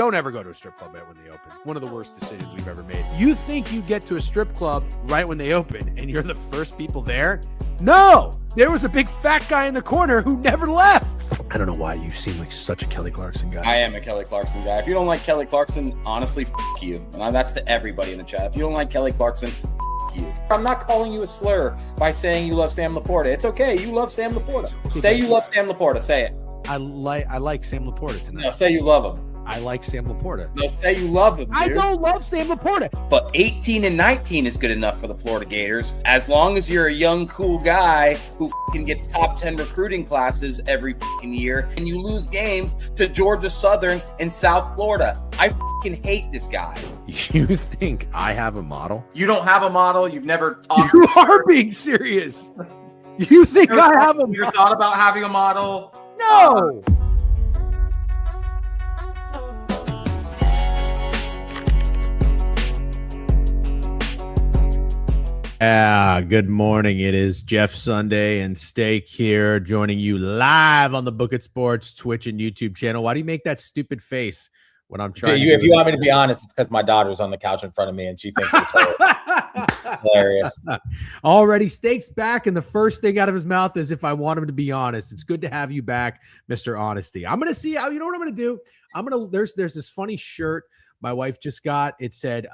don't ever go to a strip club right when they open. One of the worst decisions we've ever made. You think you get to a strip club right when they open and you're the first people there? No! There was a big fat guy in the corner who never left. I don't know why you seem like such a Kelly Clarkson guy. I am a Kelly Clarkson guy. If you don't like Kelly Clarkson, honestly, f*** you. And that's to everybody in the chat. If you don't like Kelly Clarkson, f*** you. I'm not calling you a slur by saying you love Sam Laporta. It's okay. You love Sam Laporta. Say you love Sam Laporta. Say it. I like Sam Laporta tonight. No, say you love him. I like Sam Laporta. No, say you love him, dude. I don't love Sam Laporta. But 18 and 19 is good enough for the Florida Gators. As long as you're a young, cool guy who gets top 10 recruiting classes every year and you lose games to Georgia Southern and South Florida. I hate this guy. You think I have a model? You don't have a model. You've never talked. You are being serious. You think I have a model? You ever thought about having a model? No. Good morning. It is Jeff Sunday and Steak here, joining you live on the Book It Sports Twitch and YouTube channel. Why do you make that stupid face when I'm trying? If you want me to be honest, it's because my daughter's on the couch in front of me and she thinks it's hilarious. Already, Steak's back, and the first thing out of his mouth is, "If I want him to be honest." It's good to have you back, Mr. Honesty. I'm gonna see how. You know what I'm gonna do? There's this funny shirt my wife just got. It said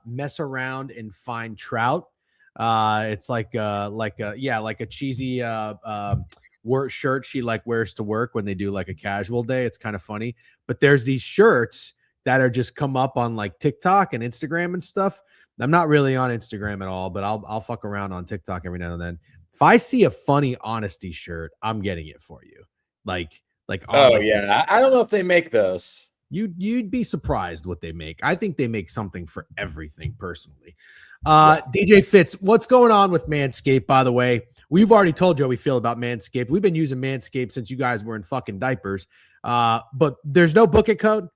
"Mess around and find trout." It's like a cheesy work shirt she wears to work when they do like a casual day. It's kind of funny, but there's these shirts that are just come up on like TikTok and Instagram and stuff. I'm not really on Instagram at all, but I'll fuck around on TikTok every now and then. If I see a funny honesty shirt, I'm getting it for you. Oh yeah, I don't know if they make those. You'd be surprised what they make. I think they make something for everything personally. DJ Fitz, what's going on with Manscaped, by the way? We've already told you how we feel about Manscaped. We've been using Manscaped since you guys were in fucking diapers. But there's no book it code.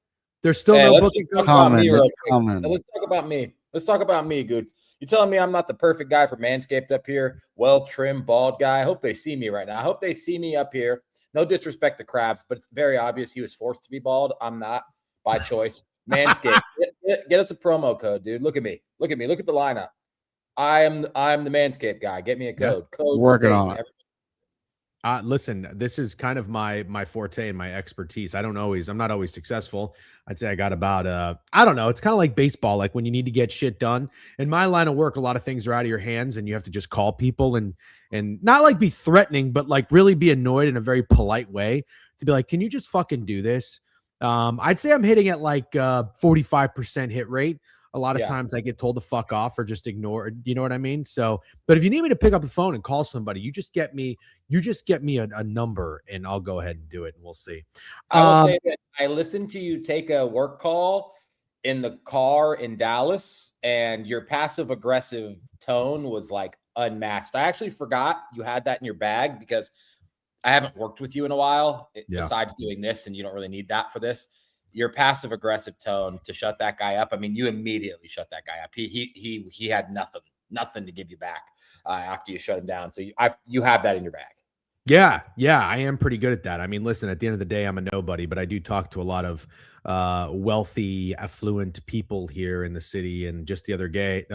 There's still no book it code. Let's talk about me. Let's talk about me, Goots. You're telling me I'm not the perfect guy for Manscaped up here? Well-trimmed, bald guy. I hope they see me right now. I hope they see me up here. No disrespect to Krabs, but it's very obvious he was forced to be bald. I'm not, by choice. Manscaped, get us a promo code, dude. Look at me. Look at the lineup. I am the Manscaped guy. Get me a code. Yeah. Code working on it. Listen, this is kind of my forte and my expertise. I'm not always successful. I'd say I got about I don't know. It's kind of like baseball, like when you need to get shit done. In my line of work, a lot of things are out of your hands and you have to just call people and not like be threatening, but like really be annoyed in a very polite way to be like, can you just fucking do this? I'd say I'm hitting at like 45% hit rate. A lot of times I get told to fuck off or just ignore, you know what I mean? So, but if you need me to pick up the phone and call somebody, you just get me a number and I'll go ahead and do it and we'll see. I will say that I listened to you take a work call in the car in Dallas and your passive aggressive tone was like unmatched. I actually forgot you had that in your bag because I haven't worked with you in a while besides doing this, and you don't really need that for this. Your passive aggressive tone to shut that guy up. I mean, you immediately shut that guy up. He had nothing to give you back after you shut him down. So you have that in your bag. Yeah, I am pretty good at that. I mean, listen, at the end of the day, I'm a nobody, but I do talk to a lot of wealthy, affluent people here in the city. And just the other day,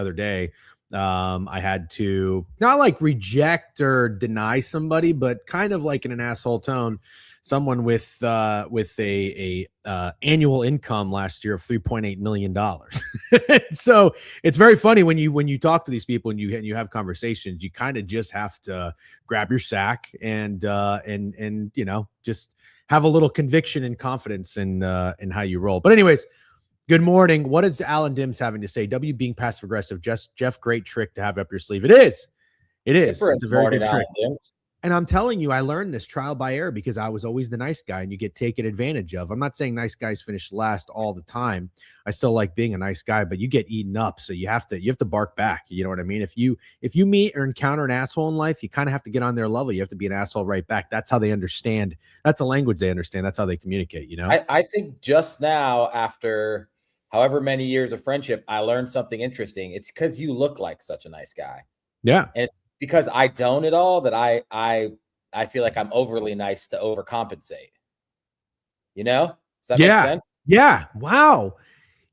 I had to not like reject or deny somebody, but kind of like in an asshole tone, someone with a annual income last year of $3.8 million. So it's very funny when you talk to these people and you have conversations, you kind of just have to grab your sack and just have a little conviction and confidence in how you roll. But anyways, good morning. What is Alan Dims having to say? W being passive aggressive. Jeff, great trick to have up your sleeve. It is. It's a very good trick. And I'm telling you, I learned this trial by error because I was always the nice guy and you get taken advantage of. I'm not saying nice guys finish last all the time. I still like being a nice guy, but you get eaten up. So you have to bark back. You know what I mean? If you meet or encounter an asshole in life, you kind of have to get on their level. You have to be an asshole right back. That's how they understand. That's a language they understand. That's how they communicate, you know? I think just now, after however many years of friendship, I learned something interesting. It's because you look like such a nice guy. Yeah. And it's because I don't at all that I feel like I'm overly nice to overcompensate. You know? Does that make sense? Yeah. Wow.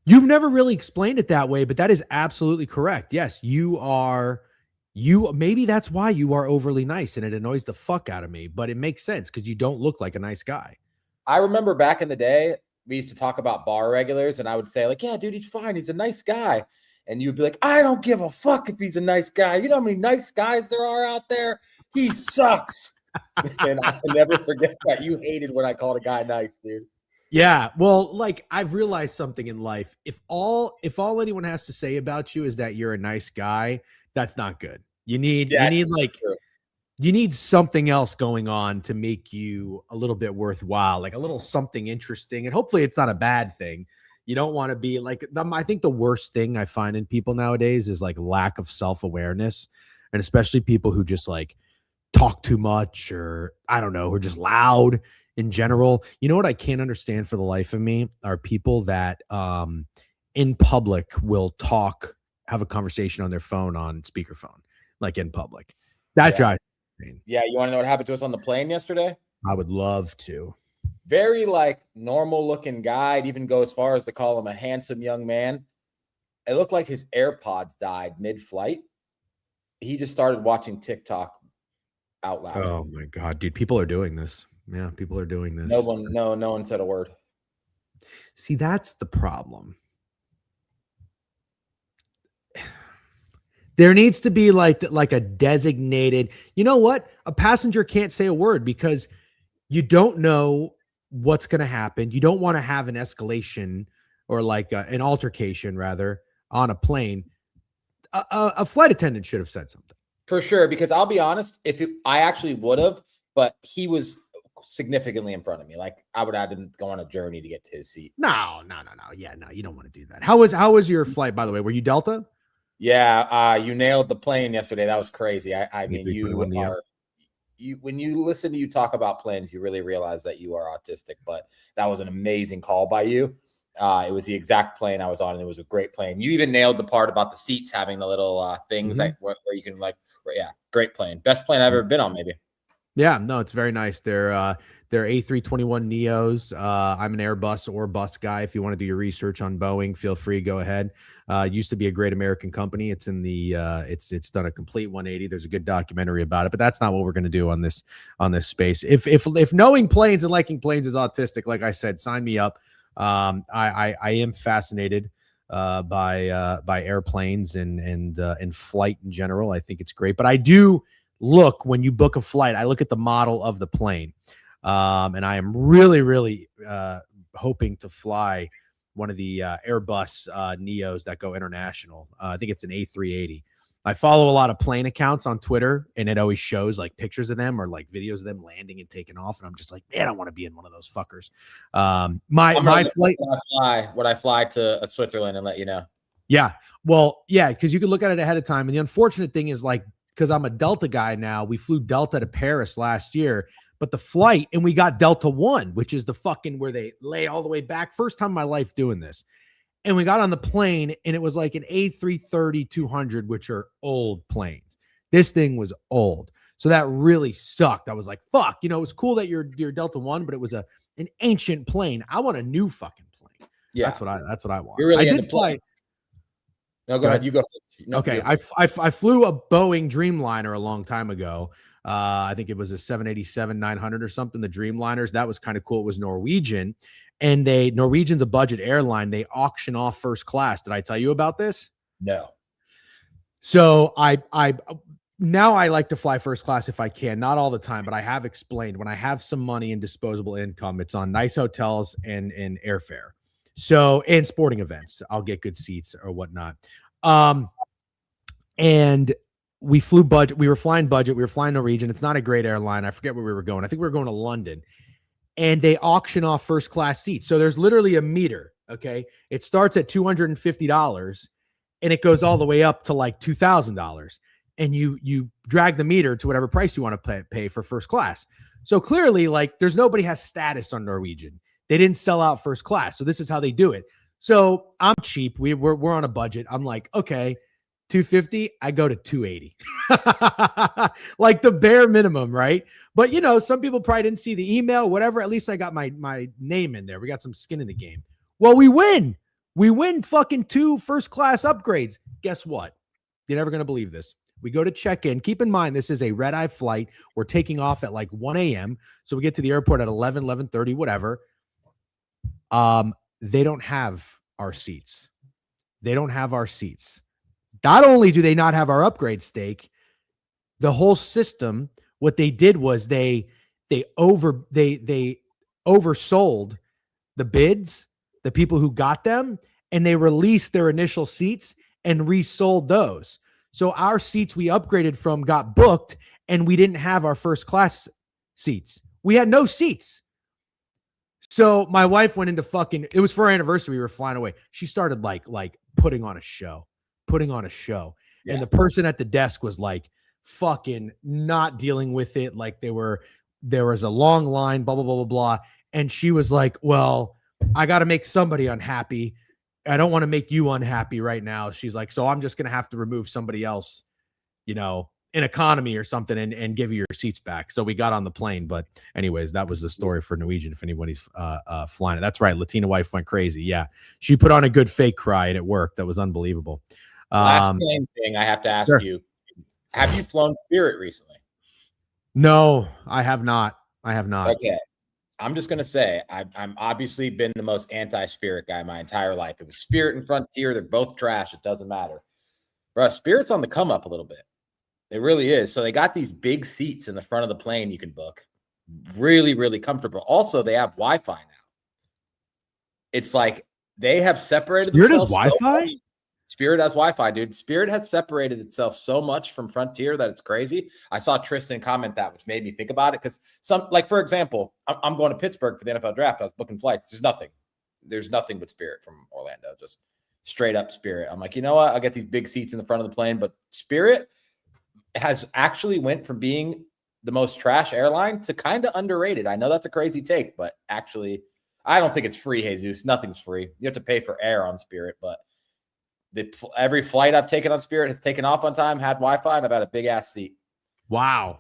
You've never really explained it that way, but that is absolutely correct. Yes, maybe that's why you are overly nice and it annoys the fuck out of me, but it makes sense because you don't look like a nice guy. I remember back in the day, we used to talk about bar regulars and I would say like, yeah, dude, he's fine. He's a nice guy. And you'd be like, I don't give a fuck if he's a nice guy. You know how many nice guys there are out there? He sucks. And I never forget that you hated when I called a guy nice, dude. Yeah, well, like I've realized something in life. If all anyone has to say about you is that you're a nice guy, that's not good. You need something else going on to make you a little bit worthwhile, like a little something interesting. And hopefully it's not a bad thing. You don't want to be like I think the worst thing I find in people nowadays is like lack of self-awareness, and especially people who just like talk too much or I don't know, who are just loud in general. You know what I can't understand for the life of me are people that in public will have a conversation on their phone on speakerphone, like in public. That drives me insane. Yeah, you want to know what happened to us on the plane yesterday? I would love to. Very like normal looking guy. I'd even go as far as to call him a handsome young man. It looked like his AirPods died mid-flight. He just started watching TikTok out loud. Oh my God, dude. People are doing this. Yeah, people are doing this. No one said a word. See, that's the problem. There needs to be like a designated, you know what? A passenger can't say a word because you don't know what's going to happen. You don't want to have an escalation or like an altercation rather on a plane. A flight attendant should have said something. For sure, because I'll be honest, I actually would have, but he was significantly in front of me. Like I would have to go on a journey to get to his seat. No. Yeah, no, you don't want to do that. How was your flight, by the way? Were you Delta? Yeah, you nailed the plane yesterday. That was crazy. I mean, when you listen to you talk about planes, you really realize that you are autistic, but that was an amazing call by you. It was the exact plane I was on, and it was a great plane. You even nailed the part about the seats having the little things like where you can great plane. Best plane I've ever been on, maybe. Yeah, no, it's very nice. They're A321 Neos. I'm an Airbus or bus guy. If you want to do your research on Boeing, feel free, go ahead. Used to be a great American company. It's in the it's done a complete 180. There's a good documentary about it, but that's not what we're going to do on this space. If knowing planes and liking planes is autistic, like I said, sign me up. I am fascinated by airplanes and flight in general. I think it's great, but I do look when you book a flight. I look at the model of the plane, and I am really, really hoping to fly one of the Airbus Neos that go international. I think it's an A380. I follow a lot of plane accounts on Twitter, and it always shows like pictures of them or like videos of them landing and taking off. And I'm just like, man, I want to be in one of those fuckers. My flight when I fly to Switzerland and let you know. Yeah. Well, yeah, because you can look at it ahead of time. And the unfortunate thing is like, because I'm a Delta guy now, we flew Delta to Paris last year, but the flight, and we got Delta 1, which is the fucking where they lay all the way back. First time in my life doing this. And we got on the plane, and it was like an A330-200, which are old planes. This thing was old. So that really sucked. I was like, fuck, it was cool that you're Delta 1, but it was an ancient plane. I want a new fucking plane. Yeah. That's what I want. You're really I did fly. No, go ahead. You go. No, okay. I flew a Boeing Dreamliner a long time ago. I think it was a 787-900 or something, the Dreamliners. That was kind of cool. It was Norwegian. And Norwegian's a budget airline. They auction off first class. Did I tell you about this? No. So now I like to fly first class if I can, not all the time, but I have explained when I have some money and disposable income, it's on nice hotels and airfare. So, and sporting events, I'll get good seats or whatnot. And we flew budget. We were flying budget. We were flying Norwegian. It's not a great airline. I forget where we were going. I think we were going to London. And they auction off first class seats. So there's literally a meter. Okay. It starts at $250 and it goes all the way up to like $2,000. And you drag the meter to whatever price you want to pay for first class. So clearly, like, there's nobody has status on Norwegian. They didn't sell out first class. So this is how they do it. So I'm cheap. We're on a budget. I'm like, okay, 250, I go to 280. Like the bare minimum, right? But some people probably didn't see the email, whatever. At least I got my name in there. We got some skin in the game. Well, we win. We win fucking 2 first-class upgrades. Guess what? You're never going to believe this. We go to check in. Keep in mind, this is a red-eye flight. We're taking off at like 1 a.m. So we get to the airport at 11:30, whatever. They don't have our seats. They don't have our seats. Not only do they not have our upgrade steak, the whole system, what they did was they oversold the bids, the people who got them, and they released their initial seats and resold those. So our seats we upgraded from got booked, and we didn't have our first class seats. We had no seats. So my wife went into it was for our anniversary. We were flying away. She started like putting on a show. Yeah. And the person at the desk was like fucking not dealing with it. Like there was a long line, blah, blah, blah, blah, blah. And she was like, well, I got to make somebody unhappy. I don't want to make you unhappy right now. She's like, so I'm just going to have to remove somebody else, in economy or something and give you your seats back. So we got on the plane. But anyways, that was the story for Norwegian if anybody's flying it. That's right. Latina wife went crazy. Yeah. She put on a good fake cry and it worked. That was unbelievable. Last thing I have to ask you, have you flown Spirit recently? No, I have not. Okay. I'm just going to say, I'm obviously been the most anti-Spirit guy my entire life. It was Spirit and Frontier. They're both trash. It doesn't matter. Bro, Spirit's on the come up a little bit. It really is. So they got these big seats in the front of the plane you can book. Really, really comfortable. Also, they have Wi-Fi now. It's like they have separated themselves. Spirit has Wi-Fi? Spirit has Wi-Fi, dude. Spirit has separated itself so much from Frontier that it's crazy. I saw Tristan comment that, which made me think about it. Because for example, I'm going to Pittsburgh for the NFL draft. I was booking flights. There's nothing but Spirit from Orlando. Just straight up Spirit. I'm like, you know what? I'll get these big seats in the front of the plane. But Spirit has actually went from being the most trash airline to kind of underrated. I know that's a crazy take, but actually, I don't think it's free, Jesus. Nothing's free. You have to pay for air on Spirit, but every flight I've taken on Spirit has taken off on time, had Wi-Fi, and I've had a big ass seat. Wow.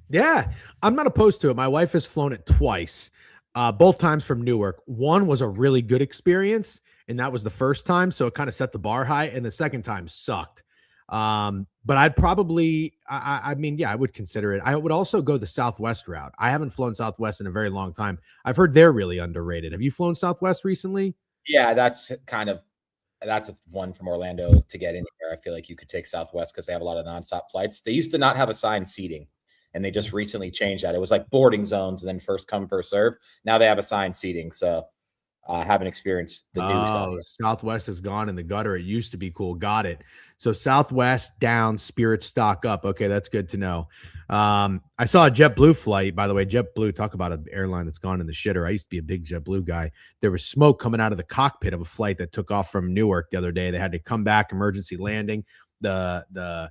Yeah. I'm not opposed to it. My wife has flown it twice, both times from Newark. One was a really good experience, and that was the first time. So it kind of set the bar high, and the second time sucked. But I'd probably, I mean, yeah, I would consider it. I would also go the Southwest route. I haven't flown Southwest in a very long time. I've heard they're really underrated. Have you flown Southwest recently? Yeah, that's a one from Orlando to get anywhere. I feel like you could take Southwest because they have a lot of nonstop flights. They used to not have assigned seating, and they just recently changed that. It was like boarding zones and then first come, first serve. Now they have assigned seating. So I haven't experienced the new Southwest. Southwest has gone in the gutter. It used to be cool. Got it. So Southwest down, Spirit stock up. Okay, that's good to know. I saw a JetBlue flight, by the way. JetBlue, talk about an airline that's gone in the shitter. I used to be a big JetBlue guy. There was smoke coming out of the cockpit of a flight that took off from Newark the other day. They had to come back, emergency landing, the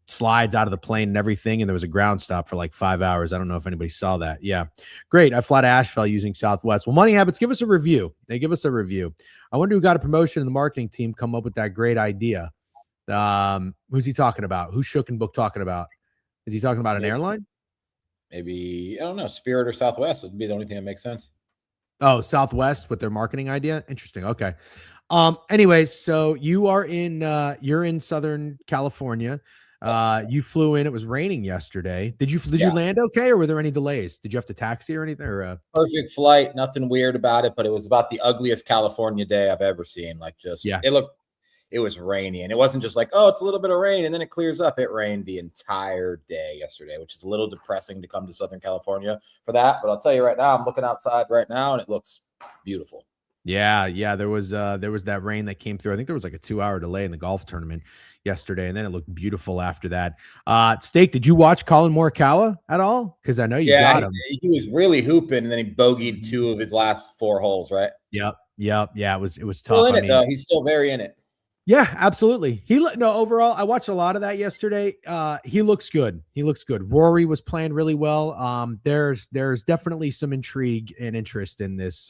slides out of the plane and everything, and there was a ground stop for like 5 hours. I don't know if anybody saw that. Yeah, great. I fly to Asheville using Southwest. Well, Money Habits, give us a review. They give us a review. I wonder who got a promotion in the marketing team come up with that great idea. Who's he talking about? Who's Shook and Book talking about? Is he talking about an airline? Maybe, I don't know, Spirit or Southwest would be the only thing that makes sense. Oh, Southwest with their marketing idea. Interesting. Okay. Anyways, so you're in Southern California. You flew in. It was raining yesterday. Did you land okay, or were there any delays? Did you have to taxi or anything? Or perfect flight, nothing weird about it, but it was about the ugliest California day I've ever seen. It was rainy, and it wasn't just like, oh, it's a little bit of rain and then it clears up. It rained the entire day yesterday, which is a little depressing to come to Southern California for that. But I'll tell you right now, I'm looking outside right now and it looks beautiful. Yeah. There was that rain that came through. I think there was like a 2-hour delay in the golf tournament yesterday, and then it looked beautiful after that. Steak, did you watch Colin Morikawa at all? Because I know you got him. He was really hooping, and then he bogeyed 2 of his last 4 holes, right? Yep. Yeah, it was tough. Still in it, though. He's still very in it. Yeah, absolutely. Overall, I watched a lot of that yesterday. He looks good. Rory was playing really well. There's definitely some intrigue and interest in this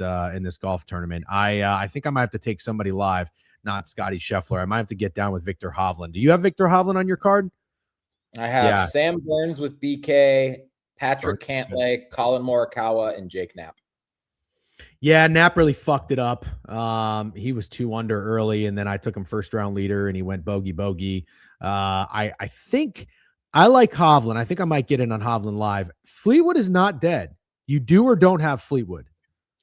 golf tournament. I think I might have to take somebody live. not Scotty Scheffler. I might have to get down with Victor Hovland. Do you have Victor Hovland on your card? I have Sam Burns with BK, Patrick Cantlay, Colin Morikawa, and Jake Knapp. Yeah, Knapp really fucked it up. He was 2 under early, and then I took him first round leader, and he went bogey. I think I like Hovland. I think I might get in on Hovland live. Fleetwood is not dead. You do or don't have Fleetwood?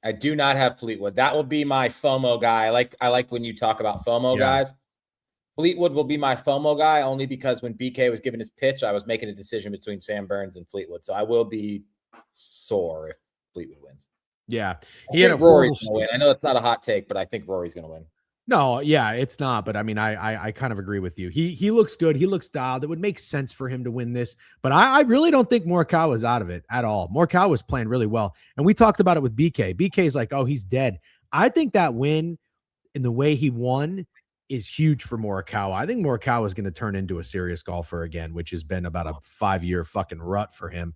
I do not have Fleetwood. That will be my FOMO guy. I like when you talk about FOMO guys. Fleetwood will be my FOMO guy only because when BK was giving his pitch, I was making a decision between Sam Burns and Fleetwood. So I will be sore if Fleetwood wins. Yeah. He had a Rory's going to win. I know it's not a hot take, but I think Rory's going to win. No, yeah, it's not. But I mean, I kind of agree with you. He looks good. He looks dialed. It would make sense for him to win this. But I really don't think Morikawa is out of it at all. Morikawa was playing really well. And we talked about it with BK. BK is like, oh, he's dead. I think that win in the way he won is huge for Morikawa. I think Morikawa is going to turn into a serious golfer again, which has been about a 5-year fucking rut for him.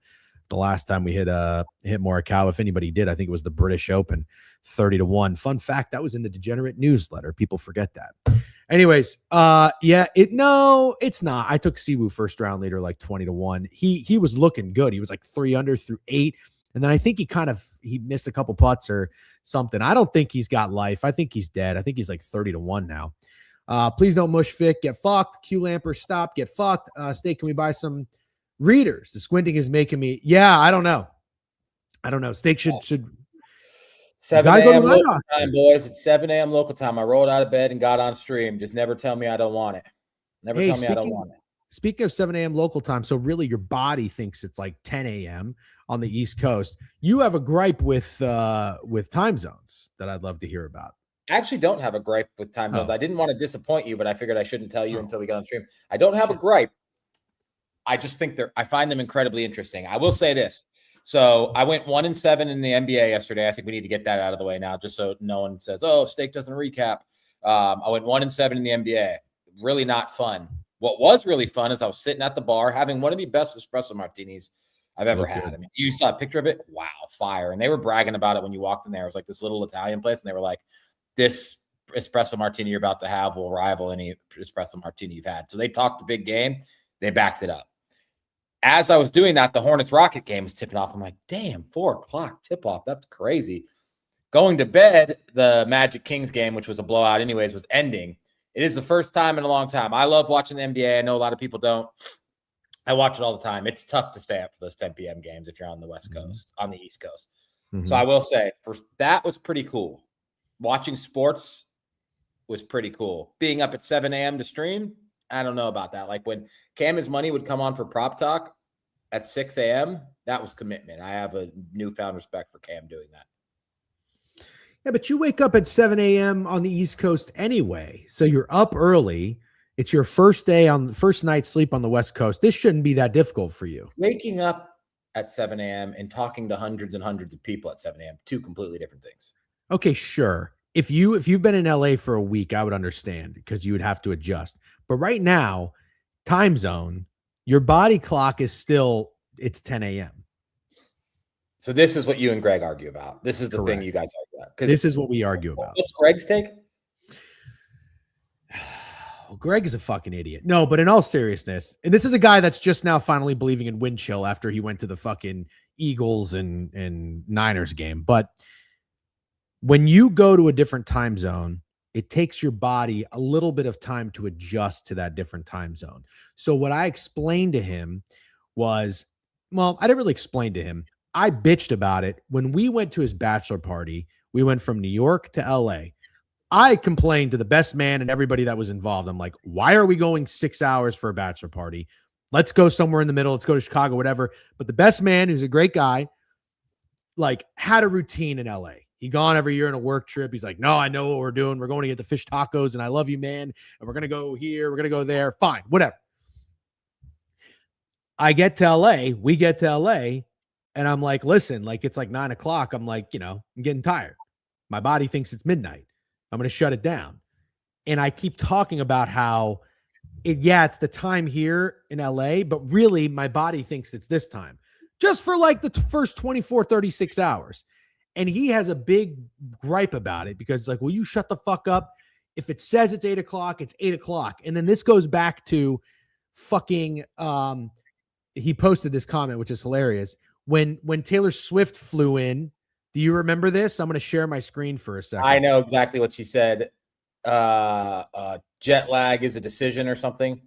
The last time we hit Morikawa, if anybody did, I think it was the British Open, 30-1. Fun fact, that was in the Degenerate newsletter. People forget that. Anyways, it's not. I took Siwoo first round leader like 20-1. He was looking good. He was like 3 under through 8. And then I think he missed a couple putts or something. I don't think he's got life. I think he's dead. I think he's like 30-1 now. Please don't mush Vic. Get fucked. Q Lamper, stop. Get fucked. Steak, can we buy some readers? The squinting is making me. Yeah, I don't know. Steak should 7 a.m. local time, boys. It's 7 a.m. local time. I rolled out of bed and got on stream. Just never tell me I don't want it. Tell me I don't want it. Speaking of 7 a.m. local time, so really your body thinks it's like 10 a.m. on the East Coast. You have a gripe with time zones that I'd love to hear about. I actually don't have a gripe with time zones. I didn't want to disappoint you, but I figured I shouldn't tell you until we get on stream. I don't have a gripe. I just think I find them incredibly interesting. I will say this. So I went 1-7 in the NBA yesterday. I think we need to get that out of the way now, just so no one says, oh, Steak doesn't recap. I went 1-7 in the NBA. Really not fun. What was really fun is I was sitting at the bar having one of the best espresso martinis I've ever had. I mean, you saw a picture of it. Wow, fire. And they were bragging about it when you walked in there. It was like this little Italian place. And they were like, this espresso martini you're about to have will rival any espresso martini you've had. So they talked a big game. They backed it up. As I was doing that, the Hornets Rocket game was tipping off. I'm like, damn, 4:00 tip off. That's crazy. Going to bed, the Magic Kings game, which was a blowout anyways, was ending. It is the first time in a long time. I love watching the NBA. I know a lot of people don't. I watch it all the time. It's tough to stay up for those 10 p.m. games if you're on the West Coast, on the East Coast. So I will say, that was pretty cool. Watching sports was pretty cool. Being up at 7 a.m. to stream, I don't know about that. Like when Cam His Money would come on for Prop Talk at 6 a.m., that was commitment. I have a newfound respect for Cam doing that. Yeah, but you wake up at 7 a.m. on the East Coast anyway. So you're up early. It's your first night's sleep on the West Coast. This shouldn't be that difficult for you. Waking up at 7 a.m. and talking to hundreds and hundreds of people at 7 a.m., two completely different things. Okay, sure. If you've been in LA for a week, I would understand because you would have to adjust. But right now, time zone, your body clock is still, it's 10 a.m. So this is what you and Greg argue about. This is the thing you guys argue about. This is what we argue about. What's Greg's take? Well, Greg is a fucking idiot. No, but in all seriousness, and this is a guy that's just now finally believing in wind chill after he went to the fucking Eagles and Niners game. But when you go to a different time zone, it takes your body a little bit of time to adjust to that different time zone. So what I explained to him was, well, I didn't really explain to him. I bitched about it. When we went to his bachelor party, we went from New York to LA. I complained to the best man and everybody that was involved. I'm like, why are we going 6 hours for a bachelor party? Let's go somewhere in the middle. Let's go to Chicago, whatever. But the best man, who's a great guy, like had a routine in LA. He gone every year on a work trip. He's like, no, I know what we're doing. We're going to get the fish tacos and I love you, man. And we're going to go here. We're going to go there. Fine, whatever. I get to LA. We get to LA. And I'm like, listen, like it's like 9 o'clock. I'm like, I'm getting tired. My body thinks it's midnight. I'm going to shut it down. And I keep talking about how it's the time here in LA, but really my body thinks it's this time just for like the first 24, 36 hours. And he has a big gripe about it because it's like, will you shut the fuck up? If it says it's 8 o'clock, it's 8 o'clock. And then this goes back to fucking, he posted this comment, which is hilarious. When Taylor Swift flew in, do you remember this? I'm going to share my screen for a second. I know exactly what she said. Jet lag is a decision or something.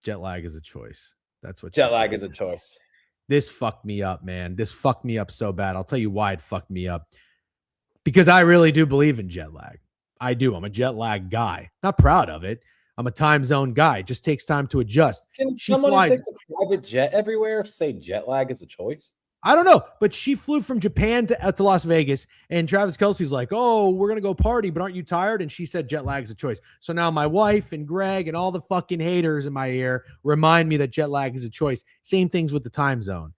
Jet lag is a choice. That's what jet lag is a choice. This fucked me up, man. This fucked me up so bad. I'll tell you why it fucked me up. Because I really do believe in jet lag. I do. I'm a jet lag guy. Not proud of it. I'm a time zone guy. It just takes time to adjust. Can someone who takes a private jet everywhere say jet lag is a choice? I don't know, but she flew from Japan to Las Vegas, and Travis Kelce's like, oh, we're going to go party, but aren't you tired? And she said jet lag is a choice. So now my wife and Greg and all the fucking haters in my ear remind me that jet lag is a choice. Same things with the time zone.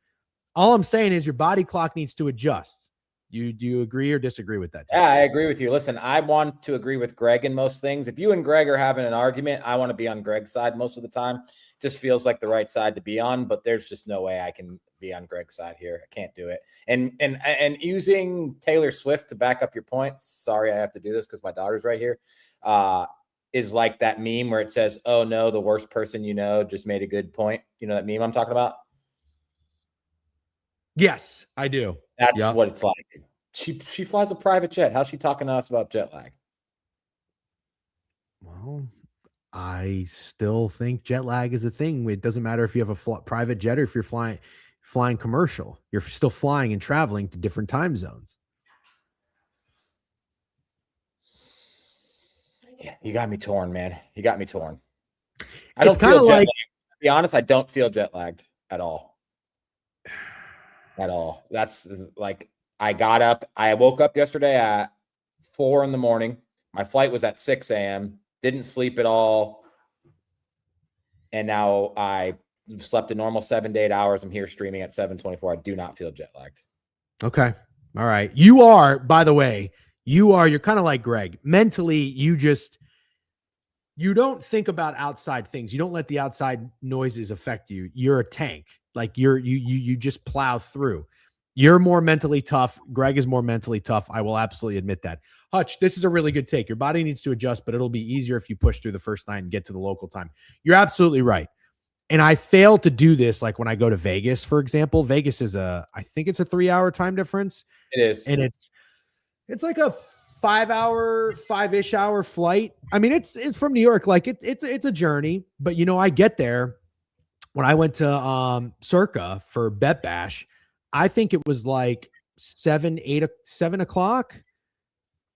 All I'm saying is your body clock needs to adjust. Do you agree or disagree with that? Yeah, I agree with you. Listen, I want to agree with Greg in most things. If you and Greg are having an argument, I want to be on Greg's side most of the time. It just feels like the right side to be on, but there's just no way I can be on Greg's side here. I can't do it. And using Taylor Swift to back up your points, sorry I have to do this because my daughter's right here, is like that meme where it says, oh no, the worst person you know just made a good point. You know that meme I'm talking about? Yes, I do. That's what it's like. She flies a private jet. How's she talking to us about jet lag? Well, I still think jet lag is a thing. It doesn't matter if you have a private jet or if you're flying commercial. You're still flying and traveling to different time zones. Yeah, you got me torn, man. You got me torn. It's kind of like, to be honest, I don't feel jet lagged at all. At all. That's like, I woke up yesterday at 4 a.m. My flight was at 6 a.m. Didn't sleep at all. And now I slept a normal 7 to 8 hours. I'm here streaming at 7:24. I do not feel jet lagged. Okay. All right. You are, by the way, you're kind of like Greg. Mentally, you don't think about outside things. You don't let the outside noises affect you. You're a tank. Like you just plow through. You're more mentally tough. Greg is more mentally tough. I will absolutely admit that. Hutch, this is a really good take. Your body needs to adjust, but it'll be easier if you push through the first night and get to the local time. You're absolutely right. And I fail to do this. Like when I go to Vegas, for example, Vegas is I think it's a 3-hour time difference. It is. And it's like a 5-ish hour flight. I mean, it's from New York. Like it's a journey, but I get there. When I went to Circa for Bet Bash, I think it was like 7 o'clock.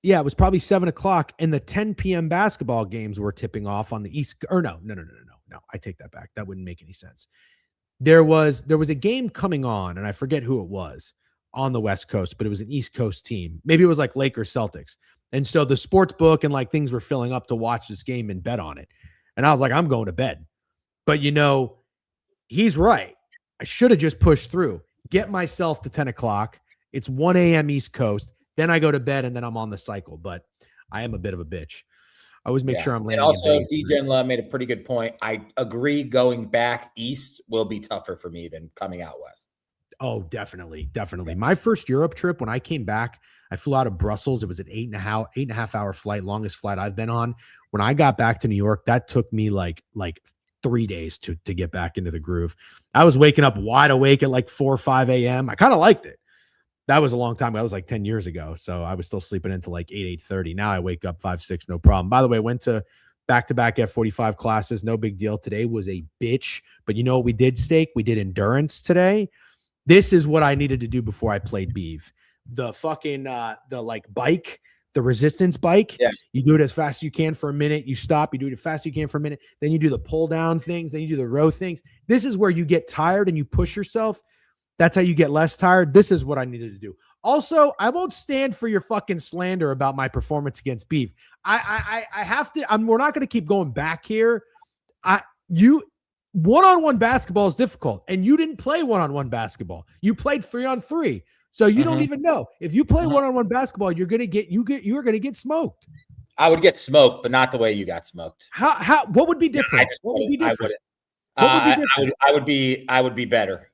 Yeah, it was probably 7 o'clock, and the 10 p.m. basketball games were tipping off on the East. Or no. I take that back. That wouldn't make any sense. There was a game coming on, and I forget who it was on the West Coast, but it was an East Coast team. Maybe it was like Lakers Celtics. And so the sports book and like things were filling up to watch this game and bet on it. And I was like, I'm going to bed. But he's right. I should have just pushed through, get myself to 10 o'clock. It's 1 a.m. East Coast. Then I go to bed and then I'm on the cycle. But I am a bit of a bitch. I always make sure I'm landing. And also, Degen made a pretty good point. I agree. Going back east will be tougher for me than coming out west. Oh, definitely. Definitely. My first Europe trip, when I came back, I flew out of Brussels. It was an 8.5 hour flight, longest flight I've been on. When I got back to New York, that took me like 3 days to get back into the groove. I was waking up wide awake at like 4 or 5 a.m. I kind of liked it. That was a long time ago. That was like 10 years ago. So I was still sleeping until like 8:30. Now I wake up 5, 6, no problem. By the way, went to back-to-back F45 classes. No big deal. Today was a bitch. But you know what we did, Steak? We did endurance today. This is what I needed to do before I played Beeve. The fucking, the bike, the resistance bike. Yeah. You do it as fast as you can for a minute. You stop. You do it as fast as you can for a minute. Then you do the pull down things. Then you do the row things. This is where you get tired and you push yourself. That's how you get less tired. This is what I needed to do. Also, I won't stand for your fucking slander about my performance against Beef. I have to. We're not going to keep going back here. One-on-one basketball is difficult, and you didn't play one-on-one basketball. You played 3-on-3, so you don't even know. If you play one-on-one basketball, you are going to get smoked. I would get smoked, but not the way you got smoked. How? What would be different? I would be better.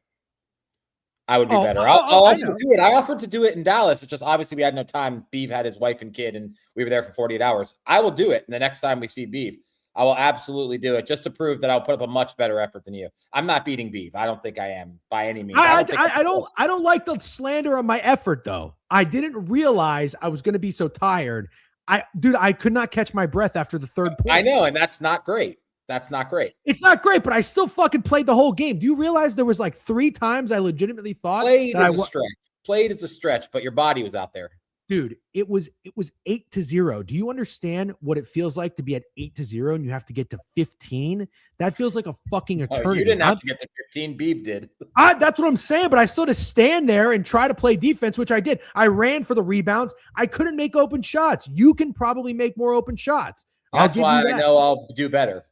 I would be better. I'll offer to do it. I offered to do it in Dallas. It's just obviously we had no time. Beeve had his wife and kid, and we were there for 48 hours. I will do it. And the next time we see Beeve, I will absolutely do it just to prove that I'll put up a much better effort than you. I'm not beating Beeve. I don't think I am by any means. I don't like the slander on my effort though. I didn't realize I was going to be so tired. I could not catch my breath after the third point. I know, and that's not great. That's not great. It's not great, but I still fucking played the whole game. Do you realize there was like 3 times I legitimately thought Played is a stretch, but your body was out there. Dude, it was 8-0. Do you understand what it feels like to be at 8-0 and you have to get to 15? That feels like a fucking eternity. Oh, you didn't have to get to 15. Beeve did. That's what I'm saying, but I still had to stand there and try to play defense, which I did. I ran for the rebounds. I couldn't make open shots. You can probably make more open shots. That's why I know I'll do better.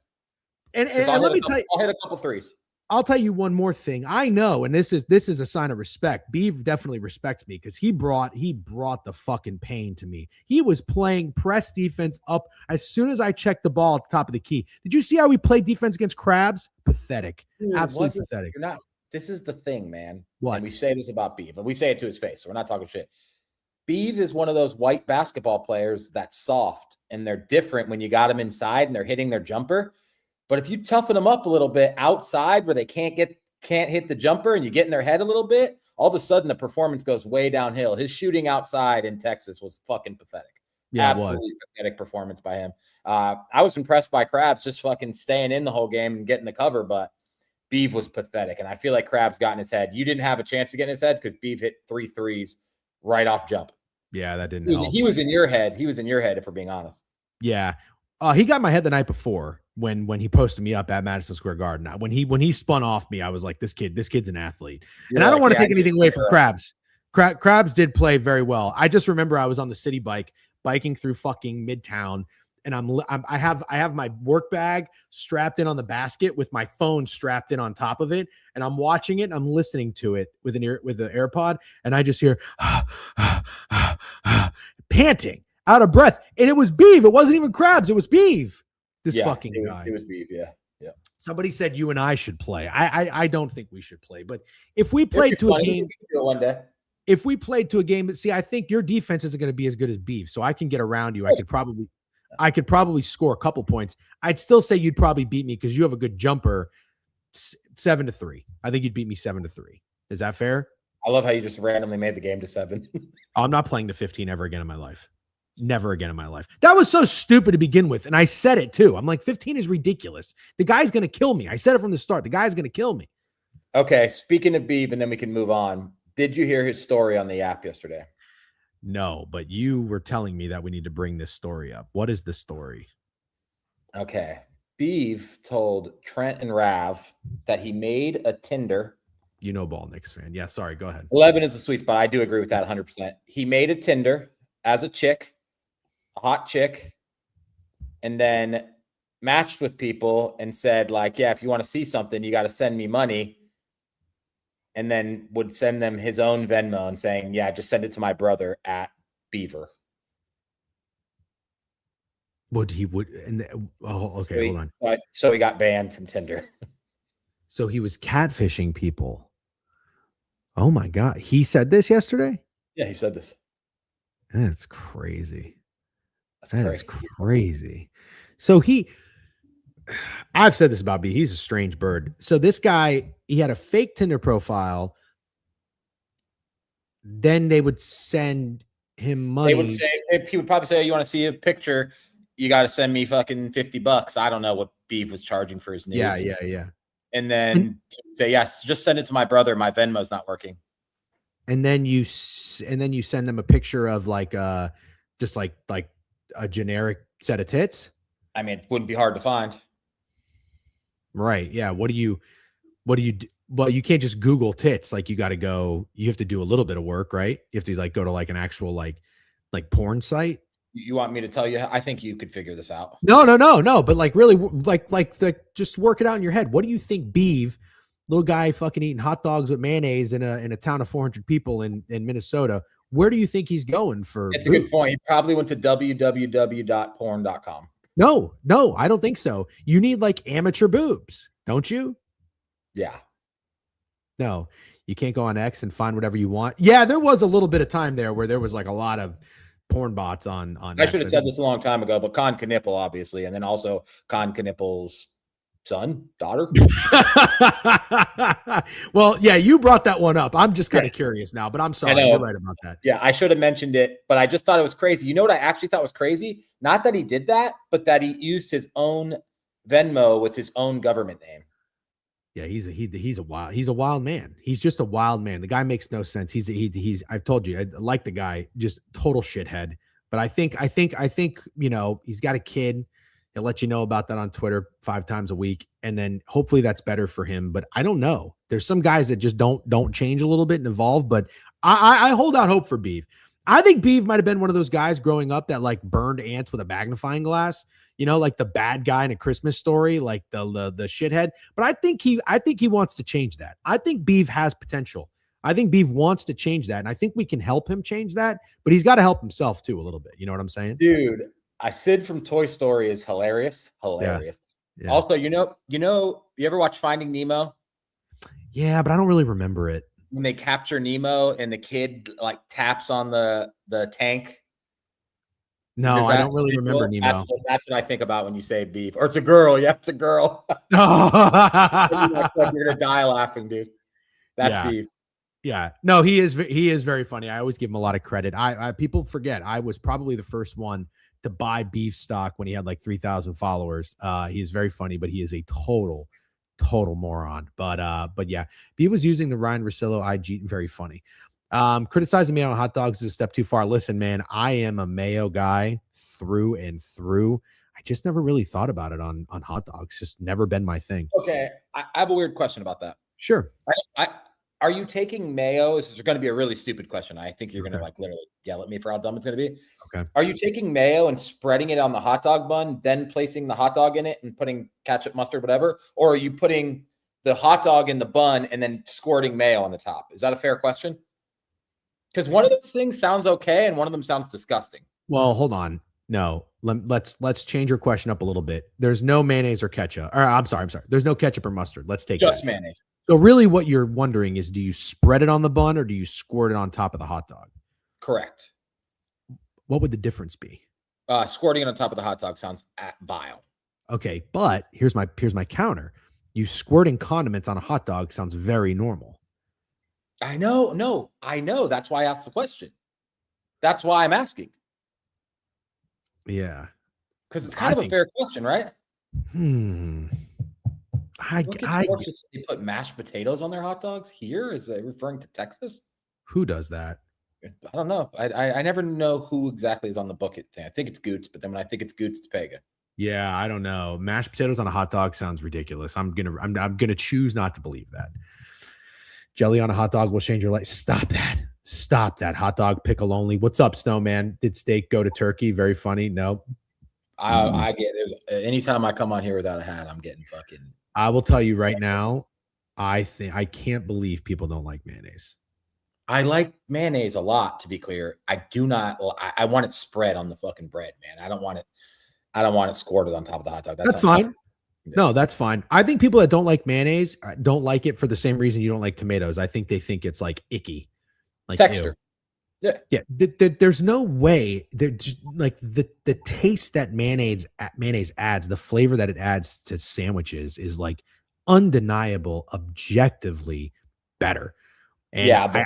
And let me tell you, I'll hit a couple threes. I'll tell you one more thing. I know, and this is a sign of respect. Beeve definitely respects me because he brought the fucking pain to me. He was playing press defense up as soon as I checked the ball at the top of the key. Did you see how we played defense against Krabs? Pathetic. Dude, absolutely pathetic. You're not. This is the thing, man. What? And we say this about Beeve, and we say it to his face, so we're not talking shit. Beeve is one of those white basketball players that's soft, and they're different when you got them inside and they're hitting their jumper. But if you toughen them up a little bit outside where they can't hit the jumper and you get in their head a little bit, all of a sudden the performance goes way downhill. His shooting outside in Texas was fucking pathetic. Yeah, absolutely pathetic performance by him. I was impressed by Krabs just fucking staying in the whole game and getting the cover, but Beeve was pathetic. And I feel like Krabs got in his head. You didn't have a chance to get in his head because Beeve hit 3 threes right off jump. Yeah, that didn't help. He was in your head. He was in your head, if we're being honest. Yeah. He got in my head the night before when he posted me up at Madison Square Garden. When he spun off me, I was like, this kid's an athlete. And I don't want to take anything away from Krabs. Krabs did play very well. I just remember I was on the city bike biking through fucking Midtown, and I have my work bag strapped in on the basket with my phone strapped in on top of it, and I'm watching it and I'm listening to it with the AirPod, and I just hear panting, out of breath, and it was Beeve. It wasn't even Krabs. It was Beeve. This fucking guy. It was Beeve. Yeah. Somebody said you and I should play. I don't think we should play, but if we played to a game one day. If we played to a game, but see, I think your defense isn't going to be as good as Beeve, so I can get around you. I could probably score a couple points. I'd still say you'd probably beat me because you have a good jumper. 7-3. I think you'd beat me 7-3. Is that fair? I love how you just randomly made the game to 7. I'm not playing to 15 ever again in my life. Never again in my life. That was so stupid to begin with. And I said it too. I'm like, 15 is ridiculous. The guy's going to kill me. I said it from the start. The guy's going to kill me. Okay. Speaking of Beeve, and then we can move on. Did you hear his story on the app yesterday? No, but you were telling me that we need to bring this story up. What is the story? Okay. Beeve told Trent and Rav that he made a Tinder. You know, Ball Knicks fan. Yeah, sorry. Go ahead. 11 is a sweet spot. I do agree with that 100%. He made a Tinder as a chick, a hot chick, and then matched with people and said, like, yeah, if you want to see something, you got to send me money. And then would send them his own Venmo and saying, yeah, just send it to my brother at Beaver. Okay, hold on. So he got banned from Tinder. So he was catfishing people. Oh my God. He said this yesterday? Yeah, he said this. That's crazy. That is crazy. So I've said this about B. He's a strange bird. So this guy, he had a fake Tinder profile. Then they would send him money. He would probably say, you want to see a picture? You got to send me fucking $50. I don't know what Beeve was charging for his nudes. Yeah. And then say, yes, just send it to my brother. My Venmo's not working. And then you send them a picture of just like a generic set of tits. I mean, it wouldn't be hard to find. Right. Yeah. What do you do? Well, you can't just Google tits. Like you have to do a little bit of work, right? You have to go to an actual like porn site. You want me to tell you? I think you could figure this out. No. But really just work it out in your head. What do you think Beeve, little guy fucking eating hot dogs with mayonnaise in a town of 400 people in Minnesota, where do you think he's going for? It's a good point. He probably went to www.porn.com. No, I don't think so. You need amateur boobs, don't you? Yeah. No, You can't go on X and find whatever you want. Yeah, there was a little bit of time there where there was like a lot of porn bots on I X. should have said this a long time ago, but Con Knipple, obviously, and then also Con Knipple's son, daughter. Well, yeah, you brought that one up. I'm just kind of curious now, but I'm sorry. You're right about that. Yeah, I should have mentioned it, but I just thought it was crazy. You know what I actually thought was crazy? Not that he did that, but that he used his own Venmo with his own government name. Yeah, he's a wild man. He's just a wild man. The guy makes no sense. He's I've told you, I like the guy, just total shithead. But I think, you know, he's got a kid. He'll let you know about that on Twitter 5 times a week. And then hopefully that's better for him. But I don't know. There's some guys that just don't change a little bit and evolve. But I hold out hope for Beeve. I think Beeve might have been one of those guys growing up that like burned ants with a magnifying glass. You know, like the bad guy in A Christmas Story, like the shithead. But I think he wants to change that. I think Beeve has potential. I think Beeve wants to change that, and I think we can help him change that. But he's got to help himself too a little bit. You know what I'm saying, dude? Sid from Toy Story is hilarious. Yeah. Also, you ever watch Finding Nemo? Yeah, but I don't really remember it. When they capture Nemo and the kid like taps on the tank. No, I don't really remember Nemo. That's what I think about when you say Beef. Or it's a girl. Yeah, it's a girl. You're gonna die laughing, dude. That's Beef. Yeah. No, he is very funny. I always give him a lot of credit. People forget I was probably the first one to buy Beef stock when he had like 3,000 followers. He is very funny, but he is a total moron. But yeah, Beef was using the Ryan Russillo IG. Very funny. Criticizing me on hot dogs is a step too far. Listen, man, I am a mayo guy through and through. I just never really thought about it on hot dogs. Just never been my thing. Okay. I have a weird question about that. Sure. Are you taking mayo? This is going to be a really stupid question. I think you're going to like literally yell at me for how dumb it's going to be. Okay. Are you taking mayo and spreading it on the hot dog bun, then placing the hot dog in it and putting ketchup, mustard, whatever? Or are you putting the hot dog in the bun and then squirting mayo on the top? Is that a fair question? Because one of those things sounds okay and one of them sounds disgusting. Well, hold on. No, let's change your question up a little bit. There's no mayonnaise or ketchup. Or I'm sorry. There's no ketchup or mustard. Let's take just mayonnaise. So really what you're wondering is, do you spread it on the bun or do you squirt it on top of the hot dog? Correct. What would the difference be? Squirting it on top of the hot dog sounds vile. Okay, but here's my counter. You squirting condiments on a hot dog sounds very normal. I know. No, I know. That's why I asked the question. That's why I'm asking. Yeah. Because it's kind of a fair question, right? I they put mashed potatoes on their hot dogs here? Is it referring to Texas? Who does that? I don't know. I never know who exactly is on the bucket thing. I think it's Goots, but then when I think it's Goots, it's Pega. Yeah, I don't know. Mashed potatoes on a hot dog sounds ridiculous. I'm gonna choose not to believe that. Jelly on a hot dog will change your life. Stop that. Hot dog pickle only. What's up, Snowman? Did steak go to turkey? Very funny. No. I get it. Anytime I come on here without a hat, I'm getting fucking. I will tell you right now, I can't believe people don't like mayonnaise. I like mayonnaise a lot, to be clear. I do not. I want it spread on the fucking bread, man. I don't want it squirted on top of the hot dog. That's fine. No, that's fine. I think people that don't like mayonnaise don't like it for the same reason you don't like tomatoes. I think they think it's like icky, like texture. Ew. Yeah. There's no way. There's like the taste that mayonnaise adds, the flavor that it adds to sandwiches is like undeniable, objectively better. And yeah, but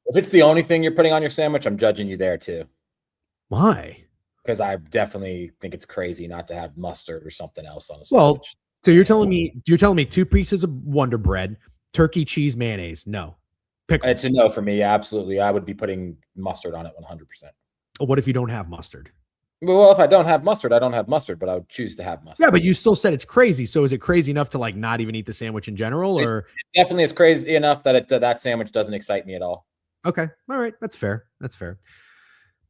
if it's the only thing you're putting on your sandwich, I'm judging you there too. Why? Because I definitely think it's crazy not to have mustard or something else on a sandwich. Well, so you're telling me 2 pieces of Wonder Bread, turkey, cheese, mayonnaise. No. Pickles. It's a no for me. Absolutely. I would be putting mustard on it 100%. What if you don't have mustard? Well, if I don't have mustard, I don't have mustard, but I would choose to have mustard. Yeah, but you still said it's crazy. So is it crazy enough to like not even eat the sandwich in general? Or it definitely is crazy enough that that sandwich doesn't excite me at all. Okay. All right. That's fair.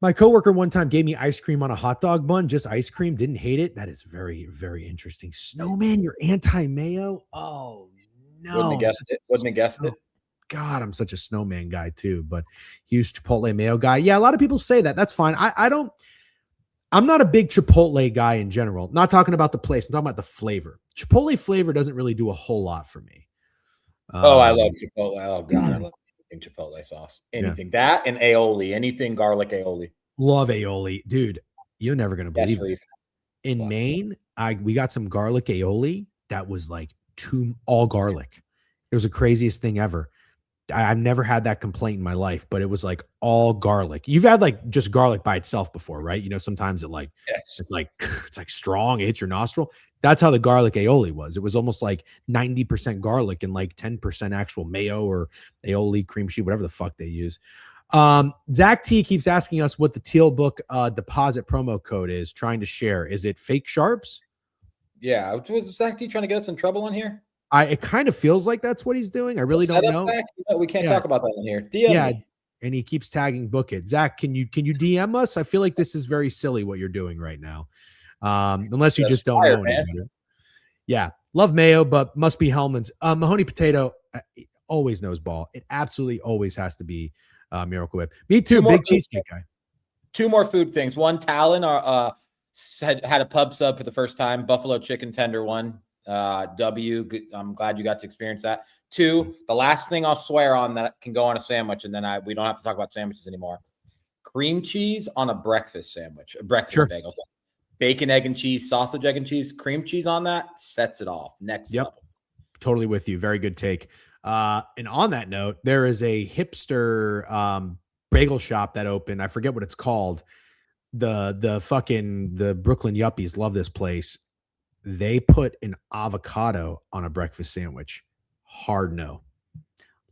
My coworker one time gave me ice cream on a hot dog bun, just ice cream, didn't hate it. That is very, very interesting. Snowman, you're anti-mayo? Oh, no. Wouldn't have guessed it. God, I'm such a Snowman guy too, but huge Chipotle mayo guy. Yeah, a lot of people say that. That's fine. I'm not a big Chipotle guy in general. Not talking about the place. I'm talking about the flavor. Chipotle flavor doesn't really do a whole lot for me. I love Chipotle. Oh God, I love fucking Chipotle sauce. Yeah. Anything. That and aioli. Anything garlic aioli. Love aioli. Dude, you're never going to Yes, believe it. Reef. In What? Maine, we got some garlic aioli that was like all garlic. It was the craziest thing ever. I've never had that complaint in my life, but it was like all garlic. You've had like just garlic by itself before, right? You know, sometimes Yes. it's like strong, it hits your nostril. That's how the garlic aioli was. It was almost like 90% garlic and like 10% actual mayo or aioli, cream cheese, whatever the fuck they use. Zach T keeps asking us what the Teal Book deposit promo code is, trying to share. Is it fake sharps? Yeah. Was Zach T trying to get us in trouble in here? It kind of feels like that's what he's doing. I really don't know. Zach? We can't Yeah. talk about that in here. DM me. And he keeps tagging Book It. Zach, can you DM us? I feel like this is very silly what you're doing right now. Unless you just don't know any better. Yeah. Love mayo, but must be Hellman's. Mahoney Potato always knows ball. It absolutely always has to be Miracle Whip. Me too. Big cheesecake guy. 2 more food things. One, Talon had a pub sub for the first time. Buffalo chicken tender one. W, I'm glad you got to experience that. 2, the last thing I'll swear on that can go on a sandwich, and then we don't have to talk about sandwiches anymore. Cream cheese on a breakfast sandwich, a breakfast bagel. Bacon, egg, and cheese, sausage, egg, and cheese, cream cheese on that sets it off. Next level. Totally with you. Very good take. And on that note, there is a hipster bagel shop that opened. I forget what it's called. The Brooklyn Yuppies love this place. They put an avocado on a breakfast sandwich. Hard no.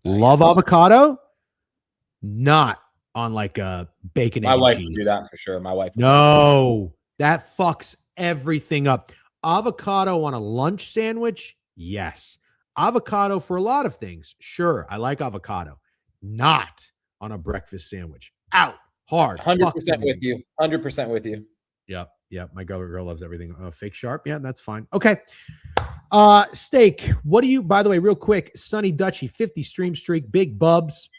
Love avocado, not on like a bacon. My wife would do that for sure. My wife. No, that fucks everything up. Avocado on a lunch sandwich, yes. Avocado for a lot of things, sure. I like avocado. Not on a breakfast sandwich. Out hard. 100% with you. 100% with you. Yep. My girl loves everything. Fake sharp. Yeah, that's fine. Okay. Steak. What do you, by the way, real quick, Sunny Dutchy, 50 stream streak, Big Bubs,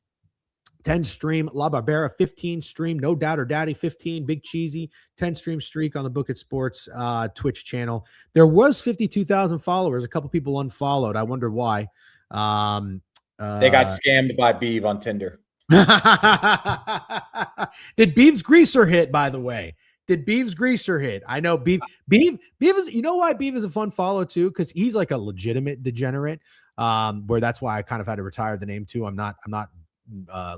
10 stream, La Barbera, 15 stream, No Doubter Daddy, 15, Big Cheesy, 10 stream streak on the Book It Sports Twitch channel. There was 52,000 followers. A couple people unfollowed. I wonder why. They got scammed by Beeve on Tinder. Did Beeve's greaser hit, by the way? Did Beeve's greaser hit? I know Beeve is, you know why Beeve is a fun follow too? Because he's like a legitimate degenerate. Where that's why I kind of had to retire the name too. I'm not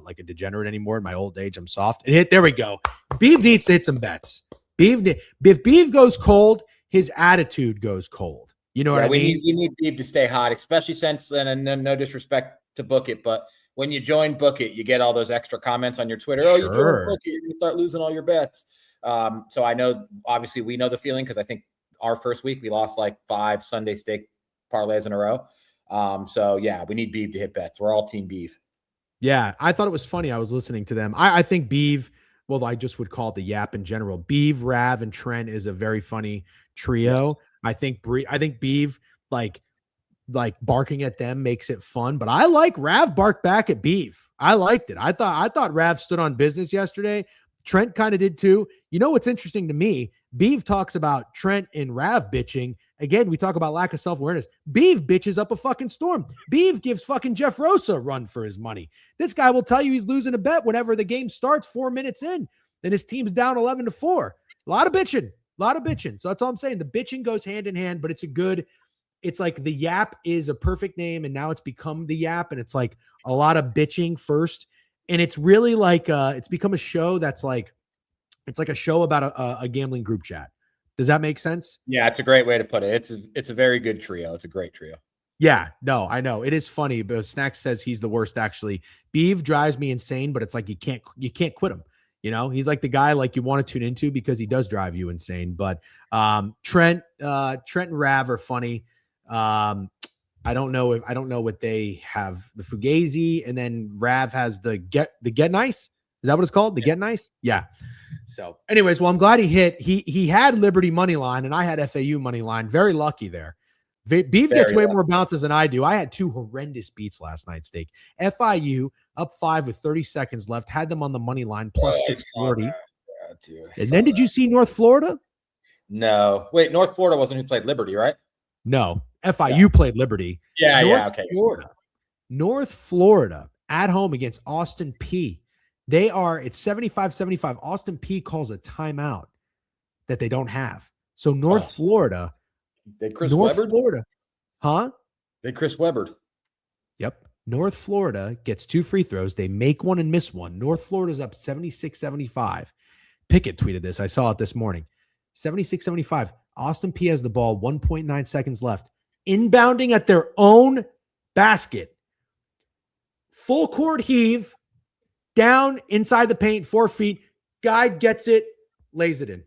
like a degenerate anymore. In my old age, I'm soft. There we go. Beeve needs to hit some bets. If Beeve goes cold, his attitude goes cold. You know what I mean? We need Beeve to stay hot, especially since, and no disrespect to Book It, but when you join Book It, you get all those extra comments on your Twitter. Oh, you joined Book It, you're going to start losing all your bets. So I know, obviously, we know the feeling because I think our first week we lost like 5 Sunday steak parlays in a row. So yeah, we need Beeve to hit bets. We're all team Beeve. Yeah, I thought it was funny. I was listening to them. I think Beeve, well, I just would call it the Yap in general. Beeve, Rav, and Trent is a very funny trio. Yes. I think Beeve, like barking at them makes it fun, but I like Rav bark back at Beeve. I liked it. I thought Rav stood on business yesterday. Trent kind of did too. You know what's interesting to me? Beeve talks about Trent and Rav bitching. Again, we talk about lack of self-awareness. Beeve bitches up a fucking storm. Beeve gives fucking Jeff Rosa a run for his money. This guy will tell you he's losing a bet whenever the game starts 4 minutes in, and his team's down 11-4. A lot of bitching. So that's all I'm saying. The bitching goes hand in hand, but it's like the Yap is a perfect name, and now it's become the Yap, and it's like a lot of bitching first. And it's really like it's become a show that's like, it's like a show about a gambling group chat. Does that make sense? Yeah, it's a great way to put it. It's a very good trio. It's a great trio. Yeah, no, I know. It is funny, but Snacks says he's the worst, actually. Beeve drives me insane, but it's like you can't quit him. You know, he's like the guy like you want to tune into because he does drive you insane. But Trent and Rav are funny. I don't know what they have. The Fugazi, and then Rav has the get nice. Is that what it's called? The Get Nice? Yeah. So anyways, well, I'm glad he hit. He had Liberty money line and I had FAU money line. Very lucky there. Beef gets way more bounces than I do. I had 2 horrendous beats last night, Steak. FIU up 5 with 30 seconds left. Had them on the money line plus 640. And then did you see North Florida? No. Wait, North Florida wasn't who played Liberty, right? No. FIU played Liberty. Yeah, North Florida at home against Austin P. It's 75-75. Austin P calls a timeout that they don't have. So North Florida. They Chris Webber? Florida. Huh? They Chris Webber. Yep. North Florida gets 2 free throws. They make one and miss one. North Florida's up 76-75. Pickett tweeted this. I saw it this morning. 76-75. Austin P has the ball, 1.9 seconds left. Inbounding at their own basket. Full court heave. Down inside the paint, 4 feet. Guy gets it, lays it in.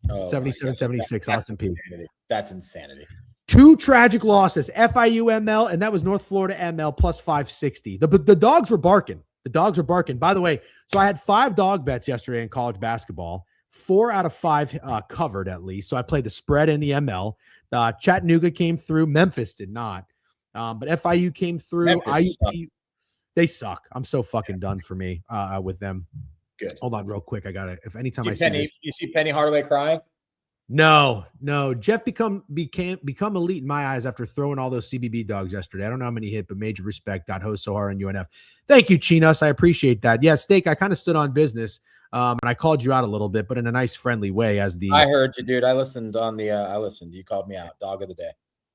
77-76, Austin P. That's insanity. 2 tragic losses, FIU ML, and that was North Florida ML plus 560. The dogs were barking. The dogs were barking. By the way, so I had 5 dog bets yesterday in college basketball. 4 out of 5 covered at least. So I played the spread in the ML. Chattanooga came through. Memphis did not. But FIU came through. They suck. I'm so fucking done for me with them. Good. Hold on real quick. I got to, if anytime you see Penny Hardaway crying? No. Jeff become elite in my eyes after throwing all those CBB dogs yesterday. I don't know how many hit, but major respect. Host Sohar and UNF. Thank you, Chinos. I appreciate that. Yeah, Steak, I kind of stood on business. And I called you out a little bit, but in a nice, friendly way. I heard you, dude. I listened on the. You called me out. Dog of the day.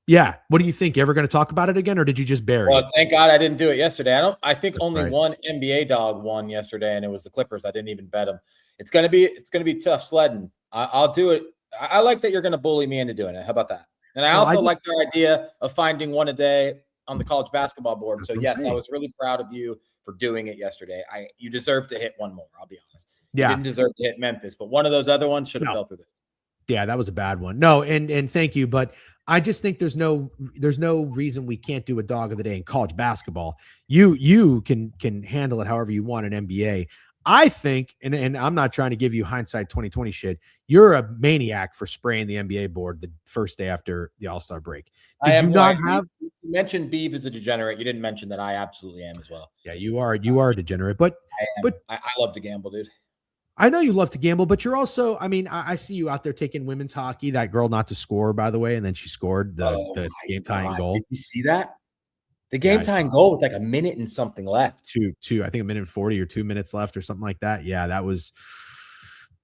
Yeah. What do you think? You ever going to talk about it again, or did you just bury it? Well, thank God I didn't do it yesterday. I think only one NBA dog won yesterday, and it was the Clippers. I didn't even bet them. It's gonna be tough sledding. I'll do it. I like that you're going to bully me into doing it. How about that? And I also like the idea of finding one a day on the college basketball board. So yes, I was really proud of you for doing it yesterday. You deserve to hit one more. I'll be honest. Yeah. You didn't deserve to hit Memphis, but one of those other ones should have fell through it. Yeah, that was a bad one. No, and thank you, but I just think there's no reason we can't do a dog of the day in college basketball. You can handle it however you want in NBA. I think, and I'm not trying to give you hindsight 2020 shit. You're a maniac for spraying the NBA board the first day after the All-Star break. You mentioned Beeve as a degenerate. You didn't mention that I absolutely am as well. Yeah, you are a degenerate, but I love to gamble, dude. I know you love to gamble, but you're also, I see you out there taking women's hockey, that girl not to score, by the way, and then she scored the game-tying goal. Did you see that? The game-tying goal with like a minute and something left. Two, I think a minute and 40 or 2 minutes left or something like that. Yeah, that was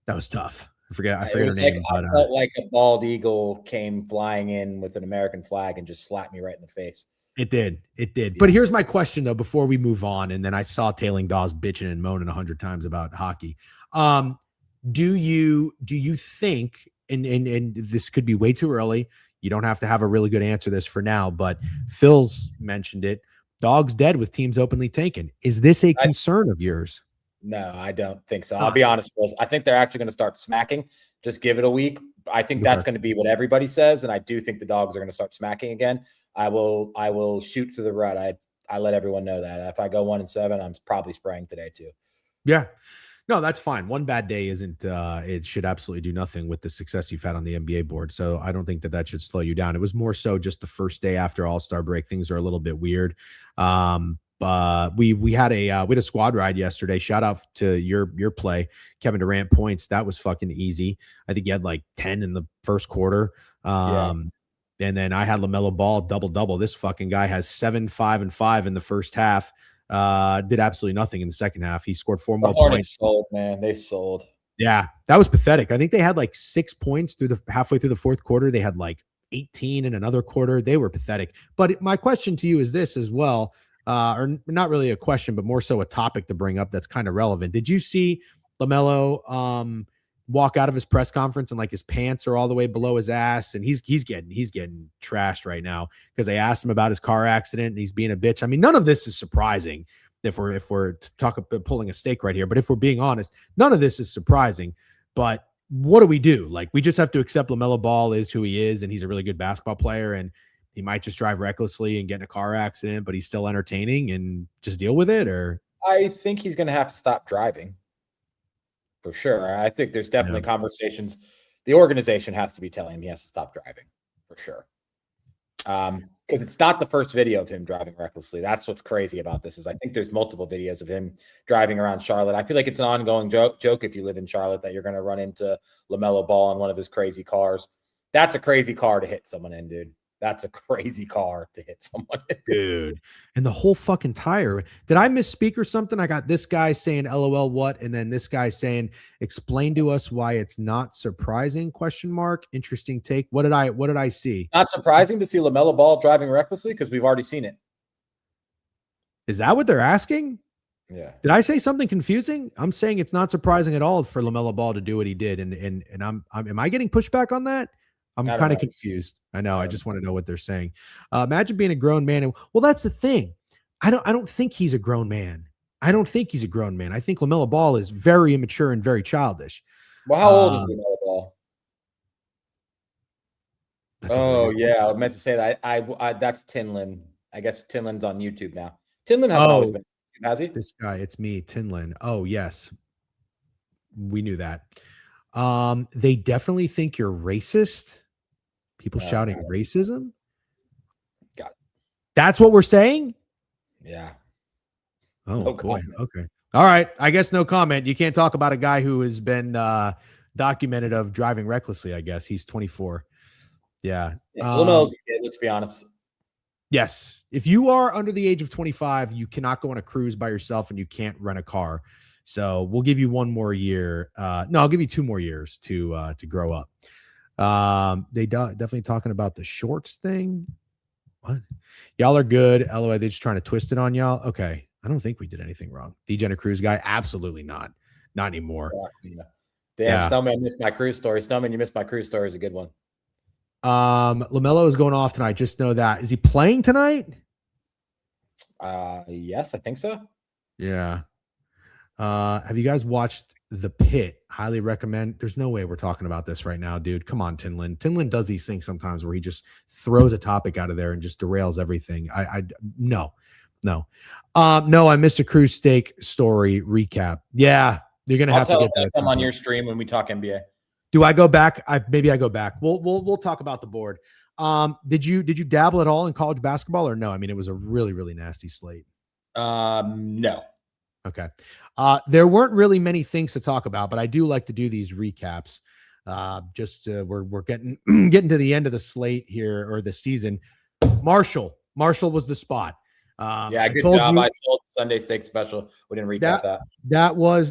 tough. I forget her name. I felt like a bald eagle came flying in with an American flag and just slapped me right in the face. It did. Yeah. But here's my question, though, before we move on, and then I saw Tailing Dawes bitching and moaning 100 times about hockey. Do you think, and this could be way too early, you don't have to have a really good answer to this for now, but Phil's mentioned it. Dogs dead with teams openly tanking. Is this a concern of yours? No, I don't think so. I'll be honest, Phil. I think they're actually going to start smacking. Just give it a week. I think that's going to be what everybody says, and I do think the dogs are going to start smacking again. I will shoot through the rut. I let everyone know that. If I go 1-7, I'm probably spraying today too. Yeah. No, that's fine. One bad day isn't, it should absolutely do nothing with the success you've had on the NBA board. So I don't think that should slow you down. It was more so just the first day after All-Star break. Things are a little bit weird. We had a squad ride yesterday. Shout out to your play, Kevin Durant points. That was fucking easy. I think you had like 10 in the first quarter. And then I had LaMelo Ball double. This fucking guy has 7, 5, and 5 in the first half. Did absolutely nothing in the second half. He scored 4 more points. Sold, man. They sold. Yeah, that was pathetic. I think they had like 6 points halfway through the fourth quarter. They had like 18 in another quarter. They were pathetic. But my question to you is this as well, or not really a question, but more so a topic to bring up that's kind of relevant. Did you see LaMelo walk out of his press conference and like his pants are all the way below his ass, and he's getting trashed right now because they asked him about his car accident and he's being a bitch. I mean, none of this is surprising if we're pulling a stake right here, but if we're being honest, none of this is surprising. But what do we do? Like, we just have to accept LaMelo Ball is who he is, and he's a really good basketball player, and he might just drive recklessly and get in a car accident, but he's still entertaining, and just deal with it. Or I think he's going to have to stop driving. For sure. I think there's definitely conversations. The organization has to be telling him he has to stop driving, for sure. Because it's not the first video of him driving recklessly. That's what's crazy about this is I think there's multiple videos of him driving around Charlotte. I feel like it's an ongoing joke if you live in Charlotte that you're going to run into LaMelo Ball in one of his crazy cars. That's a crazy car to hit someone in, dude. That's a crazy car to hit someone. Dude. And the whole fucking tire. Did I misspeak or something? I got this guy saying LOL what, and then this guy saying explain to us why it's not surprising, question mark. Interesting take. What did I see? Not surprising to see LaMelo Ball driving recklessly because we've already seen it. Is that what they're asking? Yeah. Did I say something confusing? I'm saying it's not surprising at all for LaMelo Ball to do what he did. And I'm am I getting pushback on that? I'm kind of confused. I know. I just want to know what they're saying. Imagine being a grown man. And, well, that's the thing. I don't think he's a grown man. I don't think he's a grown man. I think LaMelo Ball is very immature and very childish. Well, how old is LaMelo Ball? Oh, yeah. I meant to say that. I that's Tinlin. I guess Tinlin's on YouTube now. Tinlin hasn't always been. Has he? This guy, it's me, Tinlin. Oh, yes. We knew that. They definitely think you're racist. People shouting racism. Got it. That's what we're saying? Yeah. Oh, no boy. Comment. Okay. All right. I guess no comment. You can't talk about a guy who has been documented of driving recklessly, I guess. He's 24. Yeah. Yes, LaMelo's a kid, let's be honest. Yes. If you are under the age of 25, you cannot go on a cruise by yourself and you can't rent a car. So we'll give you one more year. No, I'll give you 2 more years to grow up. They definitely talking about the shorts thing. What? Y'all are good. LOI, they're just trying to twist it on y'all. Okay. I don't think we did anything wrong. Degen a cruise guy? Absolutely not. Not anymore. Yeah. Damn, Snowman missed my cruise story. Snowman, you missed my cruise story is a good one. LaMelo is going off tonight. Just know that. Is he playing tonight? Yes, I think so. Yeah. Have you guys watched The Pit? Highly recommend. There's no way we're talking about this right now, dude. Come on, Tinlin. Tinlin does these things sometimes where he just throws a topic out of there and just derails everything. No. I missed a cruise steak story recap. Yeah, you're gonna have to get that. Come on your stream when we talk NBA. Do I go back? Maybe I go back. We'll talk about the board. Did you dabble at all in college basketball or no? I mean, it was a really, really nasty slate. No. Okay. There weren't really many things to talk about, but I do like to do these recaps. We're getting to the end of the slate here or the season. Marshall was the spot. Good job. I sold Sunday steak special. We didn't recap that.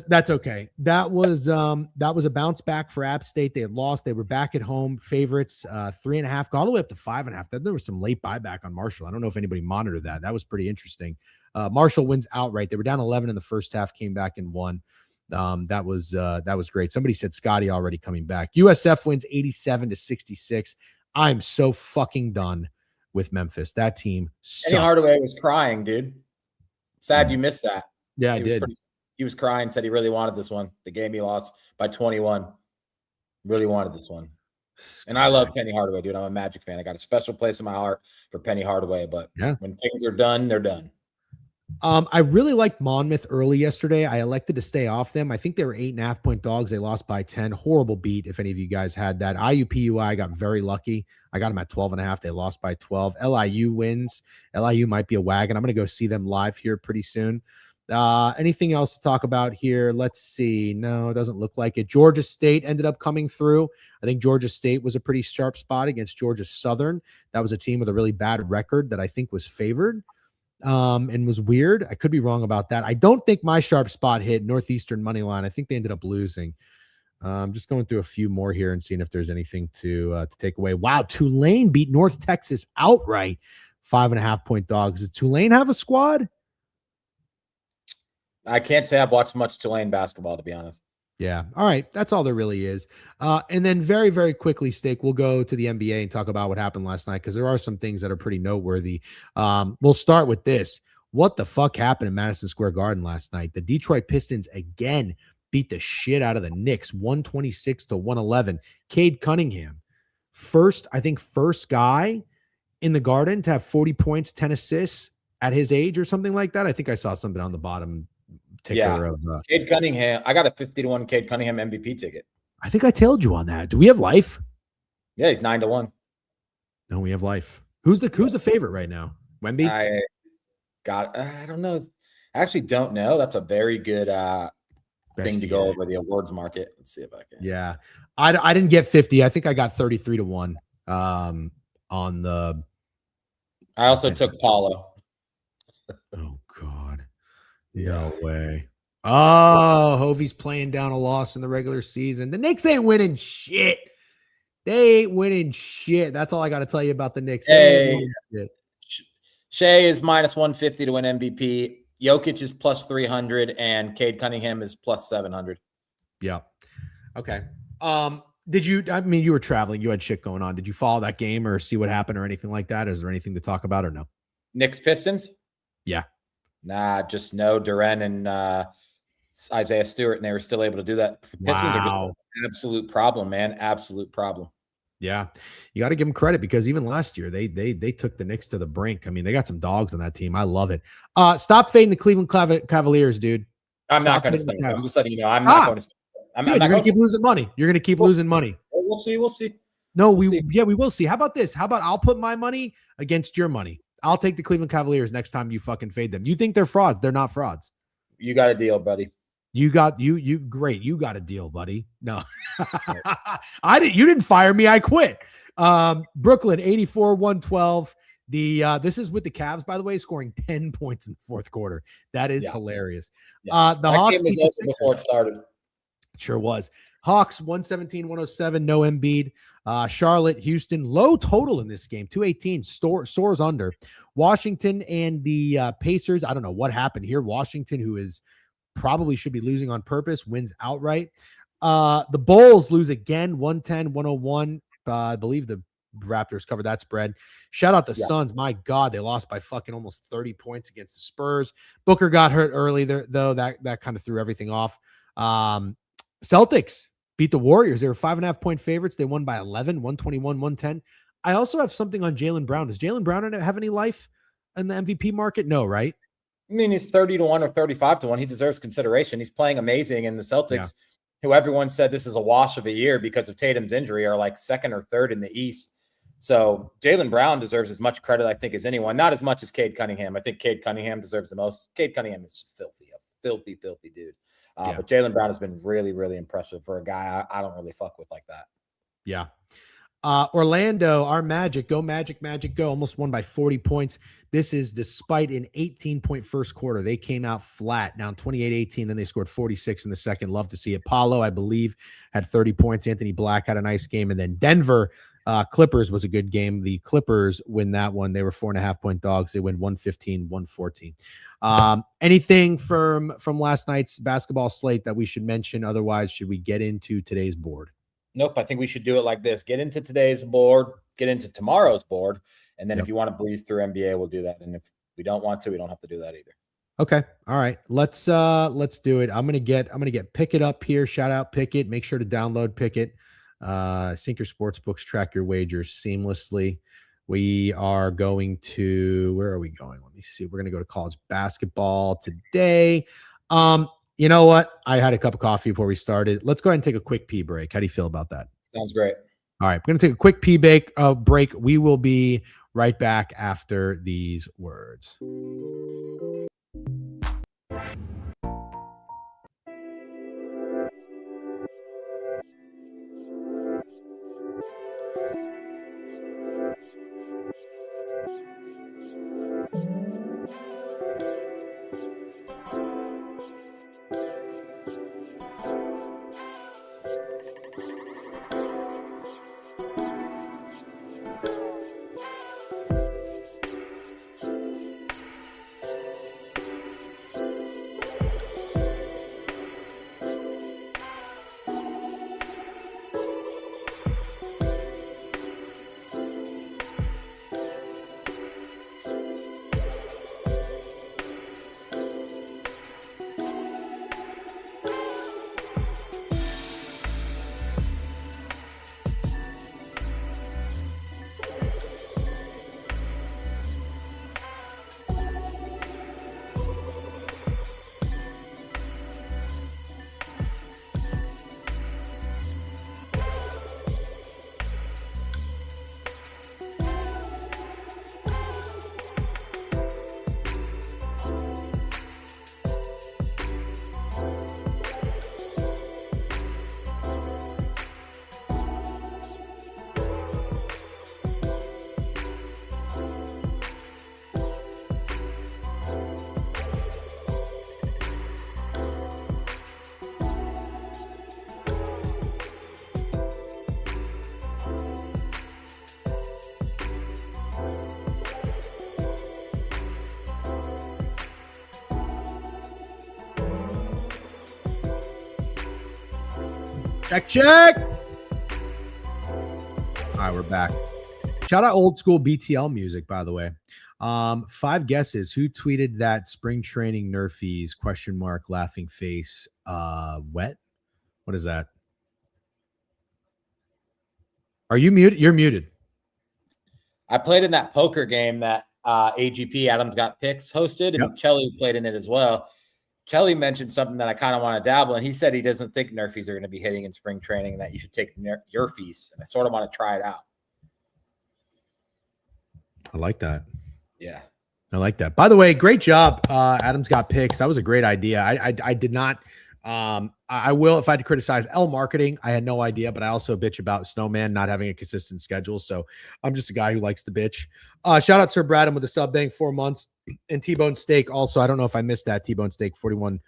That's okay. That was a bounce back for App State. They had lost. They were back at home favorites, 3.5, all the way up to 5.5. There was some late buyback on Marshall. I don't know if anybody monitored that. That was pretty interesting. Marshall wins outright. They were down 11 in the first half, came back and won. That was great. Somebody said Scotty already coming back. USF wins 87-66. I'm so fucking done with Memphis. That team sucks. Penny Hardaway was crying, dude. Sad you missed that. Yeah, I did. He was crying, said he really wanted this one. The game he lost by 21. Really wanted this one. And I love Penny Hardaway, dude. I'm a Magic fan. I got a special place in my heart for Penny Hardaway, but when things are done, they're done. I really liked Monmouth early yesterday. I elected to stay off them. I think they were 8.5-point dogs. They lost by 10. Horrible beat. If any of you guys had that. IUPUI got very lucky. I got them at 12.5. They lost by 12. LIU wins. LIU might be a wagon. I'm going to go see them live here pretty soon. Anything else to talk about here? Let's see. No, it doesn't look like it. Georgia State ended up coming through. I think Georgia State was a pretty sharp spot against Georgia Southern. That was a team with a really bad record that I think was favored. And was weird. I could be wrong about that. I don't think my sharp spot hit Northeastern money line. I think they ended up losing. Just going through a few more here and seeing if there's anything to take away. Wow, Tulane beat North Texas outright. 5.5-point dogs. Does Tulane have a squad? I can't say I've watched much Tulane basketball, to be honest. Yeah. All right. That's all there really is. And then very, very quickly, Steak, we'll go to the NBA and talk about what happened last night because there are some things that are pretty noteworthy. We'll start with this. What the fuck happened in Madison Square Garden last night? The Detroit Pistons again beat the shit out of the Knicks, 126-111. Cade Cunningham, first guy in the Garden to have 40 points, 10 assists at his age or something like that. I think I saw something on the bottom ticker of Cade Cunningham. I got a 50-1 Cade Cunningham MVP ticket. I think I tailed you on that. Do we have life? Yeah, he's 9-1. No, we have life. Who's the favorite right now? Wemby? I don't know. I actually don't know. That's a very good thing to go over the awards market. Let's see if I can. Yeah. I didn't get 50. I think I got 33-1 on on the. I also took Paulo. Oh God, no way. Oh, Hovey's playing down a loss in the regular season. The Knicks ain't winning shit. They ain't winning shit. That's all I got to tell you about the Knicks. They ain't winning shit. Shea is minus 150 to win MVP. Jokic is plus 300, and Cade Cunningham is plus 700. Yeah. Okay. Did you? I mean, you were traveling. You had shit going on. Did you follow that game or see what happened or anything like that? Is there anything to talk about or no? Knicks Pistons? Yeah. Nah, just no. Duren and Isaiah Stewart, and they were still able to do that. Pistons are just an absolute problem, man. Absolute problem. Yeah, you got to give them credit because even last year they took the Knicks to the brink. I mean, they got some dogs on that team. I love it. Stop fading the Cleveland Cavaliers, dude. I'm not going to stay. I'm just letting you know. I'm not going to. You're going to keep losing money. You're going to keep losing money. We'll see. We'll see. No, we will see. How about this? How about I'll put my money against your money? I'll take the Cleveland Cavaliers next time you fucking fade them. You think they're frauds? They're not frauds. You got a deal, buddy. You great. You got a deal, buddy. No, I didn't. You didn't fire me. I quit. Brooklyn 84-112. This is with the Cavs, by the way, scoring 10 points in the fourth quarter. That is hilarious. The Hawks beat the Sixers before it started. Sure was. Hawks 117-107. No Embiid. Charlotte, Houston, low total in this game. 218 soars under. Washington and the Pacers. I don't know what happened here. Washington, who is probably should be losing on purpose, wins outright. The Bulls lose again, 110-101. I believe the Raptors covered that spread. Shout out the Suns. My God, they lost by fucking almost 30 points against the Spurs. Booker got hurt early there, though. That kind of threw everything off. Celtics beat the Warriors. They were 5.5-point favorites. They won by 11, 121-110. I also have something on Jaylen Brown. Does Jaylen Brown have any life in the MVP market? No, right? I mean, he's 30-1 or 35-1. He deserves consideration. He's playing amazing. And the Celtics, who everyone said this is a wash of a year because of Tatum's injury, are like second or third in the East. So Jaylen Brown deserves as much credit, I think, as anyone. Not as much as Cade Cunningham. I think Cade Cunningham deserves the most. Cade Cunningham is a filthy dude. But Jaylen Brown has been really, really impressive for a guy I don't really fuck with like that. Yeah. Orlando, our Magic, go, almost won by 40 points. This is despite an 18-point first quarter. They came out flat, down 28-18. Then they scored 46 in the second. Love to see it. Paulo, I believe, had 30 points. Anthony Black had a nice game. And then Denver, Clippers was a good game. The Clippers win that one. They were 4.5-point dogs. They win 115-114. Anything from last night's basketball slate that we should mention? Otherwise, should we get into today's board? Nope. I think we should do it like this. Get into today's board, get into tomorrow's board. And then if you want to breeze through NBA, we'll do that. And if we don't want to, we don't have to do that either. Okay. All right. Let's do it. I'm gonna get Pickett up here. Shout out Pickett. Make sure to download Pickett. Sync your sports books, track your wagers seamlessly. We are going to, where are we going? Let me see. We're going to go to college basketball today. You know what? I had a cup of coffee before we started. Let's go ahead and take a quick pee break. How do you feel about that? Sounds great. All right. We're going to take a quick pee break. We will be right back after these words. Check. All right, we're back. Shout out old school BTL music, by the way. 5 guesses. Who tweeted that spring training nerfies ? Laughing face. Wet. What is that? Are you muted? You're muted. I played in that poker game that AGP Adams Got Picks hosted, and Yep. Chelly played in it as well. Chelly mentioned something that I kind of want to dabble in. He said he doesn't think nerfies are going to be hitting in spring training and that you should take nerfies. And I sort of want to try it out. I like that. Yeah. I like that. By the way, great job. Adam's Got Picks. That was a great idea. I did not. I will, if I had to criticize L marketing, I had no idea, but I also bitch about Snowman not having a consistent schedule. So I'm just a guy who likes to bitch. Shout out Sir Bradham with the sub bank 4 months, and T-Bone Steak. Also, I don't know if I missed that. T-Bone Steak 41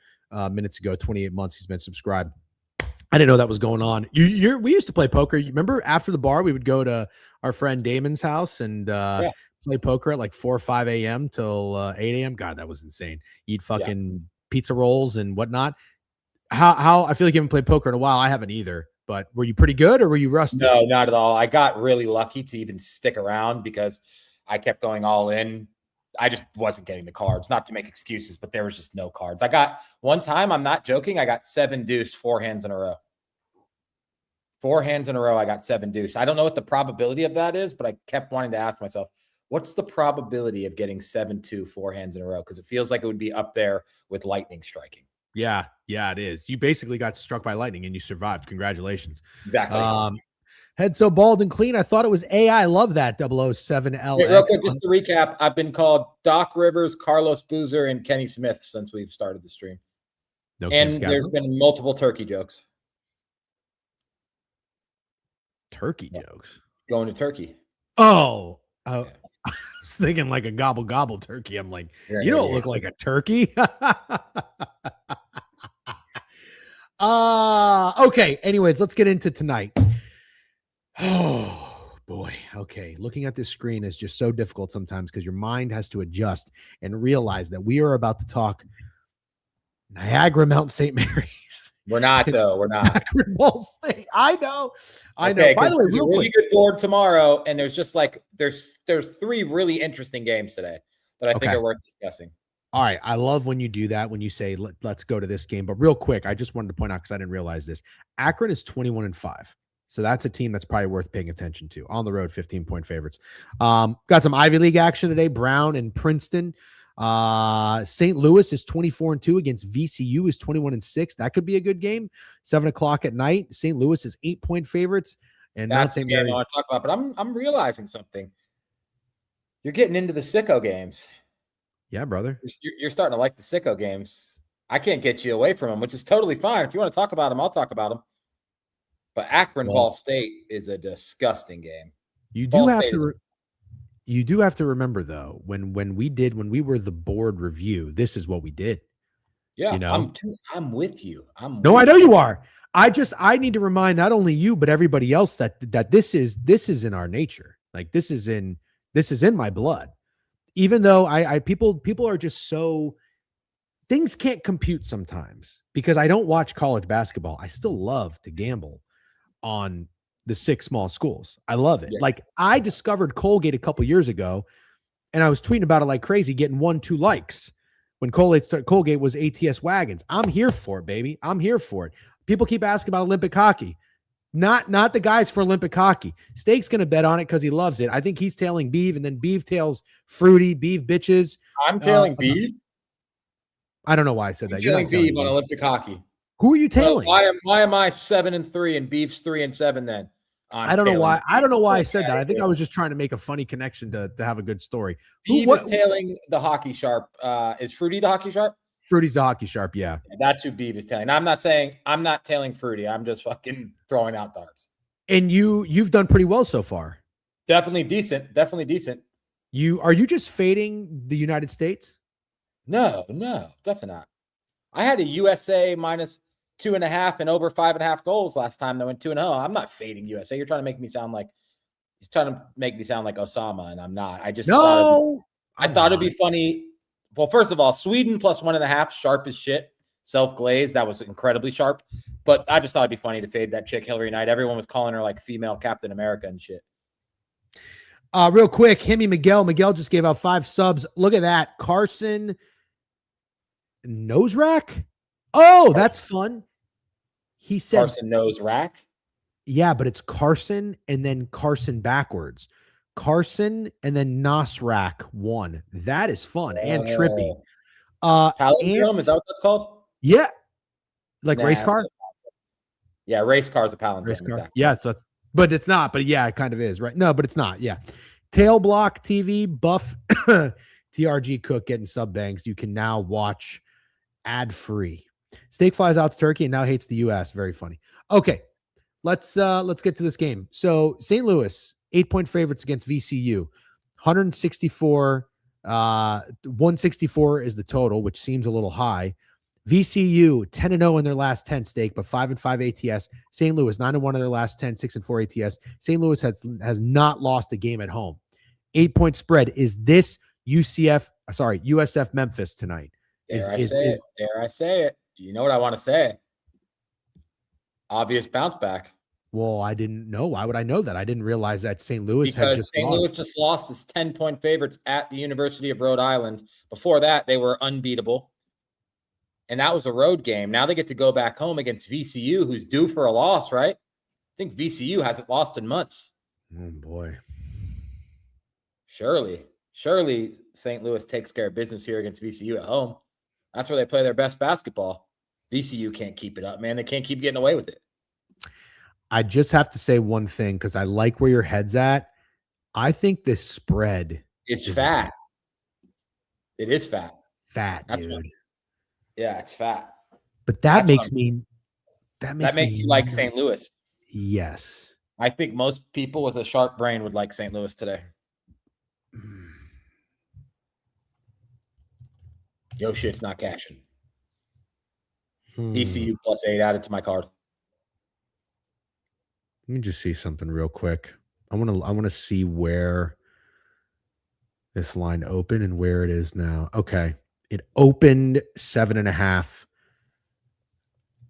minutes ago, 28 months. He's been subscribed. I didn't know that was going on. We used to play poker. You remember after the bar, we would go to our friend Damon's house and play poker at like 4 or 5 a.m. till 8 a.m. God, that was insane. Eat fucking pizza rolls and whatnot. How I feel like you haven't played poker in a while. I haven't either. But were you pretty good or were you rusty? No, not at all. I got really lucky to even stick around because I kept going all in. I just wasn't getting the cards, not to make excuses, but there was just no cards. I got one time, I'm not joking, I got 7 deuce, 4 hands in a row. 4 hands in a row, I got 7 deuce. I don't know what the probability of that is, but I kept wanting to ask myself, what's the probability of getting 7-2, 4 hands in a row? Because it feels like it would be up there with lightning striking. Yeah, it is. You basically got struck by lightning and you survived. Congratulations. Exactly. Head so bald and clean. I thought it was AI. I love that 007LX. Wait, real quick, just to recap, I've been called Doc Rivers, Carlos Boozer, and Kenny Smith since we've started the stream. No, and there's been multiple turkey jokes. Turkey jokes? Going to Turkey. Oh, I was thinking like a gobble gobble turkey. I'm like, you don't look like a turkey. Okay. Anyways, let's get into tonight. Oh boy. Okay. Looking at this screen is just so difficult sometimes because your mind has to adjust and realize that we are about to talk Niagara Mount St. Mary's. We're not, though. We're not. Ball State. I know. By the way, there's a really good board tomorrow, and there's just like there's 3 really interesting games today that I think are worth discussing. All right. I love when you do that, when you say, let's go to this game. But real quick, I just wanted to point out, because I didn't realize this, Akron is 21-5. So that's a team that's probably worth paying attention to. On the road, 15-point favorites. Got some Ivy League action today. Brown and Princeton. St. Louis is 24-2 against VCU is 21-6. That could be a good game. 7:00 at night. St. Louis is 8-point favorites. And that's the game I want to talk about. But I'm realizing something. You're getting into the sicko games. Yeah, brother. You're starting to like the sicko games. I can't get you away from them, which is totally fine. If you want to talk about them, I'll talk about them. But Akron Ball State is a disgusting game. You do have to remember, though, when we were the board review, this is what we did. Yeah, you know? I'm with you. I know you are. I need to remind not only you but everybody else that this is in our nature. Like this is in my blood. Even though people are just so, things can't compute sometimes because I don't watch college basketball. I still love to gamble on the 6 small schools. I love it. Yeah. Like I discovered Colgate a couple years ago and I was tweeting about it like crazy, getting 1-2 likes when Colgate was ATS Wagons. I'm here for it, baby. I'm here for it. People keep asking about Olympic hockey. Not the guys for Olympic hockey. Steak's going to bet on it because he loves it. I think he's tailing Beeve, and then Beeve tails Fruity. Beeve bitches. I'm tailing Beeve. I don't know why I said that. You're tailing Beeve on Olympic hockey. Who are you tailing? Why am I 7-3 and Beeve's 3-7 then? I don't know why. I don't know why I said that. I think I was just trying to make a funny connection to have a good story. Beeve is tailing the hockey sharp. Is Fruity the hockey sharp? Fruity's the hockey sharp, yeah. That's who Beeve is tailing. Now, I'm not saying I'm not tailing Fruity. I'm just fucking throwing out darts. And you've done pretty well so far. Definitely decent. Are you just fading the United States? No, definitely not. I had a USA minus 2.5 and over 5.5 goals last time. That went 2-0. I'm not fading USA. You're trying to make me sound like Osama, and I'm not. I just thought it'd be funny. Well, first of all, Sweden plus 1.5, sharp as shit. self-glazed. That was incredibly sharp. But I just thought it'd be funny to fade that chick, Hillary Knight. Everyone was calling her like female Captain America and shit. Real quick, Hemi Miguel. Miguel just gave out 5 subs. Look at that. Carson Nose Rack. Oh, that's fun. He said Carson Nose Rack. Yeah, but it's Carson and then Carson backwards. Carson and then Nosrak 1. That is fun and trippy. Palindrome, is that what that's called? Yeah. Like race car? Yeah, race car is a palindrome. Race car. Exactly. Yeah, so it's, but it's not, but yeah, it kind of is, right? No, but it's not. Yeah. Tail Block TV, Buff TRG Cook getting sub bangs. You can now watch ad free. Steak flies out to Turkey and now hates the US. Very funny. Okay. Let's get to this game. So St. Louis, 8-point favorites against VCU. 164 164 is the total, which seems a little high. VCU 10-0 in their last 10 stake, but 5-5 ATS. St. Louis 9-1 in their last 10, 6-4 ATS. St. Louis has not lost a game at home. 8-point spread. Is this USF Memphis tonight? Dare I say it? You know what I want to say? Obvious bounce back. Well, I didn't know. Why would I know that? I didn't realize that St. Louis had just St. Louis just lost its 10-point favorites at the University of Rhode Island. Before that, they were unbeatable. And that was a road game. Now they get to go back home against VCU, who's due for a loss, right? I think VCU hasn't lost in months. Oh, boy. Surely St. Louis takes care of business here against VCU at home. That's where they play their best basketball. VCU can't keep it up, man. They can't keep getting away with it. I just have to say one thing because I like where your head's at. I think this spread is fat. It is fat. That's dude. Yeah, it's fat. But that makes you like St. Louis. Yes. I think most people with a sharp brain would like St. Louis today. Yo, shit's not cashing. VCU +8 added to my card. Let me just see something real quick. I want to see where this line opened and where it is now. Okay. It opened 7.5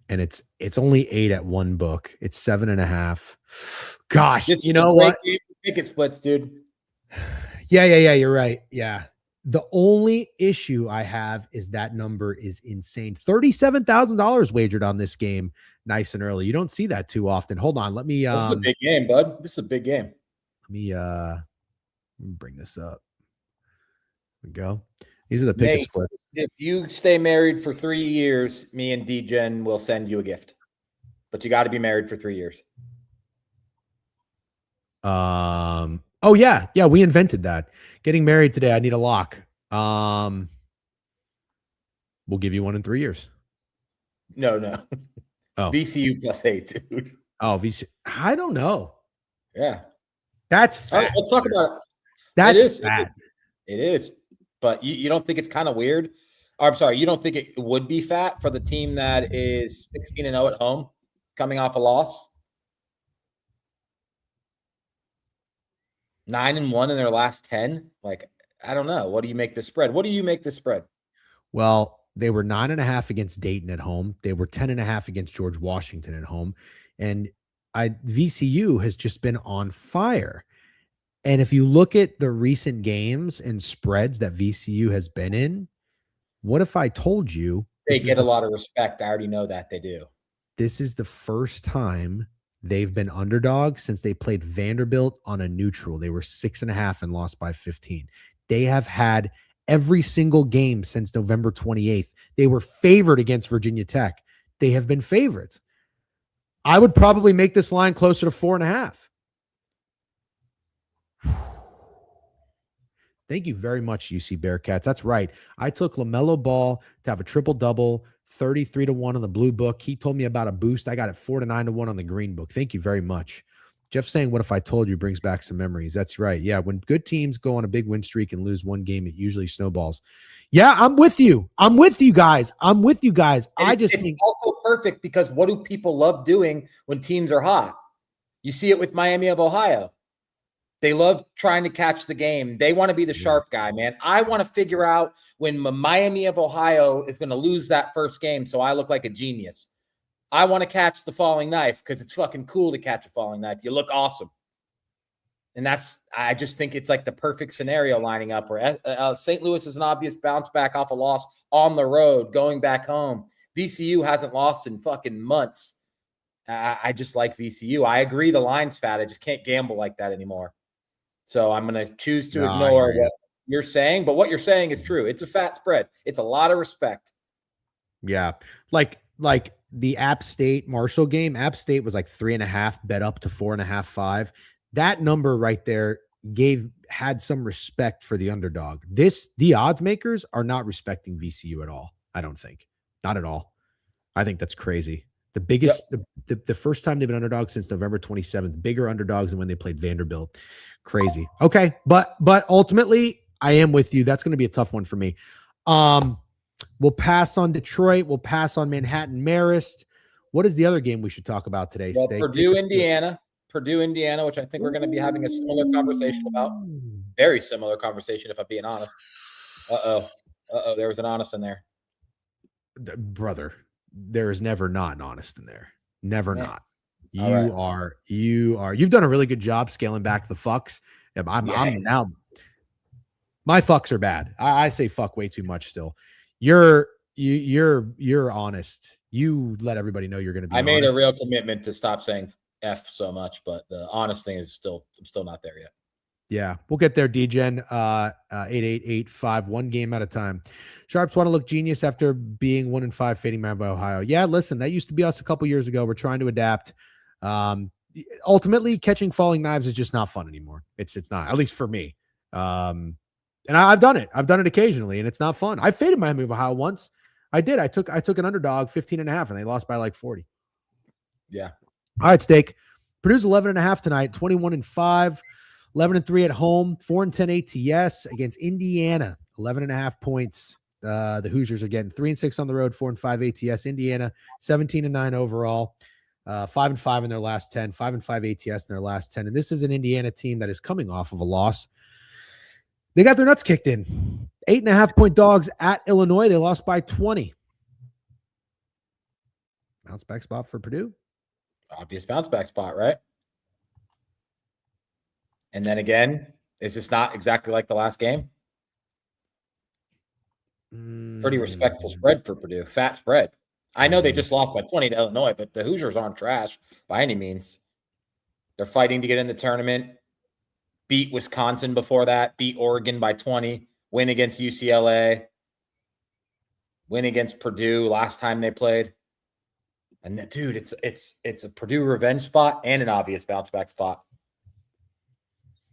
and it's only 8 at one book. It's 7.5. Gosh, you know what? Ticket splits, dude. Yeah. You're right. Yeah. The only issue I have is that number is insane. $37,000 wagered on this game nice and early. You don't see that too often. Hold on. Let me this is a big game, bud. This is a big game. Let me bring this up. There we go. These are the picket splits. If you stay married for 3 years, me and Degen will send you a gift. But you got to be married for 3 years. Oh yeah, we invented that. Getting married today, I need a lock. We'll give you one in 3 years. No. Oh. VCU +8, dude. Oh, VCU. I don't know. Yeah. That's fat. All right, let's talk about it. That's fat. It is. But you don't think it's kind of weird? I'm sorry, you don't think it would be fat for the team that is 16-0 at home, coming off a loss? 9-1 in their last 10. Like, I don't know. What do you make the spread? Well, they were 9.5 against Dayton at home. They were 10.5 against George Washington at home. And VCU has just been on fire. And if you look at the recent games and spreads that VCU has been in, what if I told you they get a lot of respect? I already know that they do. This is the first time they've been underdog since they played Vanderbilt on a neutral. They were 6.5 and lost by 15. They have had every single game since November 28th. They were favored against Virginia Tech. They have been favorites. I would probably make this line closer to 4.5. Thank you very much, UC Bearcats. That's right. I took LaMelo Ball to have a triple-double, 33-1 on the blue book. He told me about a boost. I got it 4-9-1 on the green book. Thank you very much. Jeff saying, what if I told you, brings back some memories. That's right. Yeah, when good teams go on a big win streak and lose one game, it usually snowballs. Yeah, I'm with you. I'm with you guys. It's also perfect because what do people love doing when teams are hot? You see it with Miami of Ohio. They love trying to catch the game. They want to be the sharp guy, man. I want to figure out when Miami of Ohio is going to lose that first game so I look like a genius. I want to catch the falling knife because it's fucking cool to catch a falling knife. You look awesome. And I just think it's like the perfect scenario lining up where St. Louis is an obvious bounce back off a loss on the road, going back home. VCU hasn't lost in fucking months. I just like VCU. I agree the line's fat. I just can't gamble like that anymore. So I'm going to choose to ignore what you're saying. But what you're saying is true. It's a fat spread. It's a lot of respect. Yeah. Like the App State Marshall game, App State was like 3.5, bet up to 4.5, 5. That number right there had some respect for the underdog. The odds makers are not respecting VCU at all. I don't think. Not at all. I think that's crazy. The biggest, the first time they've been underdogs since November 27th, bigger underdogs than when they played Vanderbilt. Crazy. Okay. But ultimately I am with you. That's going to be a tough one for me. We'll pass on Detroit. We'll pass on Manhattan Marist. What is the other game we should talk about today? Well, Purdue, Indiana, which I think we're going to be having a similar conversation about. Very similar conversation, if I'm being honest. Uh-oh. There was an honest in there. Brother, there is never not an honest in there. Never not. You've done a really good job scaling back the fucks. I'm now. My fucks are bad. I say fuck way too much still. You're honest. You let everybody know you're going to be honest. I made a real commitment to stop saying F so much, but the honest thing is I'm still not there yet. Yeah, we'll get there, Degen. 8885, one game at a time. Sharps want to look genius after being 1-5 fading Miami of Ohio. Yeah, listen, that used to be us a couple years ago. We're trying to adapt. Ultimately, catching falling knives is just not fun anymore. It's not, at least for me. And I've done it. I've done it occasionally, and it's not fun. I faded Miami of Ohio once. I did. I took an underdog 15.5, and they lost by like 40. Yeah. All right, Steak. Purdue's 11.5 tonight, 21-5. 11-3 at home, 4-10 ATS against Indiana, 11.5 points. The Hoosiers are getting 3-6 on the road, 4-5 ATS. Indiana, 17-9 overall, 5-5 in their last 10, 5-5 ATS in their last 10. And this is an Indiana team that is coming off of a loss. They got their nuts kicked in. 8.5-point dogs at Illinois. They lost by 20. Bounce back spot for Purdue. Obvious bounce back spot, right? And then again, is this not exactly like the last game? Pretty respectful spread for Purdue. Fat spread. I know they just lost by 20 to Illinois, but the Hoosiers aren't trash by any means. They're fighting to get in the tournament. Beat Wisconsin before that. Beat Oregon by 20. Win against UCLA. Win against Purdue last time they played. And dude, it's a Purdue revenge spot and an obvious bounce back spot.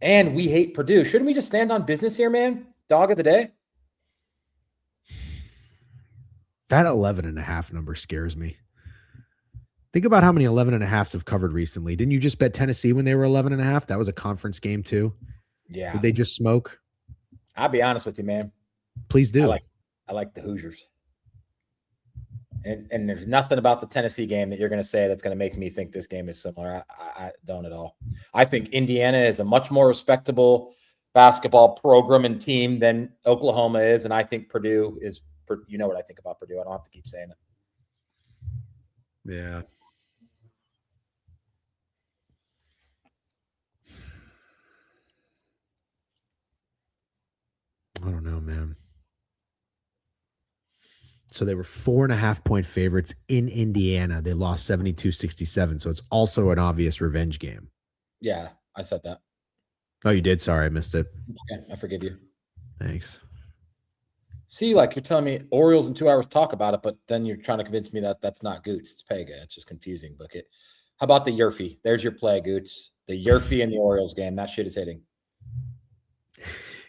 And we hate Purdue. Shouldn't we just stand on business here, man? Dog of the day. That 11.5 number scares me. Think about how many 11.5s have covered recently. Didn't you just bet Tennessee when they were 11.5? That was a conference game too. Yeah. Did they just smoke? I'll be honest with you, man. Please do. I like the Hoosiers. And there's nothing about the Tennessee game that you're going to say that's going to make me think this game is similar. I don't at all. I think Indiana is a much more respectable basketball program and team than Oklahoma is, and I think Purdue is. You know what I think about Purdue. I don't have to keep saying it. Yeah. I don't know, man. So they were 4.5-point favorites in Indiana. They lost 72-67. So it's also an obvious revenge game. Yeah, I said that. Oh, you did? Sorry, I missed it. Okay, I forgive you. Thanks. See, like you're telling me Orioles in 2 hours talk about it, but then you're trying to convince me that that's not Goots. It's Pega. It's just confusing. Book it. How about the Yurfie? There's your play, Goots. The Yurfie and the Orioles game. That shit is hitting.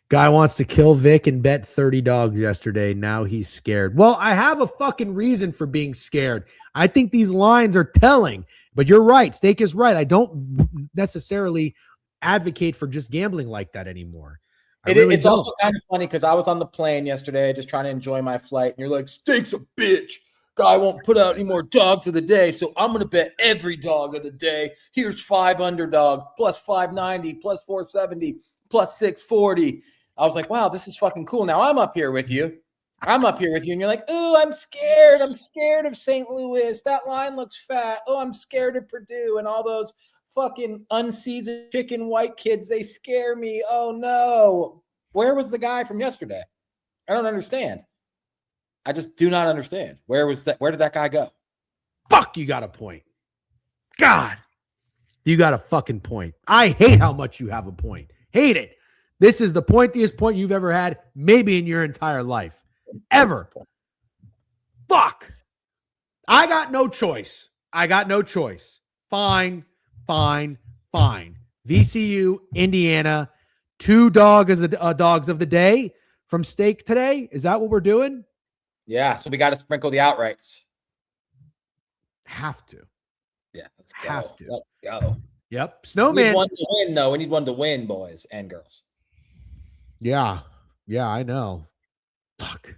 Guy wants to kill Vic and bet 30 dogs yesterday. Now he's scared. Well, I have a fucking reason for being scared. I think these lines are telling, but you're right. Steak is right. I don't necessarily advocate for just gambling like that anymore. It's also kind of funny because I was on the plane yesterday just trying to enjoy my flight, and you're like, Steak's a bitch. Guy won't put out any more dogs of the day, so I'm going to bet every dog of the day. Here's 5 underdog, plus 590, plus 470, plus 640. I was like, wow, this is fucking cool. Now I'm up here with you. And you're like, oh, I'm scared. I'm scared of St. Louis. That line looks fat. Oh, I'm scared of Purdue and all those fucking unseasoned chicken white kids. They scare me. Oh, no. Where was the guy from yesterday? I don't understand. I just do not understand. Where did that guy go? Fuck, you got a point. God, you got a fucking point. I hate how much you have a point. Hate it. This is the pointiest point you've ever had, maybe in your entire life. Ever. Fuck. I got no choice. Fine. VCU, Indiana, 2 dogs of the day from Steak today. Is that what we're doing? Yeah, so we got to sprinkle the outrights. Have to. Yeah, let's go. Have to. Let's go. Yep. Snowman. We need one to win, though. We need one to win, boys and girls. Yeah, I know. Fuck.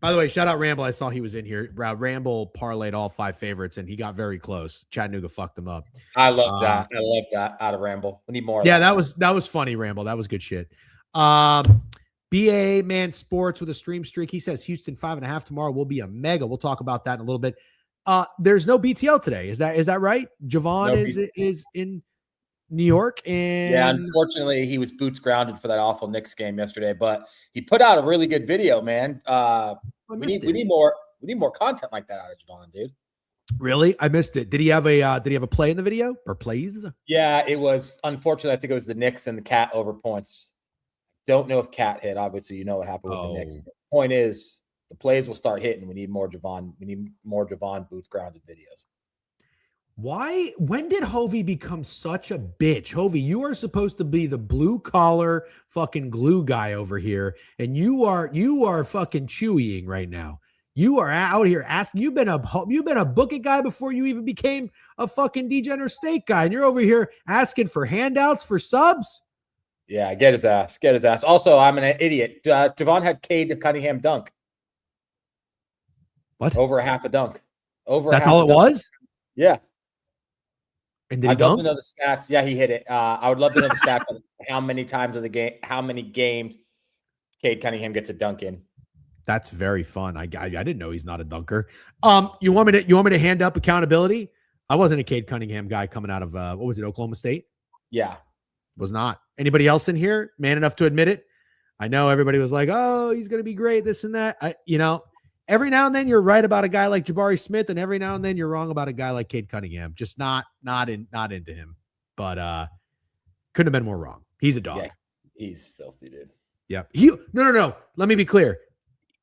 By the way, shout out Ramble. I saw he was in here. Ramble parlayed all 5 favorites, and he got very close. Chattanooga fucked them up. I love that. I love that out of Ramble. We need more. Yeah, that was funny, Ramble. That was good shit. BA Man Sports with a stream streak. He says Houston 5.5 tomorrow will be a mega. We'll talk about that in a little bit. There's no BTL today. Is that right? Jovan is in New York, and yeah, unfortunately, he was boots grounded for that awful Knicks game yesterday. But he put out a really good video, man. We need more content like that out of Jovan, dude. Really, I missed it. Did he have a play in the video or plays? Yeah, it was unfortunately. I think it was the Knicks and the Cat over points. Don't know if Cat hit. Obviously, you know what happened with the Knicks. But the point is, the plays will start hitting. We need more Jovan. We need more Jovan boots grounded videos. Why? When did Hovey become such a bitch? Hovey, you are supposed to be the blue collar fucking glue guy over here, and you are fucking chewing right now. You are out here asking. You've been a book it guy before you even became a fucking degenerate steak guy, and you're over here asking for handouts for subs. Yeah, get his ass. Also, I'm an idiot. Jovan had Cade Cunningham dunk. What? Over a half a dunk. That's all it was? Yeah. And did he I'd love dunk? to know the stats. Yeah, he hit it. I would love to know the stats on how many times of the game, how many games Cade Cunningham gets a dunk in. That's very fun. I didn't know he's not a dunker. You want me to hand up accountability? I wasn't a Cade Cunningham guy coming out of what was it, Oklahoma State? Yeah. Was not. Anybody else in here man enough to admit it? I know everybody was like, "Oh, he's going to be great, this and that." Every now and then you're right about a guy like Jabari Smith, and every now and then you're wrong about a guy like Cade Cunningham. Just not into him. But couldn't have been more wrong. He's a dog. Yeah, he's filthy, dude. Yeah. No. Let me be clear.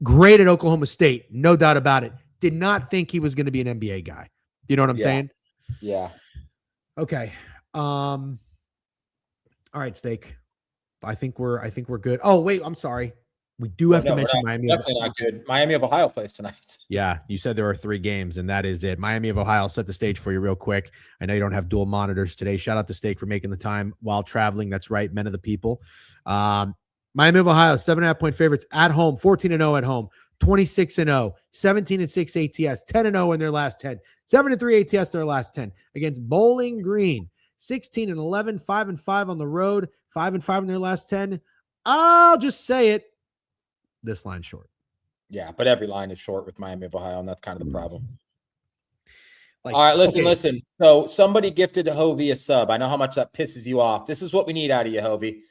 Great at Oklahoma State, no doubt about it. Did not think he was going to be an NBA guy. You know what I'm saying? Yeah. Okay. All right, Steak. I think we're good. Oh, wait, I'm sorry. We do have to mention Miami. Definitely not good. Miami of Ohio plays tonight. Yeah, you said there are 3 games, and that is it. Miami of Ohio. I'll set the stage for you real quick. I know you don't have dual monitors today. Shout out to Steak for making the time while traveling. That's right, men of the people. Miami of Ohio, 7.5-point favorites at home, 14-0 at home, 26-0, 17-6 ATS, 10-0 in their last 10, 7-3 ATS their last 10 against Bowling Green, 16-11, 5-5 on the road, 5-5 in their last 10. I'll just say it. This line's short. Yeah, but every line is short with Miami of Ohio, and that's kind of the problem. All right, listen. So somebody gifted Hovey a sub. I know how much that pisses you off. This is what we need out of you, Hovey.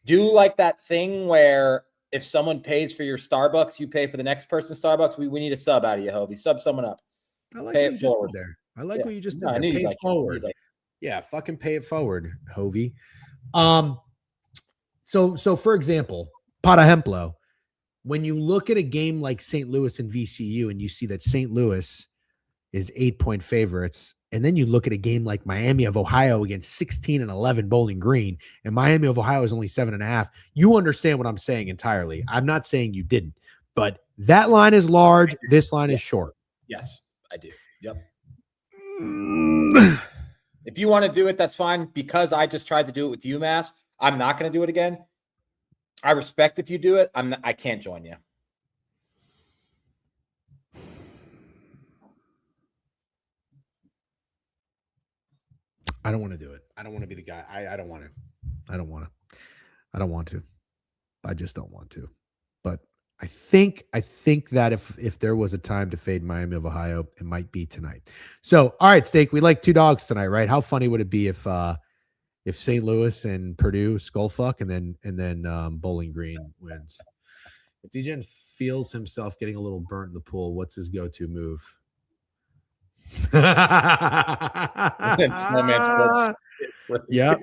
Do like that thing where if someone pays for your Starbucks, you pay for the next person's Starbucks. We need a sub out of you, Hovey. Sub someone up. I like what you just did there. I like what you just did there. Pay it forward. Yeah, fucking pay it forward, Hovey. So for example, Patahemplo, when you look at a game like St. Louis and VCU and you see that St. Louis is 8-point favorites, and then you look at a game like Miami of Ohio against 16-11 Bowling Green, and Miami of Ohio is only 7.5, you understand what I'm saying entirely. I'm not saying you didn't, but that line is large. This line is short. Yes, I do. Yep. If you want to do it, that's fine. Because I just tried to do it with UMass, I'm not going to do it again. I respect if you do it. I can't join you. I don't want to do it. I don't want to be the guy. I don't want to. I don't want to. I don't want to. I just don't want to. But I think that if there was a time to fade Miami of Ohio, it might be tonight. So, all right, Steak, we like 2 dogs tonight, right? How funny would it be if St. Louis and Purdue skull fuck and then Bowling Green wins? If Degen feels himself getting a little burnt in the pool, what's his go-to move? Yep.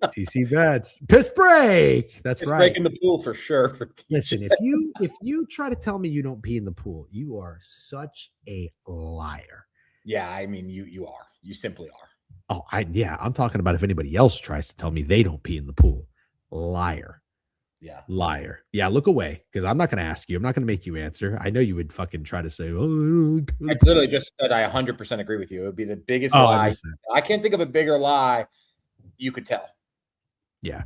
TC bets. Piss break. That's Piss right. break in the pool for sure. Listen, if you try to tell me you don't pee in the pool, you are such a liar. Yeah, I mean you are. You simply are. Oh, I'm talking about if anybody else tries to tell me they don't pee in the pool. Liar. Yeah. Liar. Yeah, look away because I'm not going to ask you. I'm not going to make you answer. I know you would fucking try to say, oh, I literally just said I 100% agree with you. It would be the biggest lie. I can't think of a bigger lie you could tell. Yeah.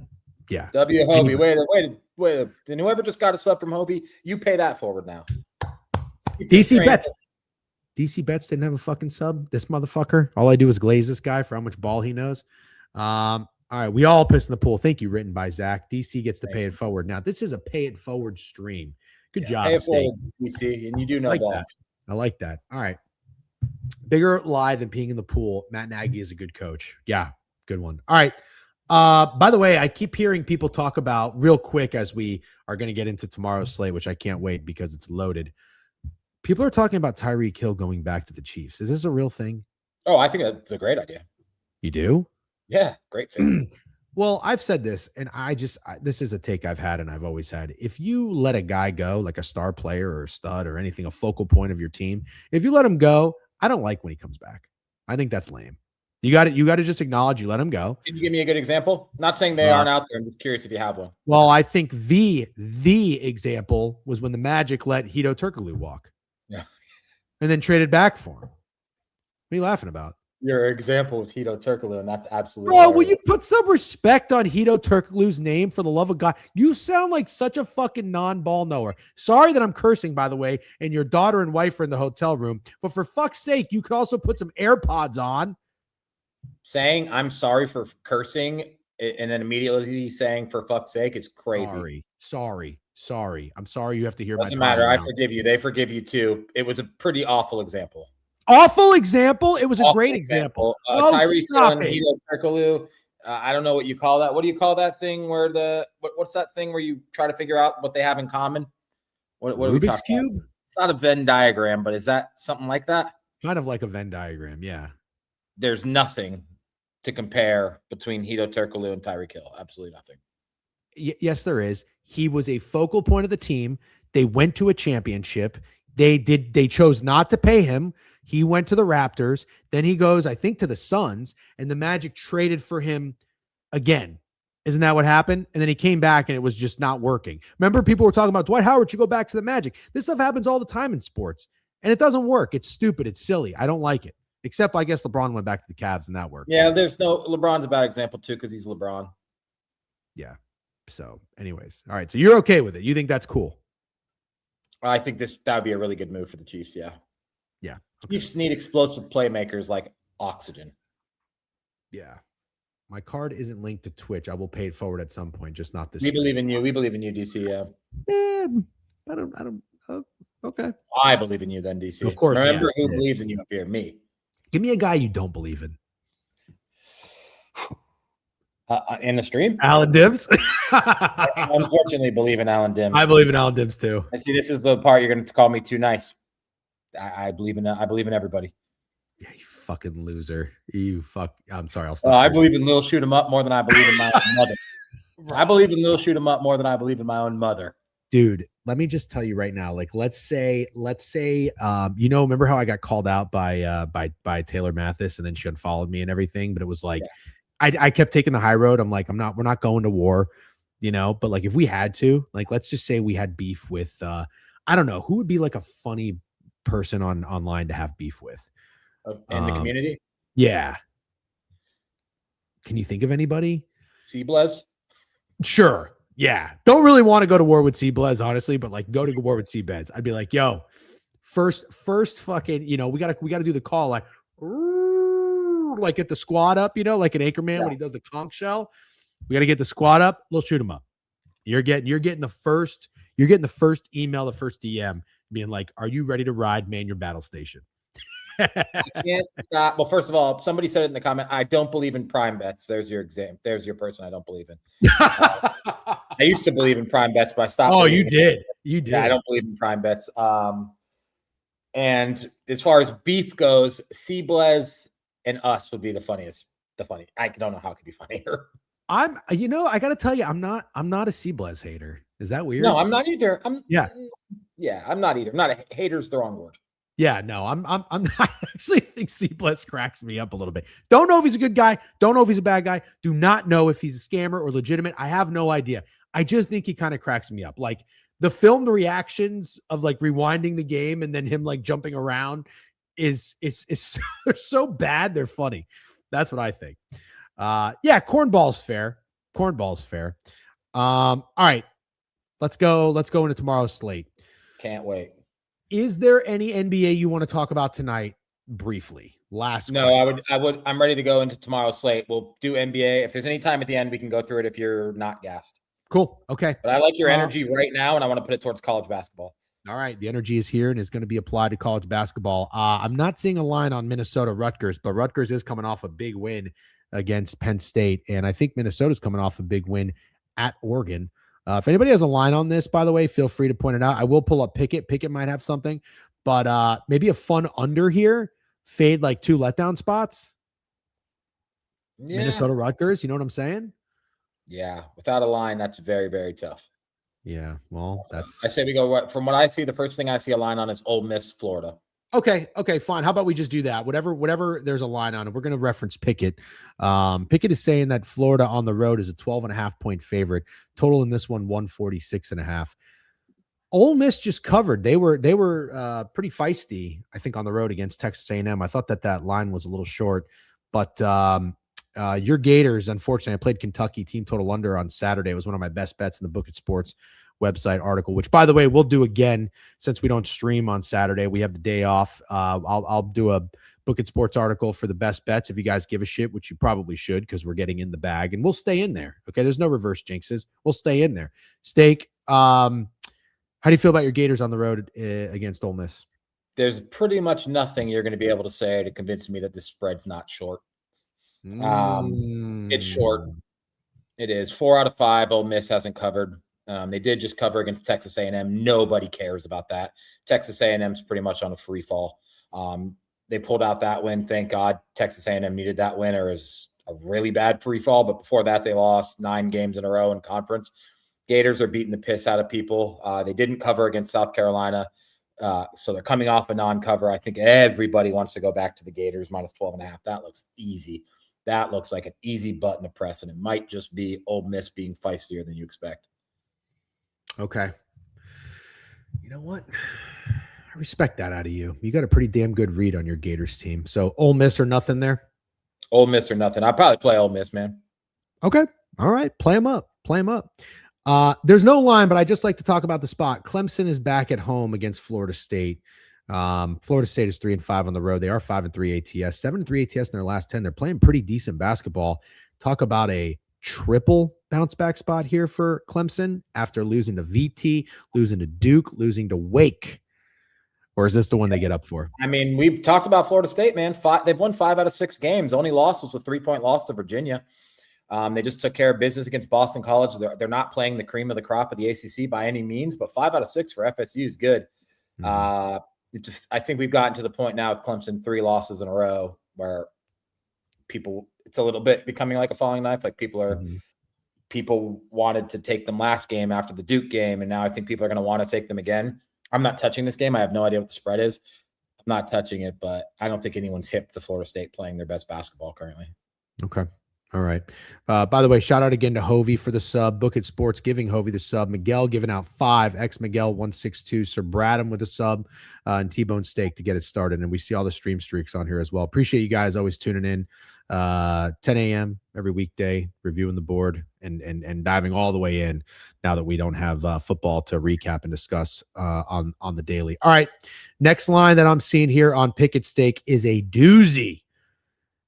Yeah. W. Hobie. Wait. And whoever just got a sub from Hobie, you pay that forward now. DC Bets. DC Bets didn't have a fucking sub. This motherfucker. All I do is glaze this guy for how much ball he knows. All right, we all piss in the pool. Thank you, written by Zach. DC gets to pay it forward. Now, this is a pay it forward stream. Good job, pay it forward, DC, and you do know like ball. that. I like that. All right. Bigger lie than peeing in the pool. Matt Nagy is a good coach. Yeah, good one. All right. By the way, I keep hearing people talk about real quick as we are going to get into tomorrow's slate, which I can't wait because it's loaded. People are talking about Tyreek Hill going back to the Chiefs. Is this a real thing? Oh, I think that's a great idea. You do? Yeah, great thing. Well, I've said this, and this is a take I've had and I've always had. If you let a guy go, like a star player or a stud or anything, a focal point of your team, if you let him go, I don't like when he comes back. I think that's lame. You got to just acknowledge you let him go. Can you give me a good example? Not saying they aren't out there. I'm just curious if you have one. Well, I think the example was when the Magic let Hito Turkoglu walk. Yeah. And then traded back for him. What are you laughing about? Your example is Hito Turkoglu, and that's absolutely Bro, will you put some respect on Hito Turkoglu's name for the love of God? You sound like such a fucking non-ball knower. Sorry that I'm cursing, by the way, and your daughter and wife are in the hotel room. But for fuck's sake, you could also put some AirPods on. Saying I'm sorry for cursing and then immediately saying for fuck's sake is crazy. Sorry. I'm sorry you have to hear. Doesn't matter. I forgive you. They forgive you too. It was a pretty awful example. Awful example? It was a great example. Tyrese and Hito Turkoglu. I don't know what you call that. What do you call that thing where what's that thing where you try to figure out what they have in common? What Rubik's Cube? About? It's not a Venn diagram, but is that something like that? Kind of like a Venn diagram, yeah. There's nothing to compare between Hito Turkoglu and Tyreek Hill. Absolutely nothing. Yes, there is. He was a focal point of the team. They went to a championship. They chose not to pay him. He went to the Raptors. Then he goes, I think, to the Suns, and the Magic traded for him again. Isn't that what happened? And then he came back, and it was just not working. Remember, people were talking about Dwight Howard should go back to the Magic. This stuff happens all the time in sports, and it doesn't work. It's stupid. It's silly. I don't like it. Except, I guess, LeBron went back to the Cavs, and that worked. Yeah, LeBron's a bad example, too, because he's LeBron. Yeah. So, anyways. All right. So, you're okay with it. You think that's cool? I think that would be a really good move for the Chiefs, yeah. Yeah. Okay. Chiefs need explosive playmakers like oxygen. Yeah. My card isn't linked to Twitch. I will pay it forward at some point, just not this. We believe in you. We believe in you, DC. Yeah. I don't. Okay. I believe in you then, DC. Of course. Remember who believes in you up here? Me. Give me a guy you don't believe in. In the stream? Alan Dibbs. I unfortunately believe in Alan Dibbs. I believe in Alan Dibbs too. And see, this is the part you're going to call me too nice. I believe in everybody. Yeah, you fucking loser. I'm sorry. I'll stop. I believe in Lil Shoot 'em Up more than I believe in my own mother. I believe in Lil Shoot 'em Up more than I believe in my own mother. Dude, let me just tell you right now. Like, let's say, remember how I got called out by Taylor Mathis, and then she unfollowed me and everything. But it was like, I kept taking the high road. I'm like, we're not going to war, But like, if we had to, like, let's just say we had beef with, I don't know, who would be like a funny person online to have beef with in the community. Yeah. Can you think of anybody? C-Blez? Sure. Yeah. Don't really want to go to war with C-Blez, honestly, but like go to war with C-Bez. I'd be like, yo, first fucking, we gotta do the call. Like, like get the squad up, like an Anchorman when he does the conch shell. We got to get the squad up. We'll shoot him up. You're getting the first email, the first DM being like, "Are you ready to ride? Man your battle station." I can't stop. Well, first of all, somebody said it in the comment. I don't believe in prime bets. There's your exam. There's your person I don't believe in. I used to believe in prime bets, but I stopped. Oh, you did. You did. Yeah, I don't believe in prime bets. And as far as beef goes, Seablez and us would be the funniest. I don't know how it could be funnier. I got to tell you, I'm not a Seablez hater. Is that weird? No, I'm not either. I'm not either. I'm not a hater's the wrong word. Yeah, no, I actually think Seablez cracks me up a little bit. Don't know if he's a good guy. Don't know if he's a bad guy. Do not know if he's a scammer or legitimate. I have no idea. I just think he kind of cracks me up. Like the filmed reactions of like rewinding the game and then him like jumping around is they're so bad. They're funny. That's what I think. Yeah, cornball's fair. Cornball's fair. All right, let's go into tomorrow's slate. Can't wait. Is there any NBA you want to talk about tonight briefly? Last No, question. I'm ready to go into tomorrow's slate. We'll do NBA. If there's any time at the end, we can go through it if you're not gassed. Cool. Okay. But I like your energy right now, and I want to put it towards college basketball. All right. The energy is here and is going to be applied to college basketball. I'm not seeing a line on Minnesota Rutgers, but Rutgers is coming off a big win against Penn State. And I think Minnesota's coming off a big win at Oregon. If anybody has a line on this, by the way, feel free to point it out. I will pull up Pickett. Pickett might have something, but maybe a fun under here. Fade like 2 letdown spots. Yeah. Minnesota Rutgers. You know what I'm saying? Yeah. Without a line, that's very, very tough. Yeah. Well, I say we go from what I see. The first thing I see a line on is Ole Miss, Florida. Okay, fine. How about we just do that? Whatever there's a line on it, we're going to reference Pickett. Pickett is saying that Florida on the road is a 12.5 point favorite. Total in this one, 146.5. Ole Miss just covered. They were pretty feisty, I think, on the road against Texas A&M. I thought that line was a little short, but your Gators, unfortunately, I played Kentucky team total under on Saturday. It was one of my best bets in the Book It Sports website article, which, by the way, we'll do again since we don't stream on Saturday. We have the day off. I'll do a Book It Sports article for the best bets if you guys give a shit, which you probably should because we're getting in the bag, and we'll stay in there. Okay, there's no reverse jinxes. We'll stay in there. Steak, how do you feel about your Gators on the road against Ole Miss? There's pretty much nothing you're going to be able to say to convince me that this spread's not short. It's short. It is 4 out of 5. Ole Miss hasn't covered. They did just cover against Texas A&M. Nobody cares about that. Texas A&M's pretty much on a free fall. They pulled out that win. Thank God Texas A&M needed that win, or is a really bad free fall. But before that, they lost 9 games in a row in conference. Gators are beating the piss out of people. They didn't cover against South Carolina. So they're coming off a non-cover. I think everybody wants to go back to the Gators minus 12.5. That looks easy. That looks like an easy button to press, and it might just be Ole Miss being feistier than you expect. Okay. You know what? I respect that out of you. You got a pretty damn good read on your Gators team. So Ole Miss or nothing there? Ole Miss or nothing. I'd probably play Ole Miss, man. Okay. All right. Play them up. There's no line, but I just like to talk about the spot. Clemson is back at home against Florida State. Florida State is 3-5 on the road. They are 5-3 ATS, 7-3 ATS in their last 10. They're playing pretty decent basketball. Talk about a triple bounce back spot here for Clemson after losing to VT, losing to Duke, losing to Wake. Or is this the one they get up for? I mean, we've talked about Florida State, man. They've won 5 out of 6 games. Only loss was a 3-point loss to Virginia. They just took care of business against Boston College. They're not playing the cream of the crop of the ACC by any means, but 5 out of 6 for FSU is good. Mm-hmm. I think we've gotten to the point now with Clemson 3 losses in a row where it's a little bit becoming like a falling knife. Like people wanted to take them last game after the Duke game, and now I think people are going to want to take them again. I'm not touching this game. I have no idea what the spread is. I'm not touching it, but I don't think anyone's hip to Florida State playing their best basketball currently. Okay. All right. By the way, shout out again to Hovey for the sub. Book It Sports giving Hovey the sub. Miguel giving out 5. X Miguel 162. Sir Bradham with a sub and T-Bone Steak to get it started. And we see all the stream streaks on here as well. Appreciate you guys always tuning in. 10 a.m. every weekday, reviewing the board and diving all the way in now that we don't have football to recap and discuss on the daily. All right. Next line that I'm seeing here on Pickett Steak is a doozy.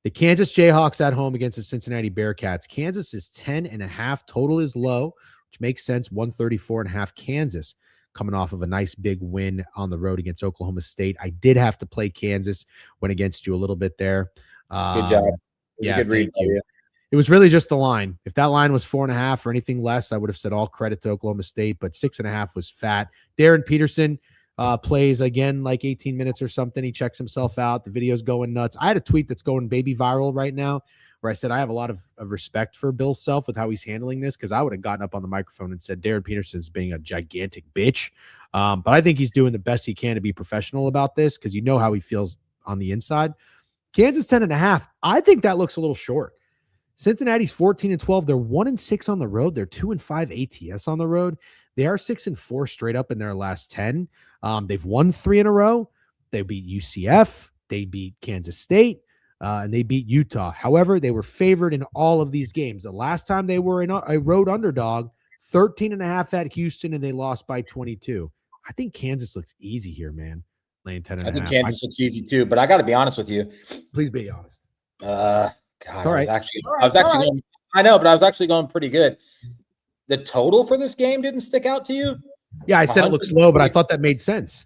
The Kansas Jayhawks at home against the Cincinnati Bearcats. Kansas is 10.5. Total is low, which makes sense. 134.5. Kansas coming off of a nice big win on the road against Oklahoma State. I did have to play Kansas, went against you a little bit there. Good job. It was yeah, a good read thank you. you. It was really just the line. If that line was 4.5 or anything less, I would have said all credit to Oklahoma State, but 6.5 was fat. Darren Peterson plays again like 18 minutes or something. He checks himself out. The video's going nuts. I had a tweet that's going baby viral right now where I said I have a lot of respect for Bill Self with how he's handling this, because I would have gotten up on the microphone and said Darren Peterson's being a gigantic bitch. But I think he's doing the best he can to be professional about this, because you know how he feels on the inside. Kansas 10.5. I think that looks a little short. Cincinnati's 14-12. They're 1-6 on the road. They're 2-5 ATS on the road. They are 6-4 straight up in their last 10. They've won 3 in a row. They beat UCF. They beat Kansas State. And they beat Utah. However, they were favored in all of these games. The last time they were in a road underdog, 13.5 at Houston, and they lost by 22. I think Kansas looks easy here, man. Laying 10.5. I think Kansas looks easy too, but I got to be honest with you. Please be honest. God, all right. I was actually going, I know, but I was actually going pretty good. The total for this game didn't stick out to you? Yeah, I said it looks low, but I thought that made sense.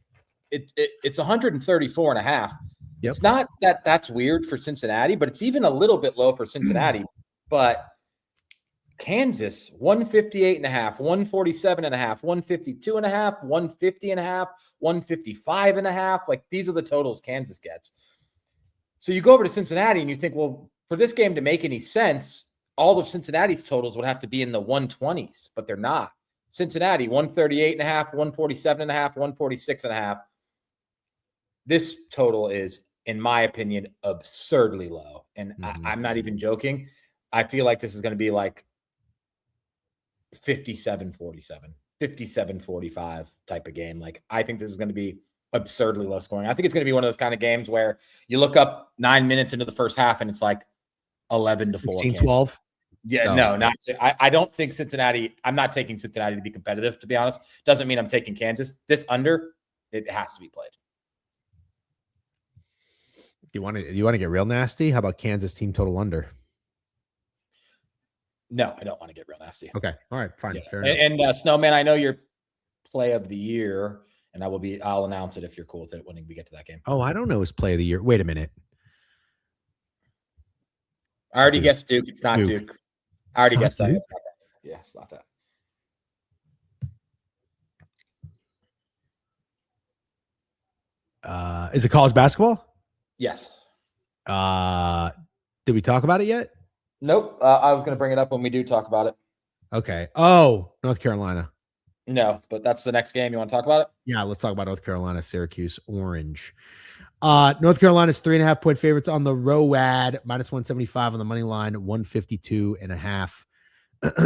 It's 134.5. Yep. It's not that's weird for Cincinnati, but it's even a little bit low for Cincinnati. But Kansas, 158.5, 147.5, 152.5, 150.5, 155.5. Like, these are the totals Kansas gets. So you go over to Cincinnati and you think, well, for this game to make any sense, all of Cincinnati's totals would have to be in the 120s, but they're not. Cincinnati, 138.5, 147.5, 146.5. This total is, in my opinion, absurdly low. And I'm not even joking. I feel like this is going to be like 57-47, 57-45 type of game. Like, I think this is going to be absurdly low scoring. I think it's going to be one of those kind of games where you look up 9 minutes into the first half and it's like 11-4. 16-12. Yeah, no, not. I don't think Cincinnati. I'm not taking Cincinnati to be competitive, to be honest. Doesn't mean I'm taking Kansas. This under, it has to be played. You want to get real nasty? How about Kansas team total under? No, I don't want to get real nasty. Okay, all right, fine, Yeah. fair enough. And Snowman, I know your play of the year, and I'll announce it if you're cool with it when we get to that game. Oh, I don't know his play of the year. Wait a minute. I already guessed Duke. It's not Duke. I already guessed that. It's not that. Yeah, it's not that. Is it college basketball? Yes. Did we talk about it yet? Nope. I was going to bring it up when we do talk about it. Okay. Oh, North Carolina. No, but that's the next game. You want to talk about it? Yeah, let's talk about North Carolina, Syracuse, Orange. North Carolina's 3.5-point favorites on the ROAD, -175 on the money line, 152.5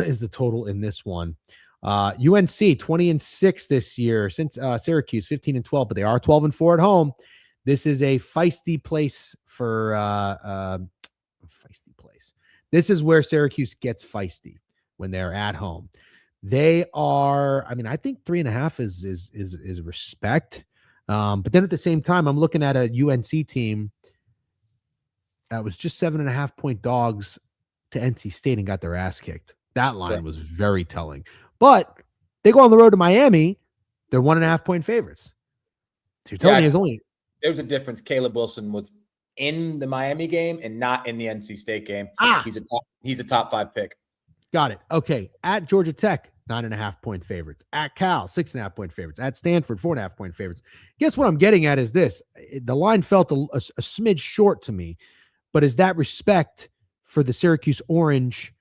is the total in this one. UNC 20-6 this year, since Syracuse 15-12, but they are 12-4 at home. This is a feisty place for feisty place. This is where Syracuse gets feisty when they're at home. They are, I mean, I think 3.5 is respect. But then at the same time, I'm looking at a UNC team that was just 7.5-point dogs to NC State and got their ass kicked. That line was very telling. But they go on the road to Miami. They're 1.5-point favorites. So you're telling me there's a difference. Caleb Wilson was in the Miami game and not in the NC State game. He's a top 5 pick. Got it. Okay. At Georgia Tech, 9.5-point favorites. At Cal, 6.5-point favorites. At Stanford, 4.5-point favorites. Guess what I'm getting at is this. The line felt a smidge short to me, but is that respect for the Syracuse Orange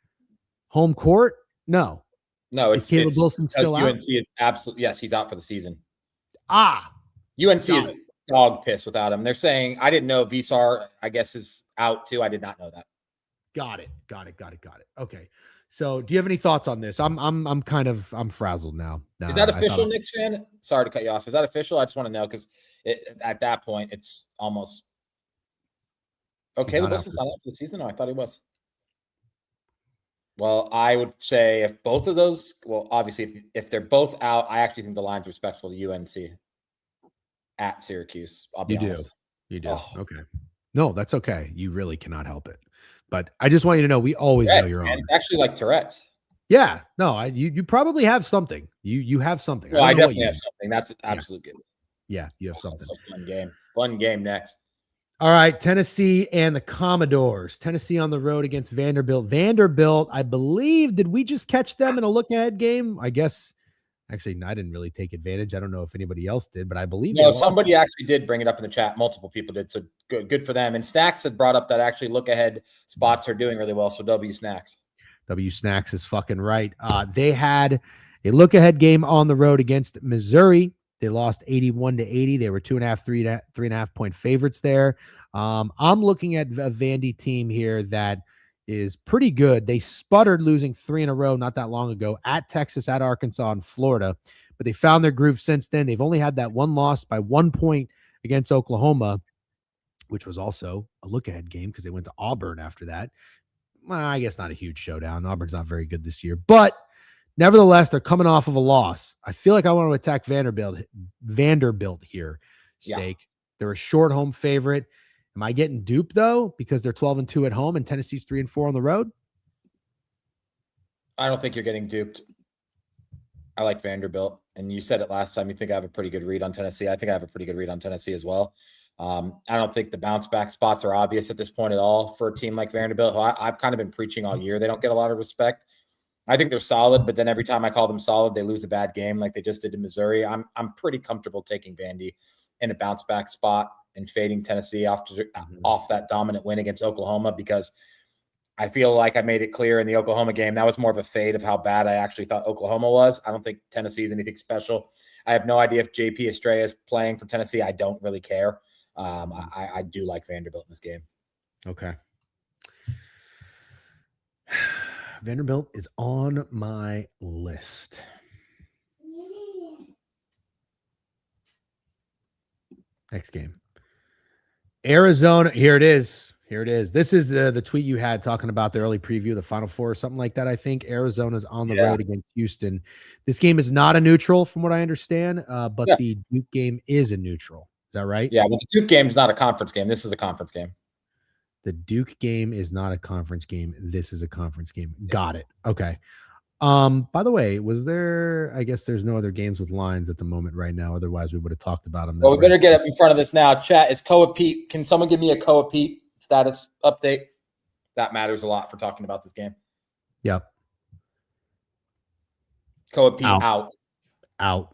home court? No. No, is Caleb Wilson still out? UNC is absolutely, yes, he's out for the season. Got UNC is dog piss without him. They're saying, I didn't know Visar, I guess, is out too. I did not know that. Got it. Okay. So do you have any thoughts on this? I'm frazzled now. Is that official, Knicks fan? Sorry to cut you off. Is that official? I just want to know, because at that point it's almost okay. Wilson's not out for the season? No, I thought he was. Well, I would say if both of those, well, obviously if they're both out, I actually think the line's respectful to UNC at Syracuse. I'll be honest. You do. Oh. Okay. No, that's okay. You really cannot help it. But I just want you to know we always know Tourette's, you're man. on. It's actually like Tourette's. Yeah. No, you probably have something. You have something. Well, I I don't know what definitely you have have. something. That's Yeah. absolute good. Yeah, you have That's something. a fun game. Fun game next. All right, Tennessee and the Commodores. Tennessee on the road against Vanderbilt. Vanderbilt, I believe, did we just catch them in a look-ahead game? I guess, actually, I didn't really take advantage. I don't know if anybody else did, but I believe they No, lost. somebody actually did bring it up in the chat. Multiple people did. So good for them. And Snacks had brought up that actually look ahead spots are doing really well. So W Snacks. W Snacks is fucking right. They had a look-ahead game on the road against Missouri. They lost 81-80. They were 2.5, 3.5 point favorites there. I'm looking at a Vandy team here that is pretty good. They sputtered losing 3 in a row not that long ago at Texas, at Arkansas, and Florida, but they found their groove since then. They've only had that one loss by 1 point against Oklahoma, which was also a look-ahead game because they went to Auburn after that. Well, I guess not a huge showdown. Auburn's not very good this year, but nevertheless, they're coming off of a loss. I feel like I want to attack Vanderbilt here. Steak. Yeah. They're a short home favorite. Am I getting duped though because they're 12-2 at home and Tennessee's 3-4 on the road? I don't think you're getting duped. I like Vanderbilt, and you said it last time. You think I have a pretty good read on Tennessee. I think I have a pretty good read on Tennessee as well. I don't think the bounce back spots are obvious at this point at all for a team like Vanderbilt, who I've kind of been preaching all year. They don't get a lot of respect. I think they're solid, but then every time I call them solid, they lose a bad game like they just did in Missouri. I'm pretty comfortable taking Vandy in a bounce back spot and fading Tennessee off that dominant win against Oklahoma, because I feel like I made it clear in the Oklahoma game that was more of a fade of how bad I actually thought Oklahoma was. I don't think Tennessee is anything special. I have no idea if JP Estrella is playing for Tennessee. I don't really care. I do like Vanderbilt in this game. Okay. Vanderbilt is on my list. Next game. Arizona. Here it is. This is the tweet you had talking about the early preview, the Final Four or something like that. I think Arizona's on the road against Houston. This game is not a neutral from what I understand, but the Duke game is a neutral. Is that right? Yeah, but the Duke game is not a conference game. This is a conference game. The Duke game is not a conference game. This is a conference game. Got it. Okay. By the way, I guess there's no other games with lines at the moment right now. Otherwise, we would have talked about them. Well, we better get up in front of this now. Chat, is Koa Pete? Can someone give me a Koa Pete status update? That matters a lot for talking about this game. Yep. Koa Pete out.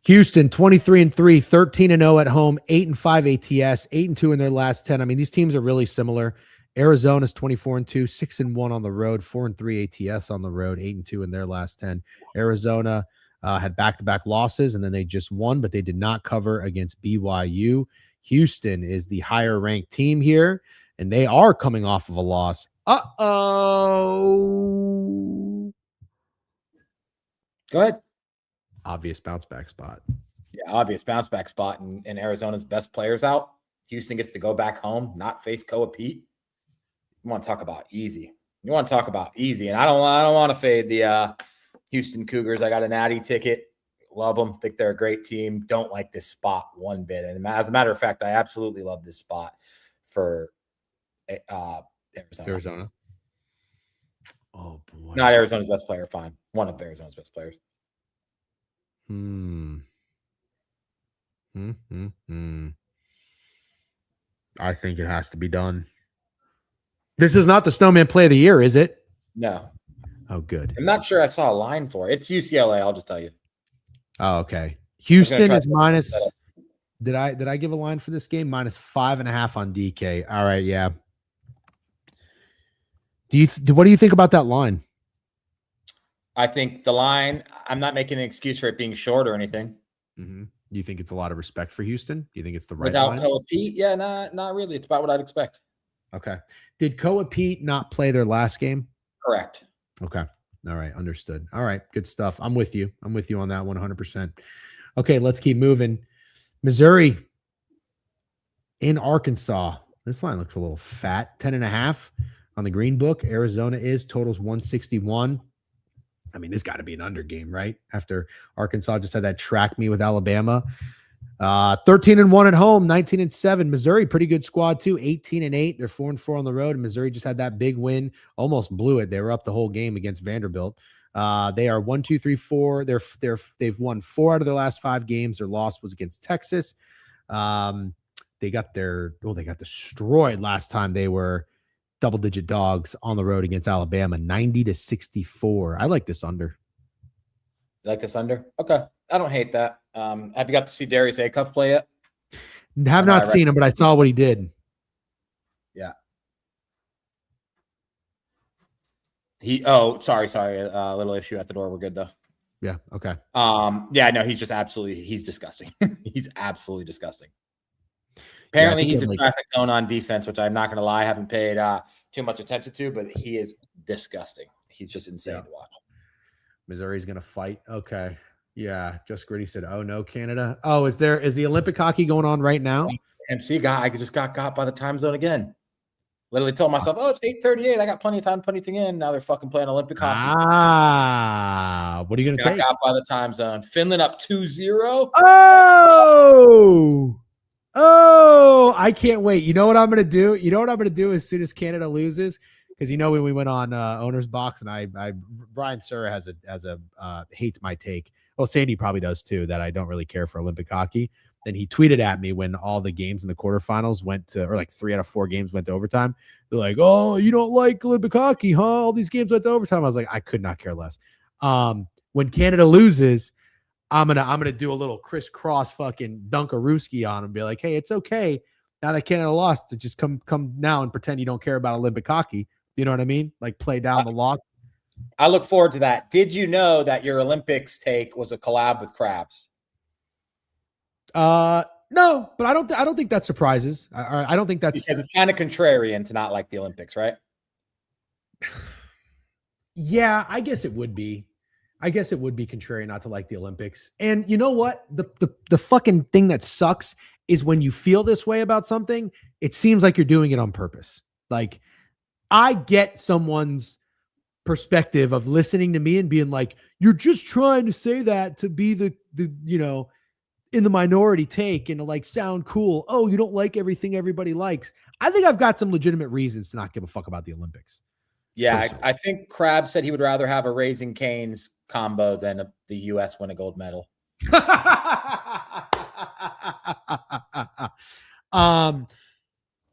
Houston 23-3, 13-0 at home, 8-5 ATS, 8-2 in their last 10. I mean, these teams are really similar. Arizona's 24-2, 6-1 on the road, 4-3 ATS on the road, 8-2 in their last 10. Arizona had back-to-back losses, and then they just won, but they did not cover against BYU. Houston is the higher-ranked team here, and they are coming off of a loss. Uh-oh. Go ahead. Obvious bounce-back spot. Yeah, obvious bounce-back spot, and Arizona's best players out. Houston gets to go back home, not face Koa Pete. You want to talk about easy. And I don't want to fade the Houston Cougars. I got a natty ticket. Love them. Think they're a great team. Don't like this spot one bit. And as a matter of fact, I absolutely love this spot for Arizona. Oh, boy. Not Arizona's best player. Fine. One of Arizona's best players. I think it has to be done. This is not the Snowman play of the year, is it? No. Oh, good. I'm not sure I saw a line for it. It's UCLA. I'll just tell you. Oh, okay. Houston is minus. Did I give a line for this game? -5.5 on DK. All right, yeah. What do you think about that line? I think the line, I'm not making an excuse for it being short or anything. Mm-hmm. Do you think it's a lot of respect for Houston? Do you think it's the right without line? Koa Pete? Yeah, not really. It's about what I'd expect. Okay. Did Koa Pete not play their last game? Correct. Okay. All right. Understood. All right. Good stuff. I'm with you. I'm with you on that 100%. Okay. Let's keep moving. Missouri in Arkansas. This line looks a little fat. 10.5 on the green book. Arizona totals 161. I mean, this got to be an under game, right? After Arkansas just had that track me with Alabama. 13-1 at home, 19-7. Missouri, pretty good squad too. 18-8. They're 4-4 on the road. And Missouri just had that big win, almost blew it. They were up the whole game against Vanderbilt. They are 1, 2, 3, 4. They've won 4 out of their last 5 games. Their loss was against Texas. They got destroyed last time they were double-digit dogs on the road against Alabama, 90-64. I like this under. You like this under? Okay. I don't hate that. Have you got to see Darius Acuff play yet? Have not seen him, but I saw what he did. Yeah. Sorry. A little issue at the door. We're good though. Yeah. Okay. Yeah, no, he's disgusting. He's absolutely disgusting. Apparently he's a traffic cone on defense, which I'm not going to lie, I haven't paid too much attention to, but he is disgusting. He's just insane to watch. Missouri's going to fight. Okay. Yeah. Just Gritty said, oh no, Canada. Oh, is the Olympic hockey going on right now? MC guy, I just got by the time zone again. Literally told myself, it's 8:38. I got plenty of time to put anything in. Now they're fucking playing Olympic hockey. What are you going to take? Got by the time zone. Finland up 2-0. Oh, I can't wait. You know what I'm going to do? You know what I'm going to do as soon as Canada loses? Because when we went on Owner's Box and Brian Sura hates my take. Well, Sandy probably does too, that I don't really care for Olympic hockey. Then he tweeted at me when all the games in the quarterfinals went to, or like 3 out of 4 games went to overtime. They're like, oh, you don't like Olympic hockey, huh? All these games went to overtime. I was like, I could not care less. When Canada loses, I'm gonna do a little crisscross fucking Dunkarooski on him and be like, hey, it's okay now that Canada lost to just come now and pretend you don't care about Olympic hockey. You know what I mean? Like play down the loss. I look forward to that. Did you know that your Olympics take was a collab with Krabs? No, but I don't think that surprises. I don't think that's because it's kind of contrarian to not like the Olympics, right? Yeah, I guess it would be. I guess it would be contrarian not to like the Olympics. And you know what? The fucking thing that sucks is when you feel this way about something, it seems like you're doing it on purpose. Like I get someone's perspective of listening to me and being like, you're just trying to say that to be the in the minority take and to like sound cool. Oh, you don't like everything everybody likes. I think I've got some legitimate reasons to not give a fuck about the Olympics. Yeah, I think Krabs said he would rather have a Raising Cane's combo than the U.S. win a gold medal.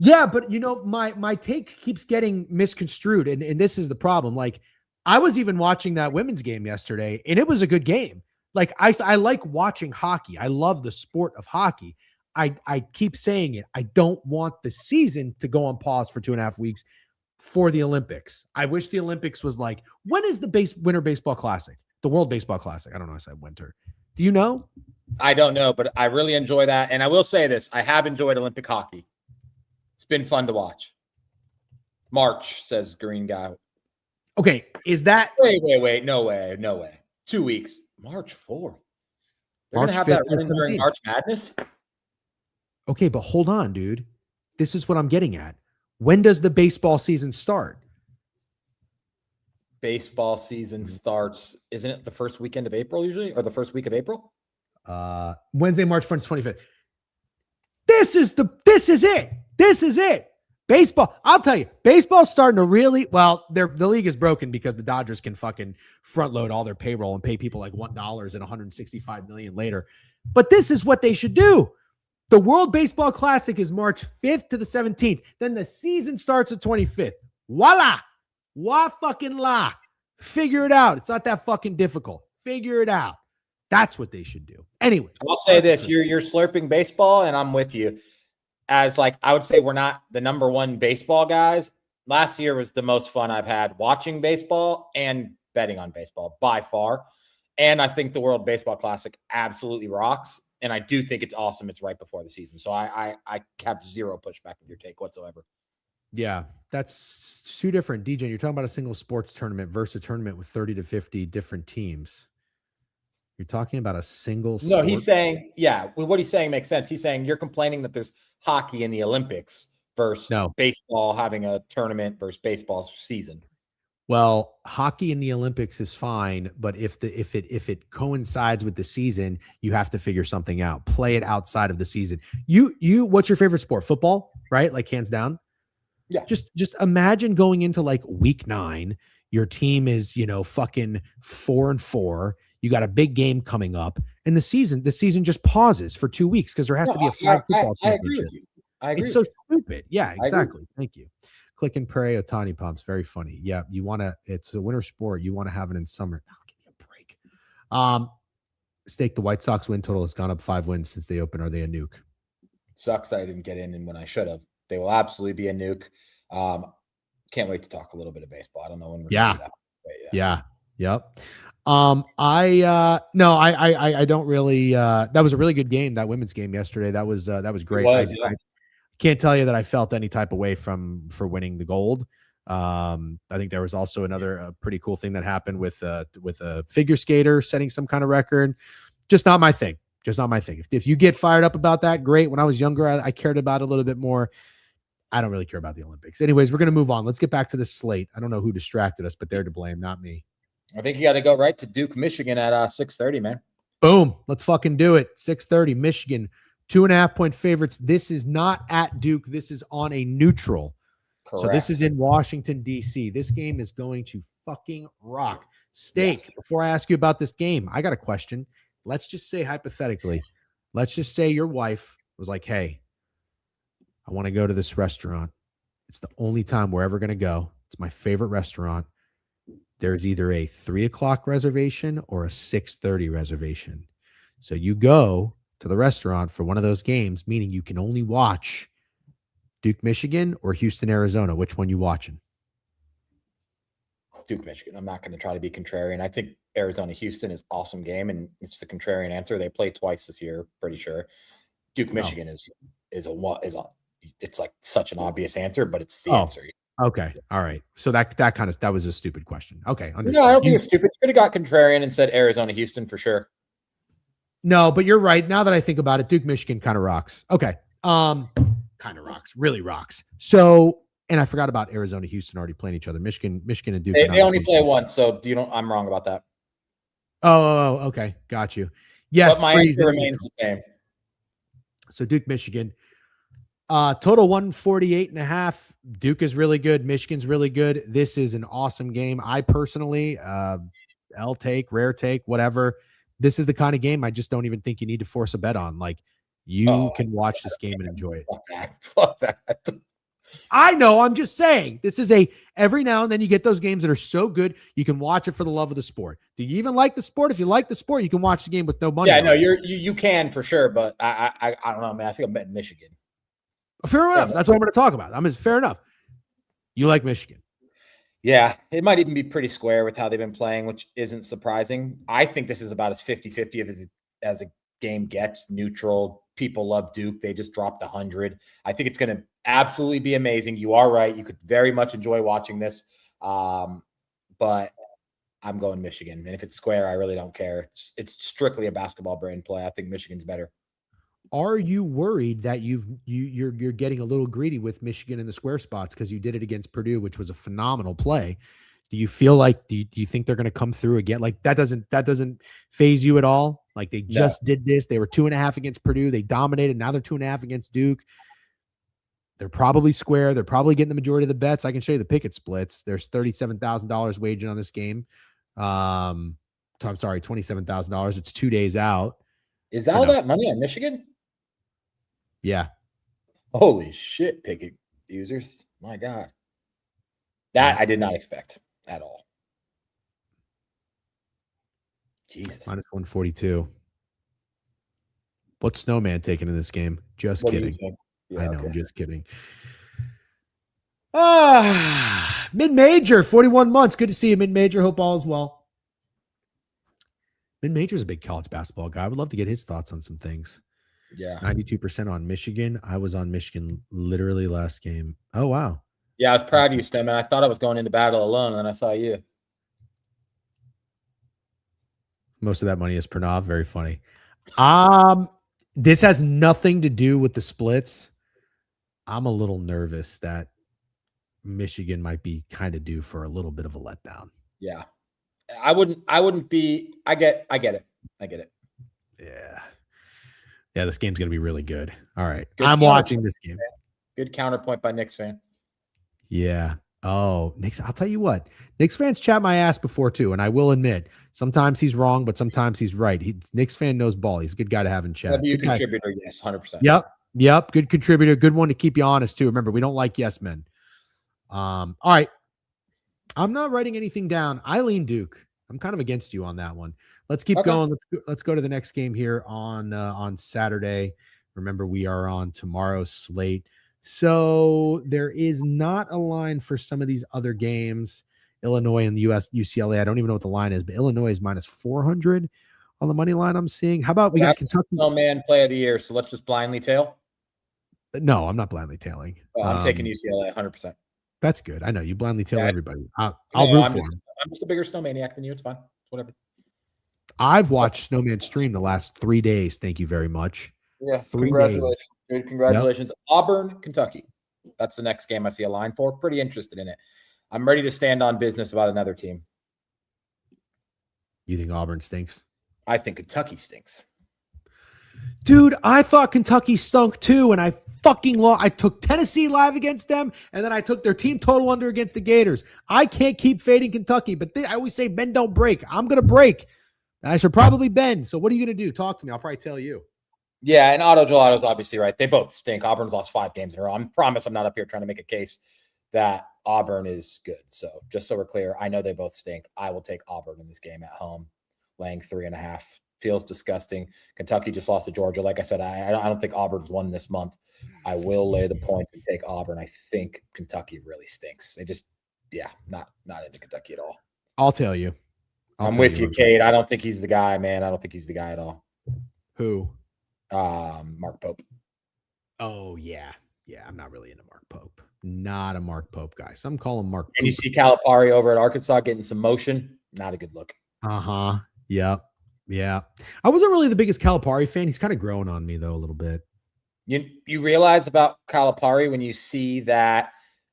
Yeah, but my take keeps getting misconstrued, and this is the problem. Like, I was even watching that women's game yesterday, and it was a good game. Like, I like watching hockey. I love the sport of hockey. I keep saying it. I don't want the season to go on pause for 2.5 weeks for the Olympics. I wish the Olympics was like, when is the Winter Baseball Classic? The World Baseball Classic. I don't know. I said winter. Do you know? I don't know, but I really enjoy that. And I will say this. I have enjoyed Olympic hockey. It's been fun to watch. March, says Green Guy. Okay. Is that... Wait. No way. 2 weeks. March 4th. They're going to have that running during March Madness? Okay, but hold on, dude. This is what I'm getting at. When does the baseball season start? Baseball season starts, isn't it the first weekend of April usually, or the first week of April? Wednesday, March 25th. This is it. This is it. Baseball. I'll tell you, baseball's starting to really, well, the league is broken because the Dodgers can fucking front load all their payroll and pay people like $1 and $165 million later. But this is what they should do. The World Baseball Classic is March 5th to the 17th. Then the season starts at 25th. Voila. Fucking la. Figure it out. It's not that fucking difficult. Figure it out. That's what they should do. Anyway. I'll say this. You're slurping baseball, and I'm with you. As like, I would say we're not the number one baseball guys. Last year was the most fun I've had watching baseball and betting on baseball by far. And I think the World Baseball Classic absolutely rocks. And I do think it's awesome. It's right before the season. So I have zero pushback with your take whatsoever. Yeah, that's two different. DJ, you're talking about a single sports tournament versus a tournament with 30 to 50 different teams. You're talking about a single No, he's saying, yeah, what he's saying makes sense. He's saying you're complaining that there's hockey in the Olympics versus baseball having a tournament versus baseball season. Well, hockey in the Olympics is fine, but if it coincides with the season, you have to figure something out. Play it outside of the season. What's your favorite sport? Football, right? Like hands down. Yeah. Just imagine going into like week 9. Your team is, fucking 4-4. You got a big game coming up, and the season just pauses for 2 weeks because there has to be a flag football I agree championship. with you. I agree. It's so stupid. Yeah, exactly. Thank you. Click and pray, Otani pumps. Very funny. Yeah, it's a winter sport. You want to have it in summer. Now give me a break. Stake the White Sox win total has gone up 5 wins since they opened. Are they a nuke? Sucks that I didn't get in when I should have. They will absolutely be a nuke. Can't wait to talk a little bit of baseball. I don't know when we're gonna do that. Yeah. Yep. I don't really that was a really good game, that women's game yesterday. That was great. I can't tell you that I felt any type of way for winning the gold. I think there was also another pretty cool thing that happened with a figure skater setting some kind of record. Just not my thing. If you get fired up about that, great. When I was younger, I cared about it a little bit more. I don't really care about the Olympics. Anyways, we're going to move on. Let's get back to the slate. I don't know who distracted us, but they're to blame, not me. I think you got to go right to Duke, Michigan at 6:30, man. Boom. Let's fucking do it. 6:30, Michigan, 2.5-point favorites. This is not at Duke. This is on a neutral. Correct. So this is in Washington, D.C. This game is going to fucking rock. Steak, yes. Before I ask you about this game, I got a question. Let's just say hypothetically, let's just say your wife was like, hey, I want to go to this restaurant. It's the only time we're ever going to go. It's my favorite restaurant. There's either a 3:00 reservation or a 6:30 reservation. So you go to the restaurant for one of those games, meaning you can only watch Duke, Michigan or Houston, Arizona. Which one you watching? Duke, Michigan. I'm not going to try to be contrarian. I think Arizona, Houston is awesome game, and it's the contrarian answer. They played twice this year, pretty sure. Duke, Michigan is it's like such an obvious answer, but it's the answer. Okay. All right. So that was a stupid question. Okay. Understood. No, I don't think it's stupid. You could have got contrarian and said Arizona, Houston for sure. No, but you're right. Now that I think about it, Duke, Michigan kind of rocks. Okay. Kind of rocks. Really rocks. So, and I forgot about Arizona, Houston already playing each other. Michigan and Duke. They only play once. So I'm wrong about that. Oh, okay. Got you. Yes. But my answer remains the same. So Duke, Michigan. Total 148.5. Duke is really good. Michigan's really good. This is an awesome game. I personally, L take, rare take, whatever. This is the kind of game I just don't even think you need to force a bet on. Like, you can watch this game and enjoy it. Fuck that. I know. I'm just saying. This is every now and then you get those games that are so good you can watch it for the love of the sport. Do you even like the sport? If you like the sport, you can watch the game with no money. Yeah, no, you can for sure, but I don't know, man. I think I'm betting Michigan. Fair enough. That's what I'm going to talk about. Fair enough. You like Michigan. Yeah, it might even be pretty square with how they've been playing, which isn't surprising. I think this is about as 50-50 as a game gets. Neutral. People love Duke. They just dropped 100. I think it's going to absolutely be amazing. You are right. You could very much enjoy watching this. But I'm going Michigan. And if it's square, I really don't care. It's strictly a basketball brain play. I think Michigan's better. Are you worried that you're getting a little greedy with Michigan in the square spots because you did it against Purdue, which was a phenomenal play? Do you feel like do you think they're going to come through again? Like that doesn't phase you at all? Like they just did this. They were 2.5 against Purdue. They dominated. Now they're 2.5 against Duke. They're probably square. They're probably getting the majority of the bets. I can show you the picket splits. There's $37,000 wagering on this game. I'm sorry, $27,000. It's 2 days out. Is all that money on Michigan? Yeah. Holy shit, picket users. My God. That I did not expect at all. Jesus. Minus 142. What's Snowman taking in this game? Just kidding. Yeah, I know, I'm just kidding. Mid-major, 41 months. Good to see you, mid-major. Hope all is well. Mid-major is a big college basketball guy. I would love to get his thoughts on some things. Yeah. 92% on Michigan. I was on Michigan literally last game. Oh, wow. Yeah, I was proud of you, Stem, man. I thought I was going into battle alone, and then I saw you. Most of that money is Pranav. Very funny. This has nothing to do with the splits. I'm a little nervous that Michigan might be kind of due for a little bit of a letdown. Yeah. I wouldn't be. I get it. Yeah. Yeah, this game's going to be really good. All right. Good I'm watching this game. Good counterpoint by Knicks fan. Yeah. Oh, Knicks. I'll tell you what. Knicks fans chat my ass before too, and I will admit sometimes he's wrong, but sometimes he's right. Knicks fan knows ball. He's a good guy to have in chat. W Good guy. contributor, yes, 100%. Yep. Good contributor. Good one to keep you honest too. Remember, we don't like yes men. All right. I'm not writing anything down. I lean Duke. I'm kind of against you on that one. Let's keep going. Let's go to the next game here on Saturday. Remember, we are on tomorrow's slate. So there is not a line for some of these other games. Illinois and the UCLA. I don't even know what the line is, but Illinois is minus 400 on the money line I'm seeing. How about we got Kentucky? No man play of the year. So let's just blindly tail. No, I'm not blindly tailing. I'm taking UCLA 100%. That's good. I know you blindly tail everybody. I'll root for him. I'm just a bigger snowmaniac than you. It's fine. Whatever. I've watched Snowman stream the last 3 days. Thank you very much. Yeah, congratulations. Good, congratulations. Yep. Auburn, Kentucky. That's the next game I see a line for. Pretty interested in it. I'm ready to stand on business about another team. You think Auburn stinks? I think Kentucky stinks. Dude, I thought Kentucky stunk too, and I fucking lost. I took Tennessee live against them, and then I took their team total under against the Gators. I can't keep fading Kentucky, but I always say bend don't break. I'm going to break. I should probably bend. So what are you going to do? Talk to me. I'll probably tell you. Yeah, and Otto Gelato's obviously right. They both stink. Auburn's lost 5 games in a row. I promise I'm not up here trying to make a case that Auburn is good. So just so we're clear, I know they both stink. I will take Auburn in this game at home, laying 3.5. Feels disgusting. Kentucky just lost to Georgia. Like I said, I don't think Auburn's won this month. I will lay the points and take Auburn. I think Kentucky really stinks. They just, not into Kentucky at all. I'll tell you. I'm with you, Cade. I don't think he's the guy, man. I don't think he's the guy at all. Who? Mark Pope. Oh, yeah. Yeah, I'm not really into Mark Pope. Not a Mark Pope guy. Some call him Mark Pope. And you see Calipari over at Arkansas getting some motion. Not a good look. Uh-huh. Yep. Yeah. I wasn't really the biggest Calipari fan. He's kind of growing on me, though, a little bit. You realize about Calipari when you see that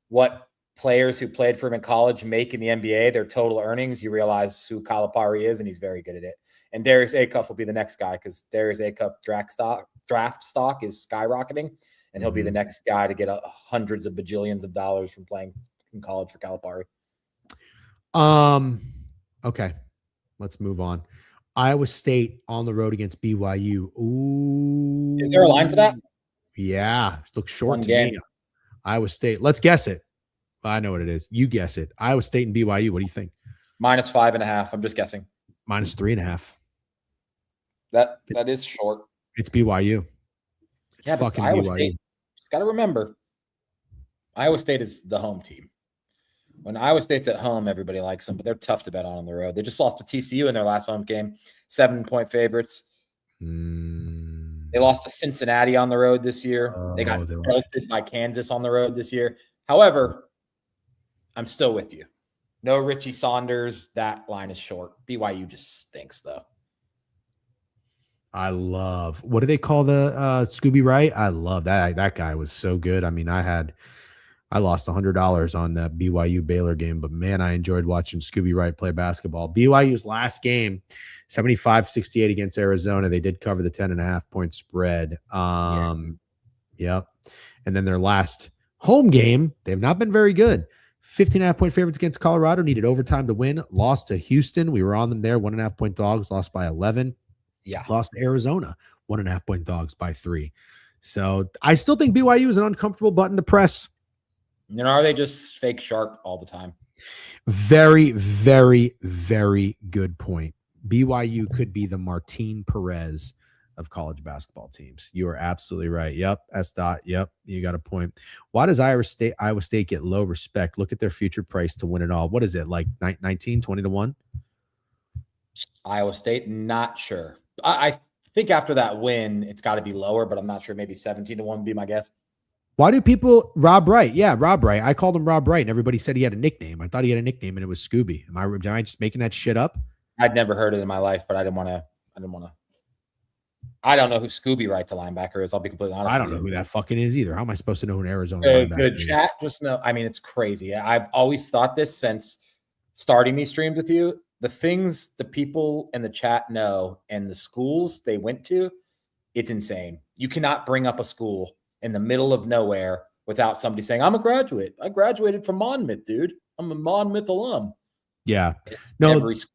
what players who played for him in college make in the NBA, their total earnings, you realize who Calipari is, and he's very good at it. And Darius Acuff will be the next guy because Darius Acuff draft stock is skyrocketing, and he'll be the next guy to get hundreds of bajillions of dollars from playing in college for Calipari. Okay, let's move on. Iowa State on the road against BYU. Ooh, is there a line for that? Yeah, looks short to me. Iowa State. Let's guess it. I know what it is. You guess it. Iowa State and BYU. What do you think? Minus 5.5. I'm just guessing. Minus 3.5. That is short. It's BYU. It's fucking Iowa State. Just got to remember, Iowa State is the home team. When Iowa State's at home, everybody likes them, but they're tough to bet on the road. They just lost to TCU in their last home game, 7-point favorites. They lost to Cincinnati on the road this year. They got belted by Kansas on the road this year. However, I'm still with you. No Richie Saunders. That line is short. BYU just stinks, though. I love, what do they call the Scooby Wright? I love that. That guy was so good. I mean, I lost $100 on that BYU Baylor game, but man, I enjoyed watching Scooby Wright play basketball. BYU's last game, 75-68 against Arizona. They did cover the 10.5-point spread. Yep. And then their last home game, they've not been very good. 15.5-point favorites against Colorado, needed overtime to win, lost to Houston. We were on them there, 1.5-point dogs, lost by 11. Yeah. Lost to Arizona, 1.5-point dogs by 3. So I still think BYU is an uncomfortable button to press. And are they just fake sharp all the time? Very, very, very good point. BYU could be the Martin Perez of college basketball teams. You are absolutely right. Yep. S. Yep. You got a point. Why does Iowa State get low respect? Look at their future price to win it all. What is it? Like 19, 20 to 1? Iowa State, not sure. I think after that win, it's got to be lower, but I'm not sure. Maybe 17 to 1 would be my guess. Why do people Rob Wright? Yeah, Rob Wright. I called him Rob Wright, and everybody said he had a nickname. I thought he had a nickname, and it was Scooby. Am I just making that shit up? I'd never heard it in my life, but I didn't want to. I don't know who Scooby Wright, the linebacker, is. I'll be completely honest. I don't know who that fucking is either. How am I supposed to know who an Arizona linebacker Good is? chat. Just know. I mean, it's crazy. I've always thought this since starting these streams with you. The things the people in the chat know and the schools they went to, it's insane. You cannot bring up a school in the middle of nowhere without somebody saying, I'm a graduate. I graduated from Monmouth, dude. I'm a Monmouth alum. Yeah. It's No, every school.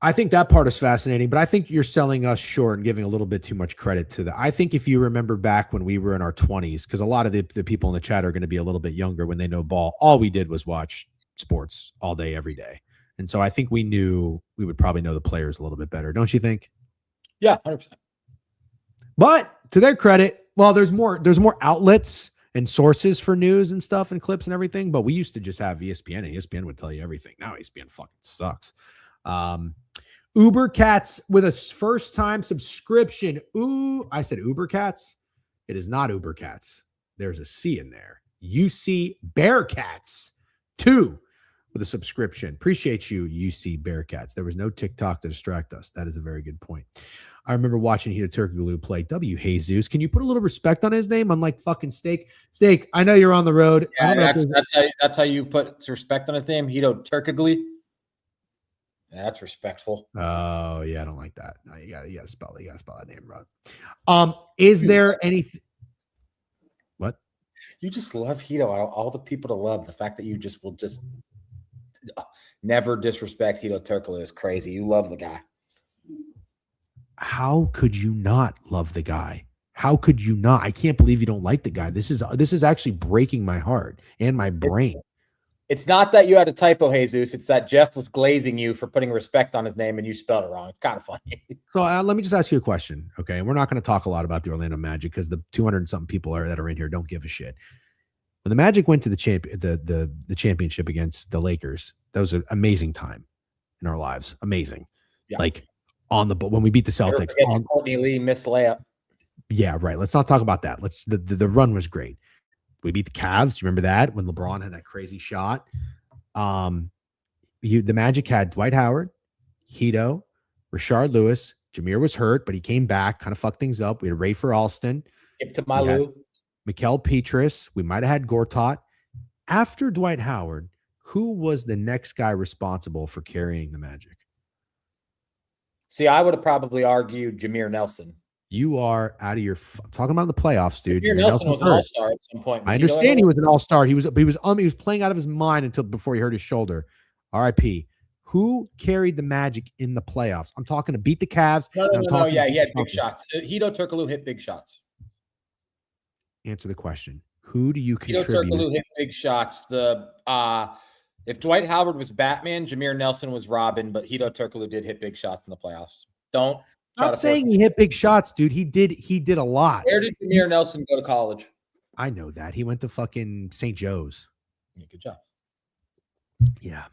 I think that part is fascinating, but I think you're selling us short and giving a little bit too much credit to that. I think if you remember back when we were in our 20s, because a lot of the people in the chat are going to be a little bit younger when they know ball, all we did was watch sports all day, every day. And so I think we knew we would probably know the players a little bit better. Don't you think? Yeah, 100%. But to their credit, well, there's more outlets and sources for news and stuff and clips and everything. But we used to just have ESPN, and ESPN would tell you everything. Now ESPN fucking sucks. Uber Cats with a first-time subscription. Ooh, I said Uber Cats. It is not Uber Cats. There's a C in there. UC Bearcats 2 with a subscription. Appreciate you, UC Bearcats. There was no TikTok to distract us. That is a very good point. I remember watching Hito Turkoglu play. W. Jesus. Can you put a little respect on his name? Unlike fucking Steak. Steak, I know you're on the road. Yeah, that's how you put respect on his name. Hito Turkoglu. Yeah, that's respectful. Oh, yeah, I don't like that. No, you gotta spell it. You gotta spell that name right. Is there anything? What? You just love Hito. All the people to love. The fact that you just will just never disrespect Hito Turkoglu is crazy. You love the guy. How could you not love the guy? How could you not? I can't believe you don't like the guy. This is actually breaking my heart and my brain. It's not that you had a typo, Jesus. It's that Jeff was glazing you for putting respect on his name and you spelled it wrong. It's kind of funny. So let me just ask you a question, okay? And we're not going to talk a lot about the Orlando Magic because the 200 and something people that are in here don't give a shit. When the Magic went to the championship against the Lakers, that was an amazing time in our lives. Amazing. Yeah. Like when we beat the Celtics. Courtney Lee missed layup. Yeah, right. Let's not talk about that. The run was great. We beat the Cavs. You remember that when LeBron had that crazy shot? The Magic had Dwight Howard, Hito, Rashard Lewis. Jameer was hurt, but he came back, kind of fucked things up. We had Rafer Alston. Skip to Malu. Mikael Petrus. We might have had Gortat. After Dwight Howard, who was the next guy responsible for carrying the Magic? See, I would have probably argued Jameer Nelson. You are out of your talking about the playoffs, dude. Jameer Nelson was an all-star at some point. I understand he was an all-star. He was playing out of his mind until before he hurt his shoulder. RIP. Who carried the Magic in the playoffs? I'm talking to beat the Cavs. No. Yeah, he had big shots. Hito Turkoglu hit big shots. Answer the question. Who do you contribute? Hito Turkoglu hit big shots. If Dwight Howard was Batman, Jameer Nelson was Robin, but Hito Turkoglu did hit big shots in the playoffs. Don't. Stop saying he hit big shots, dude. He did a lot. Where did Jameer Nelson go to college? I know that. He went to fucking St. Joe's. Yeah, good job. Yeah.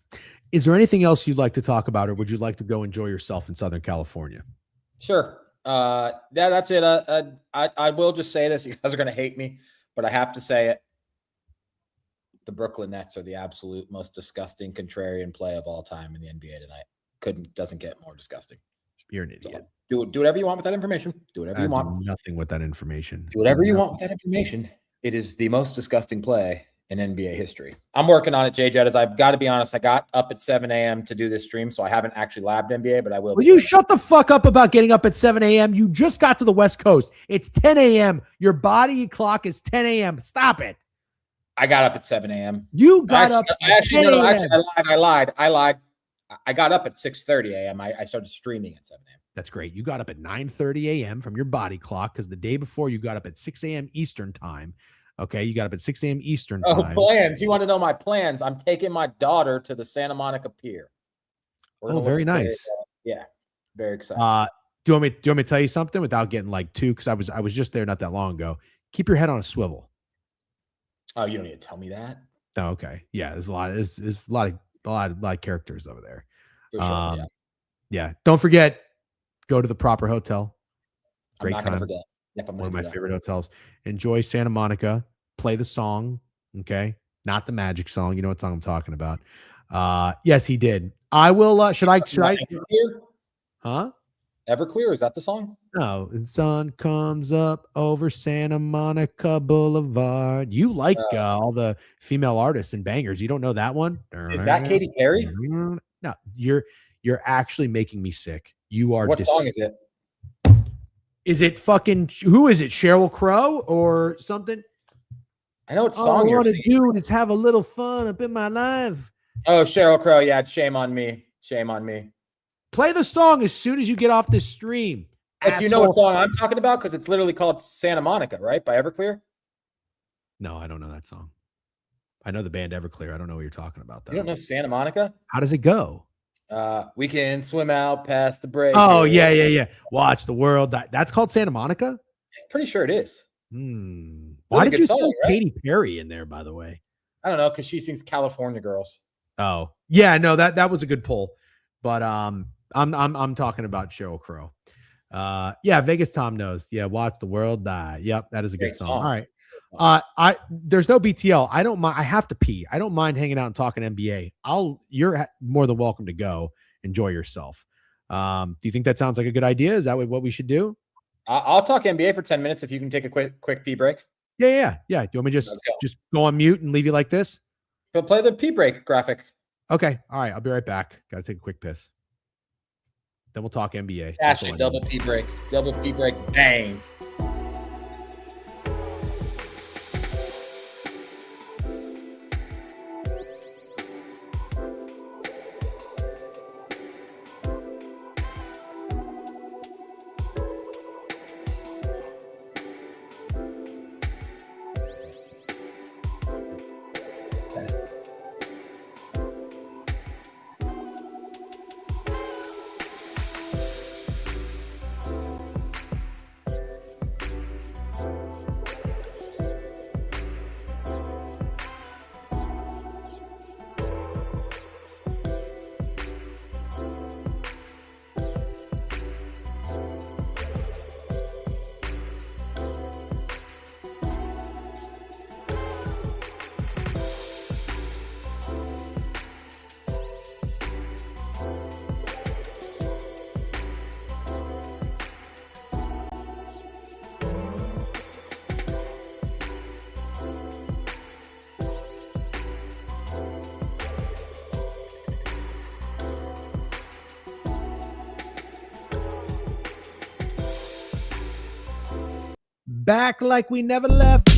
Is there anything else you'd like to talk about, or would you like to go enjoy yourself in Southern California? Sure. That's it. I will just say this. You guys are going to hate me, but I have to say it. The Brooklyn Nets are the absolute most disgusting contrarian play of all time in the NBA tonight. Doesn't get more disgusting. You're an idiot. So, do whatever you want with that information. Do whatever you want. Nothing with that information. Do whatever you want with that information. It is the most disgusting play in NBA history. I'm working on it, J-Jet. As I've got to be honest, I got up at 7 a.m. to do this stream, so I haven't actually labbed NBA, but I will. Well, you shut the fuck up about getting up at 7 a.m. You just got to the West Coast. It's 10 a.m. Your body clock is 10 a.m. Stop it. I got up at 7 a.m. You got up. I lied. I got up at 6:30 a.m. I started streaming at 7 a.m. That's great. You got up at 9:30 a.m. from your body clock because the day before you got up at 6 a.m. Eastern time. Okay, you got up at 6 a.m. Eastern time. Oh, plans. You want to know my plans? I'm taking my daughter to the Santa Monica Pier. Oh, very nice. Yeah, very excited. Do you want me to tell you something without getting like too? Because I was just there not that long ago. Keep your head on a swivel. Oh, you don't need to tell me that. Oh, okay. Yeah, there's a lot of characters over there. For sure, yeah. Don't forget, go to the proper hotel. Great I'm not time. Gonna forget. Yep, one of my favorite hotels. Enjoy Santa Monica. Play the song. Okay, not the Magic song. You know what song I'm talking about. Yes, he did. I will. Should I? Huh? Everclear, is that the song? No, the sun comes up over Santa Monica Boulevard. You like all the female artists and bangers. You don't know that one? Is that Katy Perry? No, you're actually making me sick. You are. What song is it? Is it fucking? Who is it? Sheryl Crow or something? I know what song All I you're want to singing. do is have a little fun up in my life. Oh, Sheryl Crow. Yeah, it's Shame on Me. Shame on Me. Play the song as soon as you get off this stream. But do you know what song I'm talking about? Because it's literally called Santa Monica, right? By Everclear? No, I don't know that song. I know the band Everclear. I don't know what you're talking about, though. You don't know Santa Monica? How does it go? We can swim out past the break. Oh, yeah. Watch the world. That's called Santa Monica? Pretty sure it is. Why did you song, throw right? Katy Perry in there, by the way? I don't know, because she sings California Girls. Oh, yeah, no, that was a good pull. But I'm talking about Sheryl Crow. Yeah, Vegas Tom knows. Yeah, Watch the World Die. Yep, that is a good song. All right. There's no BTL. I don't mind. I have to pee. I don't mind hanging out and talking NBA. You're more than welcome to go. Enjoy yourself. Do you think that sounds like a good idea? Is that what we should do? I'll talk NBA for 10 minutes if you can take a quick pee break. Yeah. Do you want me to just go on mute and leave you like this? But play the pee break graphic. Okay. All right. I'll be right back. Got to take a quick piss. Then we'll talk NBA. Ashley, double pee break. Double pee break. Bang. Back like we never left.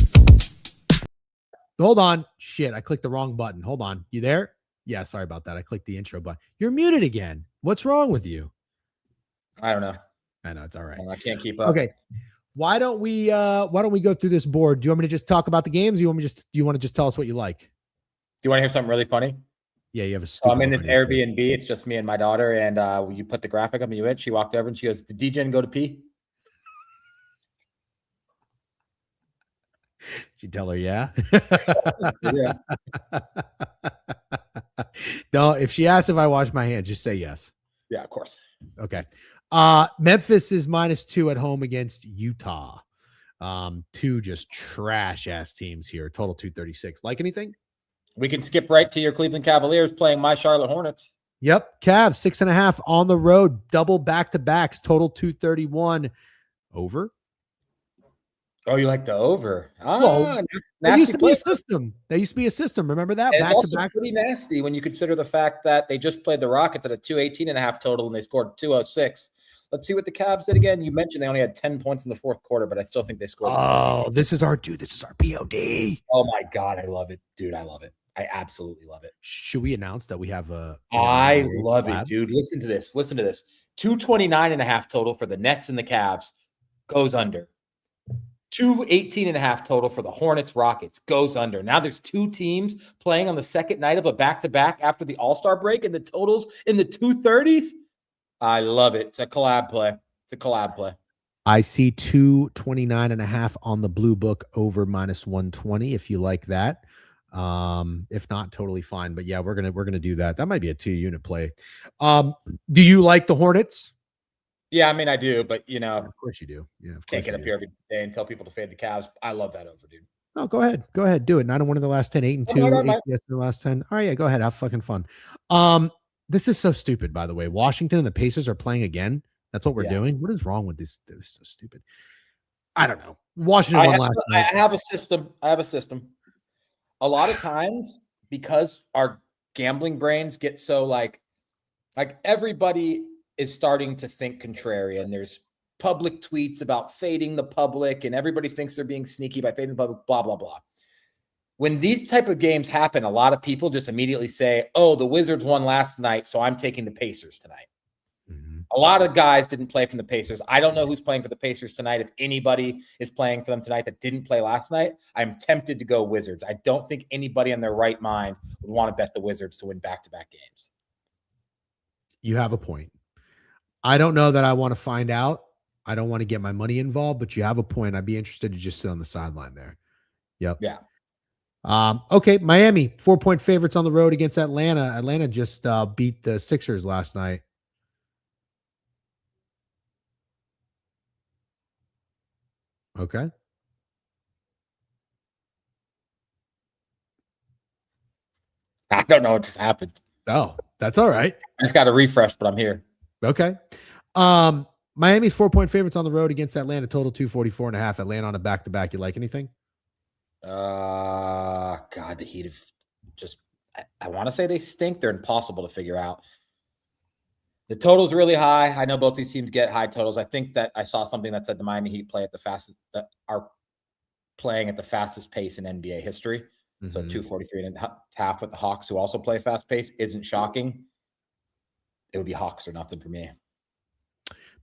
Hold on. Shit, I clicked the wrong button. Hold on. You there? Yeah, sorry about that. I clicked the intro button. You're muted again. What's wrong with you? I don't know. I know, it's all right. I can't keep up. Okay. Why don't we go through this board? Do you want me to just talk about the games? Do you want to just tell us what you like? Do you want to hear something really funny? Yeah, you have a So I'm in this Airbnb. It's just me and my daughter, and you put the graphic up and you hit. She walked over and she goes, "Did Degen go to pee?" Did you tell her yeah? Yeah. Don't. If she asks if I wash my hands, just say yes. Yeah, of course. Okay. Memphis is -2 at home against Utah. Two just trash ass teams here. Total 236. Like anything? We can skip right to your Cleveland Cavaliers playing my Charlotte Hornets. Yep. Cavs 6.5 on the road. Double back-to-backs. Total 231. Over. Oh, you like the over? That used to be a system. That used to be a system. Remember that? It's also pretty nasty when you consider the fact that they just played the Rockets at a 218.5 total and they scored 206. Let's see what the Cavs did again. You mentioned they only had 10 points in the fourth quarter, but I still think they scored. Oh, this is our POD. Oh my God, I love it, dude. I love it. I absolutely love it. Should we announce that we have a? I love it, dude. Listen to this. 229.5 total for the Nets and the Cavs goes under. 218.5 total for the Hornets Rockets goes under. Now there's two teams playing on the second night of a back-to-back after the All-Star break, and the totals in the 230s. I love it. It's a collab play. I see 229.5 on the blue book over -120. If you like that, if not, totally fine. But yeah, we're gonna do that. That might be a 2-unit play. Do you like the Hornets? Yeah, I mean, I do, but of course you do. Yeah, can't get up here every day and tell people to fade the Cavs. I love that over, dude. Oh, go ahead, do it. 9-1 in the last 10, 8-2, 8 in the last 10. All right, yeah, go ahead, have fucking fun. This is so stupid, by the way. Washington and the Pacers are playing again. That's what we're doing. What is wrong with this? This is so stupid. I don't know. Washington won last night. I have a system. A lot of times, because our gambling brains get so like everybody is starting to think contrarian. There's public tweets about fading the public, and everybody thinks they're being sneaky by fading the public, blah, blah, blah. When these type of games happen, a lot of people just immediately say, oh, the Wizards won last night, so I'm taking the Pacers tonight. Mm-hmm. A lot of guys didn't play from the Pacers. I don't know who's playing for the Pacers tonight. If anybody is playing for them tonight that didn't play last night, I'm tempted to go Wizards. I don't think anybody in their right mind would want to bet the Wizards to win back-to-back games. You have a point. I don't know that I want to find out. I don't want to get my money involved, but you have a point. I'd be interested to just sit on the sideline there. Yep. Yeah. Okay, Miami, 4-point favorites on the road against Atlanta. Atlanta just beat the Sixers last night. Okay. I don't know what just happened. Oh, that's all right. I just got to refresh, but I'm here. Okay. Miami's 4-point favorites on the road against Atlanta, total 244.5. Atlanta on a back-to-back. You like anything? God, the Heat have just, I want to say they stink. They're impossible to figure out. The total's really high. I know both these teams get high totals. I think that I saw something that said the Miami Heat play at the fastest, that are playing at the fastest pace in NBA history. Mm-hmm. So 243.5 with the Hawks, who also play fast pace, isn't shocking. It would be Hawks or nothing for me.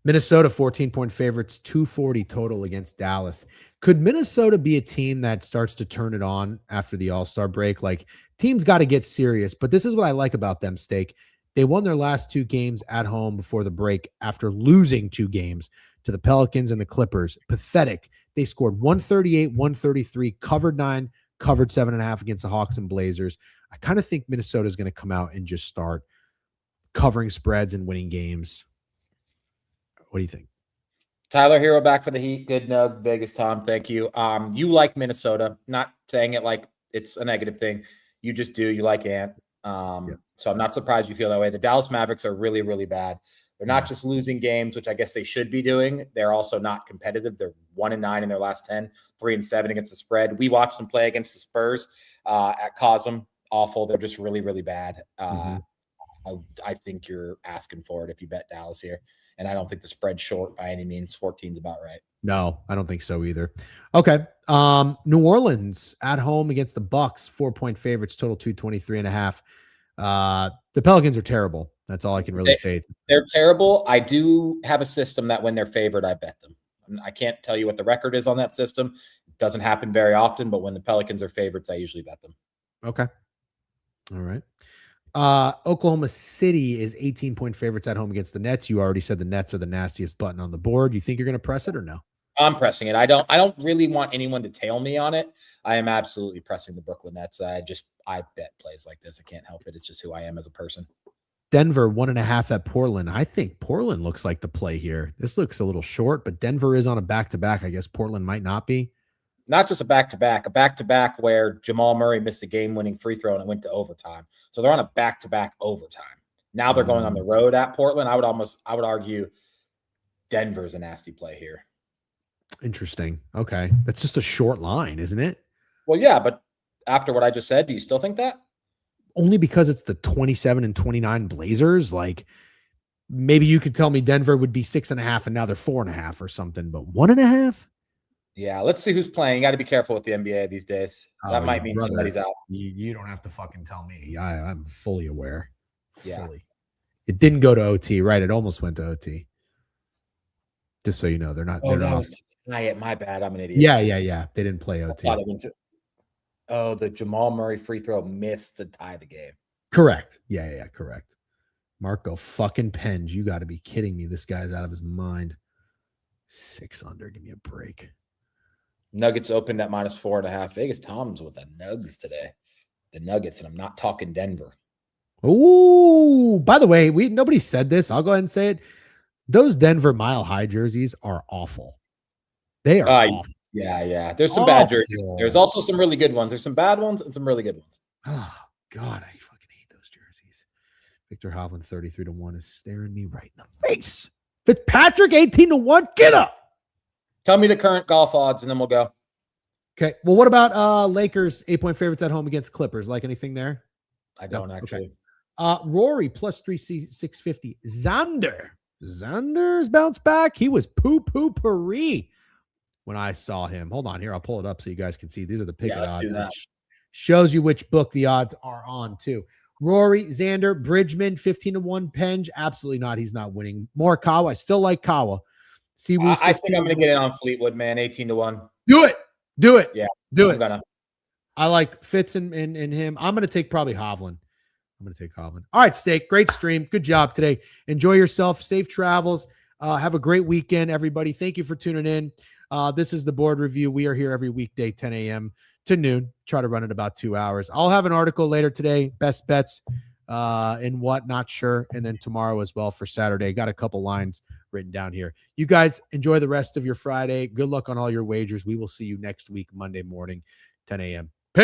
Minnesota, 14-point favorites, 240 total against Dallas. Could Minnesota be a team that starts to turn it on after the All-Star break? Like, teams got to get serious, but this is what I like about them, Steak. They won their last 2 games at home before the break after losing 2 games to the Pelicans and the Clippers. Pathetic. They scored 138, 133, covered 9, covered 7.5 against the Hawks and Blazers. I kind of think Minnesota is going to come out and just start covering spreads and winning games. What do you think? Tyler Hero back for the Heat. Good nug. Vegas Tom. Thank you. You like Minnesota. Not saying it like it's a negative thing. You just do. You like Ant. So I'm not surprised you feel that way. The Dallas Mavericks are really, really bad. They're not just losing games, which I guess they should be doing. They're also not competitive. They're 1-9 in their last 10, 3-7 against the spread. We watched them play against the Spurs at Cosm. Awful. They're just really, really bad. I think you're asking for it if you bet Dallas here. And I don't think the spread's short by any means. 14's about right. No, I don't think so either. Okay. New Orleans at home against the Bucks, 4-point favorites, total 223.5. The Pelicans are terrible. That's all I can really say. They're terrible. I do have a system that when they're favored, I bet them. I can't tell you what the record is on that system. It doesn't happen very often, but when the Pelicans are favorites, I usually bet them. Okay. All right. Oklahoma City is 18-point favorites at home against the Nets. You already said the Nets are the nastiest button on the board. You think you're going to press it or no? I'm pressing it. I don't really want anyone to tail me on it. I am absolutely pressing the Brooklyn Nets. I bet plays like this. I can't help it. It's just who I am as a person. Denver 1.5 at Portland. I think Portland looks like the play here. This looks a little short, but Denver is on a back-to-back. I guess Portland might not be. Not just a back-to-back where Jamal Murray missed a game-winning free throw and it went to overtime. So they're on a back-to-back overtime. Now they're going on the road at Portland. I would argue Denver's a nasty play here. Interesting. Okay. That's just a short line, isn't it? Well, yeah, but after what I just said, do you still think that? Only because it's the 27 and 29 Blazers. Like, maybe you could tell me Denver would be 6.5 and now they're 4.5 or something, but 1.5? Yeah, let's see who's playing. You got to be careful with the NBA these days. That might mean somebody's out. You don't have to fucking tell me. I'm fully aware. Yeah. Fully. It didn't go to OT, right? It almost went to OT. Just so you know, they're not. Oh, that was my bad. I'm an idiot. Yeah. They didn't play OT. The Jamal Murray free throw missed to tie the game. Correct. Yeah, correct. Marco fucking Penge. You got to be kidding me. This guy's out of his mind. 6 under. Give me a break. Nuggets opened at -4.5. Vegas Tom's with the Nugs today. The Nuggets, and I'm not talking Denver. Oh, by the way, nobody said this. I'll go ahead and say it. Those Denver Mile High jerseys are awful. They are awful. Yeah. There's some bad jerseys. There's also some really good ones. There's some bad ones and some really good ones. Oh, God, I fucking hate those jerseys. Victor Hovland, 33-1, is staring me right in the face. Fitzpatrick, 18-1. Get up. Tell me the current golf odds, and then we'll go. Okay. Well, what about Lakers 8-point favorites at home against Clippers? Like anything there? I don't actually. Okay. Rory plus 650. Xander's bounced back. He was poo-poo-pourri when I saw him. Hold on here. I'll pull it up so you guys can see. These are the picket odds. Do that. Shows you which book the odds are on too. Rory, Xander, Bridgman, 15-1. Penge, absolutely not. He's not winning. Morikawa, I still like Kawa. I think I'm going to get in on Fleetwood, man. 18-1. Do it. Yeah, do it. Gonna. I like Fitz and him. I'm going to take probably Hovland. All right, Steak. Great stream. Good job today. Enjoy yourself. Safe travels. Have a great weekend, everybody. Thank you for tuning in. This is the board review. We are here every weekday, 10 a.m. to noon. Try to run it about 2 hours. I'll have an article later today, best bets and what, not sure. And then tomorrow as well for Saturday. Got a couple lines written down here. You guys enjoy the rest of your Friday. Good luck on all your wagers. We will see you next week, Monday morning, 10 a.m.